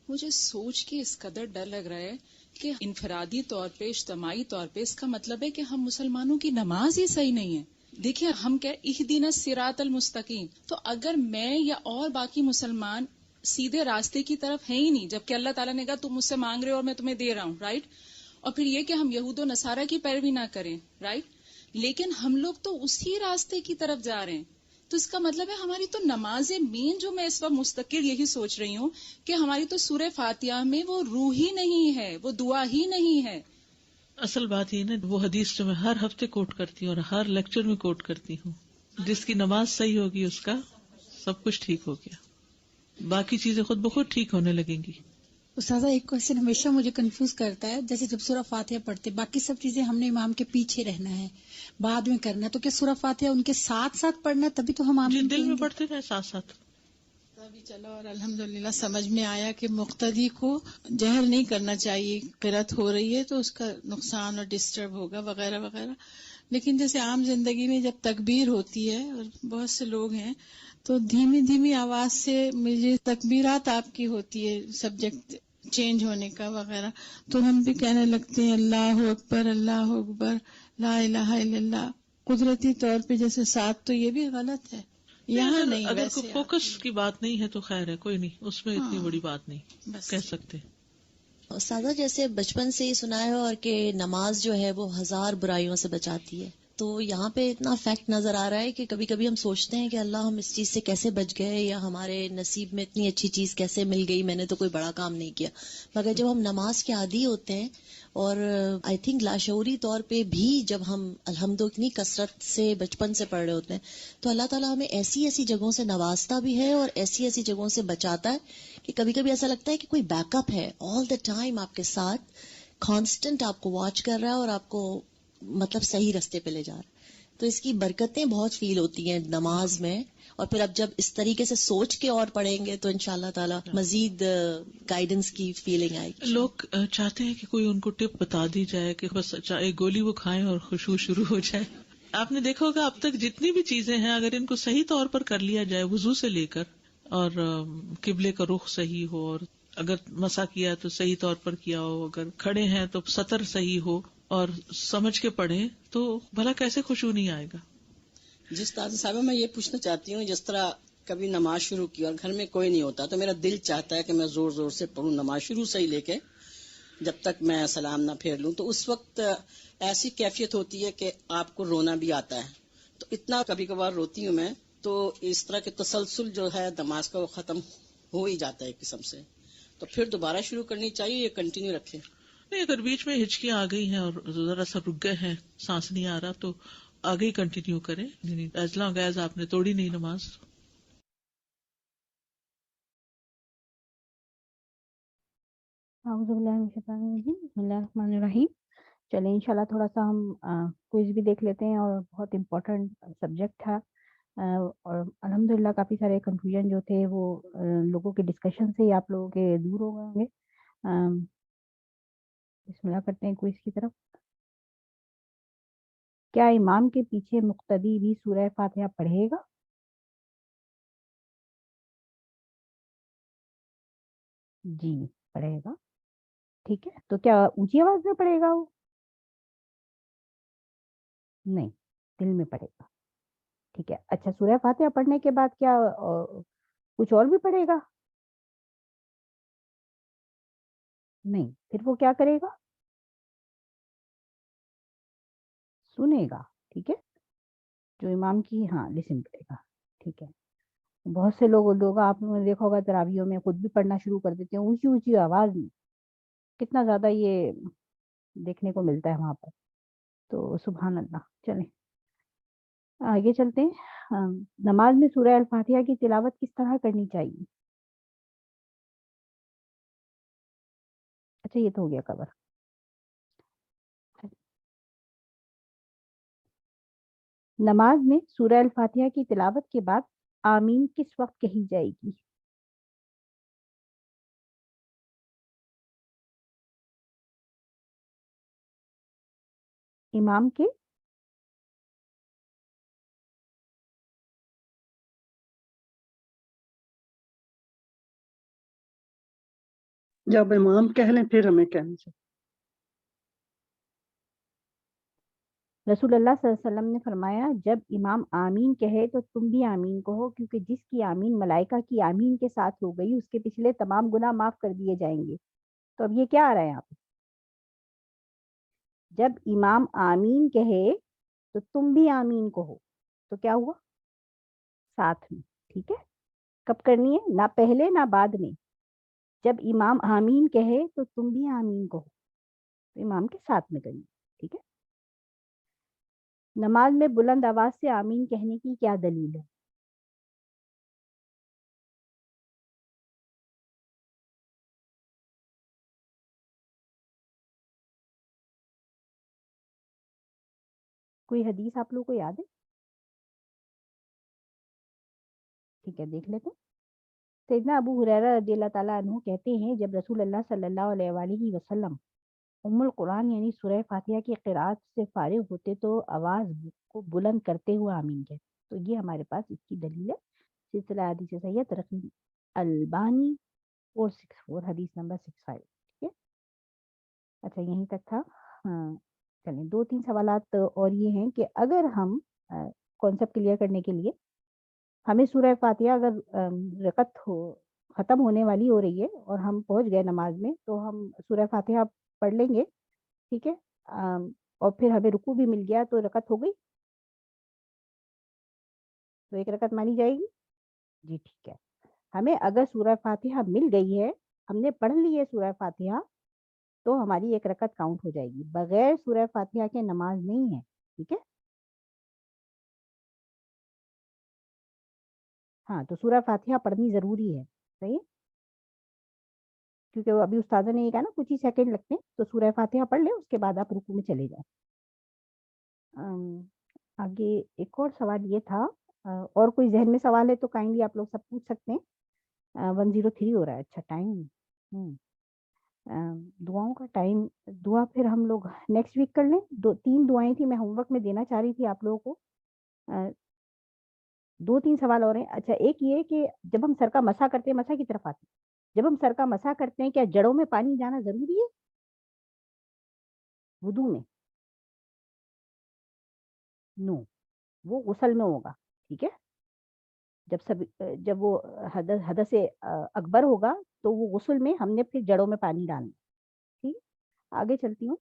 مجھے سوچ کے اس قدر ڈر لگ رہا ہے کہ انفرادی طور پہ اجتماعی طور پہ اس کا مطلب ہے کہ ہم مسلمانوں کی نماز ہی صحیح نہیں ہے۔ دیکھیں ہم کہہ اہدنا الصراط المستقیم، تو اگر میں یا اور باقی مسلمان سیدھے راستے کی طرف ہے ہی نہیں، جبکہ اللہ تعالیٰ نے کہا تم مجھ سے مانگ رہے ہو اور میں تمہیں دے رہا ہوں، رائٹ؟ اور پھر یہ کہ ہم یہود و نصارہ کی پیروی نہ کریں، رائٹ، لیکن ہم لوگ تو اسی راستے کی طرف جا رہے ہیں. تو اس کا مطلب ہے ہماری تو نماز مین، جو میں اس وقت مستقل یہی سوچ رہی ہوں کہ ہماری تو سورہ فاتحہ میں وہ روح ہی نہیں ہے، وہ دعا ہی نہیں ہے. اصل بات یہ نا، وہ حدیث جو میں ہر ہفتے کوٹ کرتی ہوں اور ہر لیکچر میں کوٹ کرتی ہوں، جس کی نماز صحیح ہوگی اس کا سب کچھ ٹھیک ہو گیا، باقی چیزیں خود بخود ٹھیک ہونے لگیں گی. استاذہ ایک کوشچن ہمیشہ مجھے کنفیوز کرتا ہے، جیسے جب سورہ فاتحہ پڑھتے باقی سب چیزیں ہم نے امام کے پیچھے رہنا ہے، بعد میں کرنا ہے، تو کیا سورہ فاتحہ ان کے ساتھ ساتھ پڑھنا ہے تبھی تو ہم آمین دل کہیں میں گے؟ پڑھتے رہے ساتھ ساتھ. بھی چلو، اور الحمدللہ سمجھ میں آیا کہ مقتدی کو جہر نہیں کرنا چاہیے، قرأت ہو رہی ہے تو اس کا نقصان اور ڈسٹرب ہوگا وغیرہ وغیرہ. لیکن جیسے عام زندگی میں جب تکبیر ہوتی ہے اور بہت سے لوگ ہیں تو دھیمی دھیمی آواز سے مجھے تکبیرات آپ کی ہوتی ہے، سبجیکٹ چینج ہونے کا وغیرہ، تو ہم بھی کہنے لگتے ہیں اللہ اکبر اللہ اکبر لا الہ الا اللہ. قدرتی طور پہ جیسے ساتھ، تو یہ بھی غلط ہے. یہاں نہیں، اگر ویسے کوئی فوکس کی بات نہیں ہے تو خیر ہے، کوئی نہیں، اس میں اتنی بڑی بات نہیں بس کہہ سکتے. استاذہ جیسے بچپن سے ہی سنا ہے اور کہ نماز جو ہے وہ 1000 برائیوں سے بچاتی ہے، تو یہاں پہ اتنا فیکٹ نظر آ رہا ہے کہ کبھی کبھی ہم سوچتے ہیں کہ اللہ ہم اس چیز سے کیسے بچ گئے، یا ہمارے نصیب میں اتنی اچھی چیز کیسے مل گئی، میں نے تو کوئی بڑا کام نہیں کیا. مگر جب ہم نماز کے عادی ہوتے ہیں، اور آئی تھنک لاشعوری طور پہ بھی جب ہم الحمد اتنی کثرت سے بچپن سے پڑھ رہے ہوتے ہیں، تو اللہ تعالیٰ ہمیں ایسی ایسی جگہوں سے نوازتا بھی ہے اور ایسی ایسی جگہوں سے بچاتا ہے کہ کبھی کبھی ایسا لگتا ہے کہ کوئی بیک اپ ہے آل دا ٹائم آپ کے ساتھ، کانسٹنٹ آپ کو واچ کر رہا ہے اور آپ کو مطلب صحیح رستے پہ لے جا رہا ہے. تو اس کی برکتیں بہت فیل ہوتی ہیں نماز میں، اور پھر اب جب اس طریقے سے سوچ کے اور پڑھیں گے تو انشاءاللہ تعالی مزید گائیڈنس کی فیلنگ آئے گی. لوگ چاہتے ہیں کہ کوئی ان کو ٹپ بتا دی جائے کہ بس ایک گولی وہ کھائیں اور خوشبو شروع ہو جائے. آپ نے دیکھا ہوگا اب تک جتنی بھی چیزیں ہیں، اگر ان کو صحیح طور پر کر لیا جائے، وضو سے لے کر، اور قبلے کا رخ صحیح ہو، اور اگر مسا کیا تو صحیح طور پر کیا ہو، اگر کھڑے ہیں تو سطر صحیح ہو اور سمجھ کے پڑھیں، تو بھلا کیسے خوشبو نہیں آئے گا. جس طرح صاحبہ میں یہ پوچھنا چاہتی ہوں، جس طرح کبھی نماز شروع کی اور گھر میں کوئی نہیں ہوتا تو میرا دل چاہتا ہے کہ میں زور زور سے پڑھوں نماز شروع سے ہی لے کے جب تک میں سلام نہ پھیر لوں، تو اس وقت ایسی کیفیت ہوتی ہے کہ آپ کو رونا بھی آتا ہے. تو اتنا کبھی کبھار روتی ہوں میں، تو اس طرح کے تسلسل جو ہے نماز کا وہ ختم ہو ہی جاتا ہے ایک قسم سے. تو پھر دوبارہ شروع کرنی چاہیے یا کنٹینیو رکھیں؟ نہیں، اگر بیچ میں ہچکیاں آ گئی ہیں اور ذرا سا رک گئے ہیں، سانس نہیں آ رہا، تو آگے ہی کنٹینیو کریں، ایز لانگ ایز آپ نے توڑی نہیں نماز. اعوذ باللہ من الشیطان الرجیم، بسم اللہ الرحمن الرحیم. چلیں انشاءاللہ تھوڑا سا ہم کوئز بھی دیکھ لیتے ہیں، اور بہت امپورٹنٹ سبجیکٹ تھا، اور الحمدللہ کافی سارے کنفیوژن جو تھے وہ لوگوں کے ڈسکشن سے ہی آپ لوگوں کے دور ہو گئے ہوں گے. بسم اللہ کرتے ہیں کوئز کی طرف. کیا امام کے پیچھے مقتدی بھی سورہ فاتحہ پڑھے گا؟ جی پڑھے گا. ٹھیک ہے، تو کیا اونچی آواز میں پڑھے گا وہ؟ نہیں، دل میں پڑھے گا. ٹھیک ہے. اچھا، سورہ فاتحہ پڑھنے کے بعد کیا کچھ اور بھی پڑھے گا؟ نہیں. پھر وہ کیا کرے گا؟ سنے گا. ٹھیک ہے، جو امام کی لسن کرے گا. ٹھیک ہے. بہت سے لوگ آپ نے دیکھا ہوگا تراویحوں میں خود بھی پڑھنا شروع کر دیتے ہیں اونچی اونچی آواز میں. کتنا زیادہ یہ دیکھنے کو ملتا ہے وہاں پر. تو سبحان اللہ. چلیں آگے چلتے ہیں. نماز میں سورہ الفاتحہ کی تلاوت کس طرح کرنی چاہیے؟ اچھا، یہ تو ہو گیا کور. نماز میں سورہ الفاتحہ کی تلاوت کے بعد آمین کس وقت کہی جائے گی؟ امام کے جب امام کہہ لیں پھر ہمیں کہنا چاہیے. رسول اللہ صلی اللہ علیہ وسلم نے فرمایا جب امام آمین کہے تو تم بھی آمین کہو، کیونکہ جس کی آمین ملائکہ کی آمین کے ساتھ ہو گئی اس کے پچھلے تمام گناہ معاف کر دیے جائیں گے. تو اب یہ کیا آ رہا ہے یہاں پہ؟ جب امام آمین کہے تو تم بھی آمین کہو. تو کیا ہوا؟ ساتھ میں. ٹھیک ہے. کب کرنی ہے؟ نہ پہلے نہ بعد میں. جب امام آمین کہے تو تم بھی آمین کہو. تو امام کے ساتھ میں کرنی. ٹھیک ہے. نماز میں بلند آواز سے آمین کہنے کی کیا دلیل ہے؟ کوئی حدیث آپ لوگوں کو یاد ہے؟ ٹھیک ہے، دیکھ لیتے ہیں. سیدنا ابو ہریرہ رضی اللہ تعالیٰ عنہ کہتے ہیں جب رسول اللہ صلی اللہ علیہ وآلہ وسلم ام القرآن یعنی سورہ فاتحہ کی قرأت سے فارغ ہوتے تو آواز کو بلند کرتے ہوئے آمین کہتے. تو یہ ہمارے پاس اس کی دلیل ہے. سلسلہ حدیث صحیح ترقی البانی 464 حدیث نمبر 65. ٹھیک ہے. اچھا یہیں تک تھا. ہاں چلیں 2-3 سوالات اور یہ ہیں کہ اگر ہم کانسیپٹ کلیئر کرنے کے لیے ہمیں سورہ فاتحہ اگر رکعت ختم ہونے والی ہو رہی ہے اور ہم پہنچ گئے نماز میں تو ہم سورہ فاتحہ پڑھ لیں گے. ٹھیک ہے. اور پھر ہمیں رکوع بھی مل گیا تو رکعت ہو گئی، تو ایک رکعت مانی جائے گی. جی ٹھیک ہے. ہمیں اگر سورہ فاتحہ مل گئی ہے، ہم نے پڑھ لی ہے سورہ فاتحہ، تو ہماری ایک رکعت کاؤنٹ ہو جائے گی. بغیر سورہ فاتحہ کے نماز نہیں ہے. ٹھیک ہے. ہاں تو سورہ فاتحہ پڑھنی ضروری ہے. صحیح، کیونکہ وہ ابھی استاذہ نے یہ کہا نا کچھ ہی سیکنڈ لگتے ہیں، تو سورہ فاتحہ پڑھ لیں، اس کے بعد آپ رکوع میں چلے جائیں. آگے ایک اور سوال یہ تھا، اور کوئی ذہن میں سوال ہے تو کائنڈلی آپ لوگ سب پوچھ سکتے ہیں. 103 ہو رہا ہے. اچھا ٹائم. دعاؤں کا ٹائم. دعا پھر ہم لوگ نیکسٹ ویک کر لیں. 3 دعائیں تھی میں ہوم ورک میں دینا چاہ رہی تھی آپ لوگوں کو. 2-3 سوال اور ہیں. اچھا ایک یہ کہ جب ہم سر کا مسح کرتے ہیں، مسح کی طرف آتے ہیں، جب ہم سر کا مسح کرتے ہیں کیا جڑوں میں پانی جانا ضروری ہے وضو میں؟ نو، وہ غسل میں ہوگا. ٹھیک ہے. جب وہ حدث اکبر ہوگا تو وہ غسل میں ہم نے پھر جڑوں میں پانی ڈالنا. ٹھیک. آگے چلتی ہوں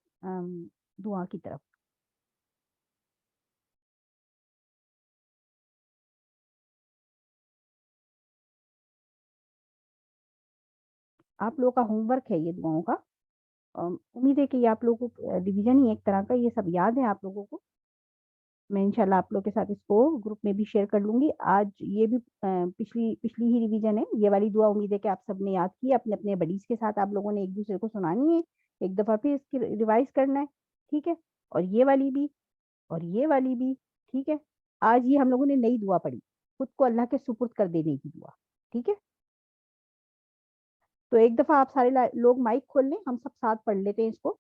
دعا کی طرف. آپ لوگوں کا ہوم ورک ہے یہ دعاؤں کا. امید ہے کہ یہ آپ لوگوں کو ریویژن ہی ایک طرح کا، یہ سب یاد ہے آپ لوگوں کو. میں انشاءاللہ آپ لوگوں کے ساتھ اس کو گروپ میں بھی شیئر کر لوں گی. آج یہ بھی پچھلی ہی ریویژن ہے. یہ والی دعا امید ہے کہ آپ سب نے یاد کی. اپنے اپنے بڈیز کے ساتھ آپ لوگوں نے ایک دوسرے کو سنانی ہے، ایک دفعہ پھر اس کی ریوائز کرنا ہے. ٹھیک ہے. اور یہ والی بھی اور یہ والی بھی. ٹھیک ہے. آج یہ ہم لوگوں نے نئی دعا پڑھی، خود کو اللہ کے سپرد کر دینے کی دعا. ٹھیک ہے. تو ایک دفعہ آپ سارے لوگ مائک کھول لیں، ہم سب ساتھ پڑھ لیتے ہیں اس کو.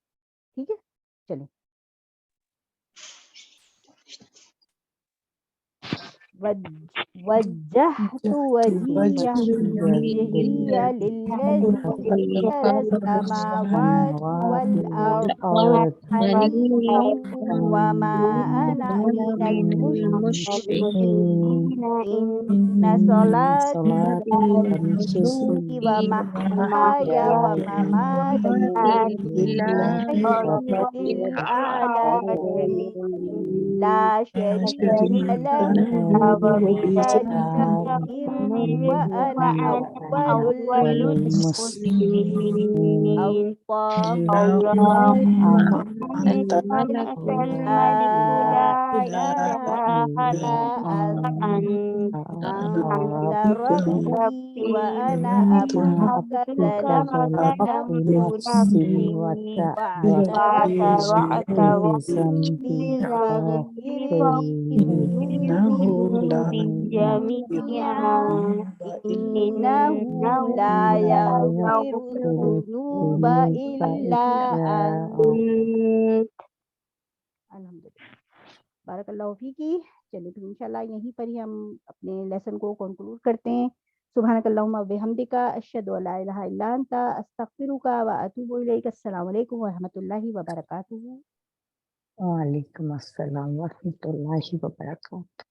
ٹھیک ہے. چلیں. وجهت وجهي للذي فطر السماوات والأرض حنيفا وما أنا من المشركين إن صلاتي ونسكي ومحياي ومماتي لله رب العالمين لا شريك له وبذلك وأنا أول المسلمين. اللهم أنت الملك لا إله أنت ربي وأنا عبدك ظلمت نفسي واعترفت بذنبي فاغفر لي ذنوبي جميعا إنه لا يغفر الذنوب إلا أنت. الحمدللہ. بارک اللہ فیکی. چلیے پھر انشاءاللہ یہیں پر ہی ہم اپنے لیسن کو کنکلوڈ کرتے ہیں. سبحانک اللہم و بحمدک اشہد ان لا الہ الا انت استغفرک و اتوب الیک. السلام علیکم و رحمۃ اللہ وبرکاتہ. وعلیکم السلام ورحمۃ اللہ وبرکاتہ.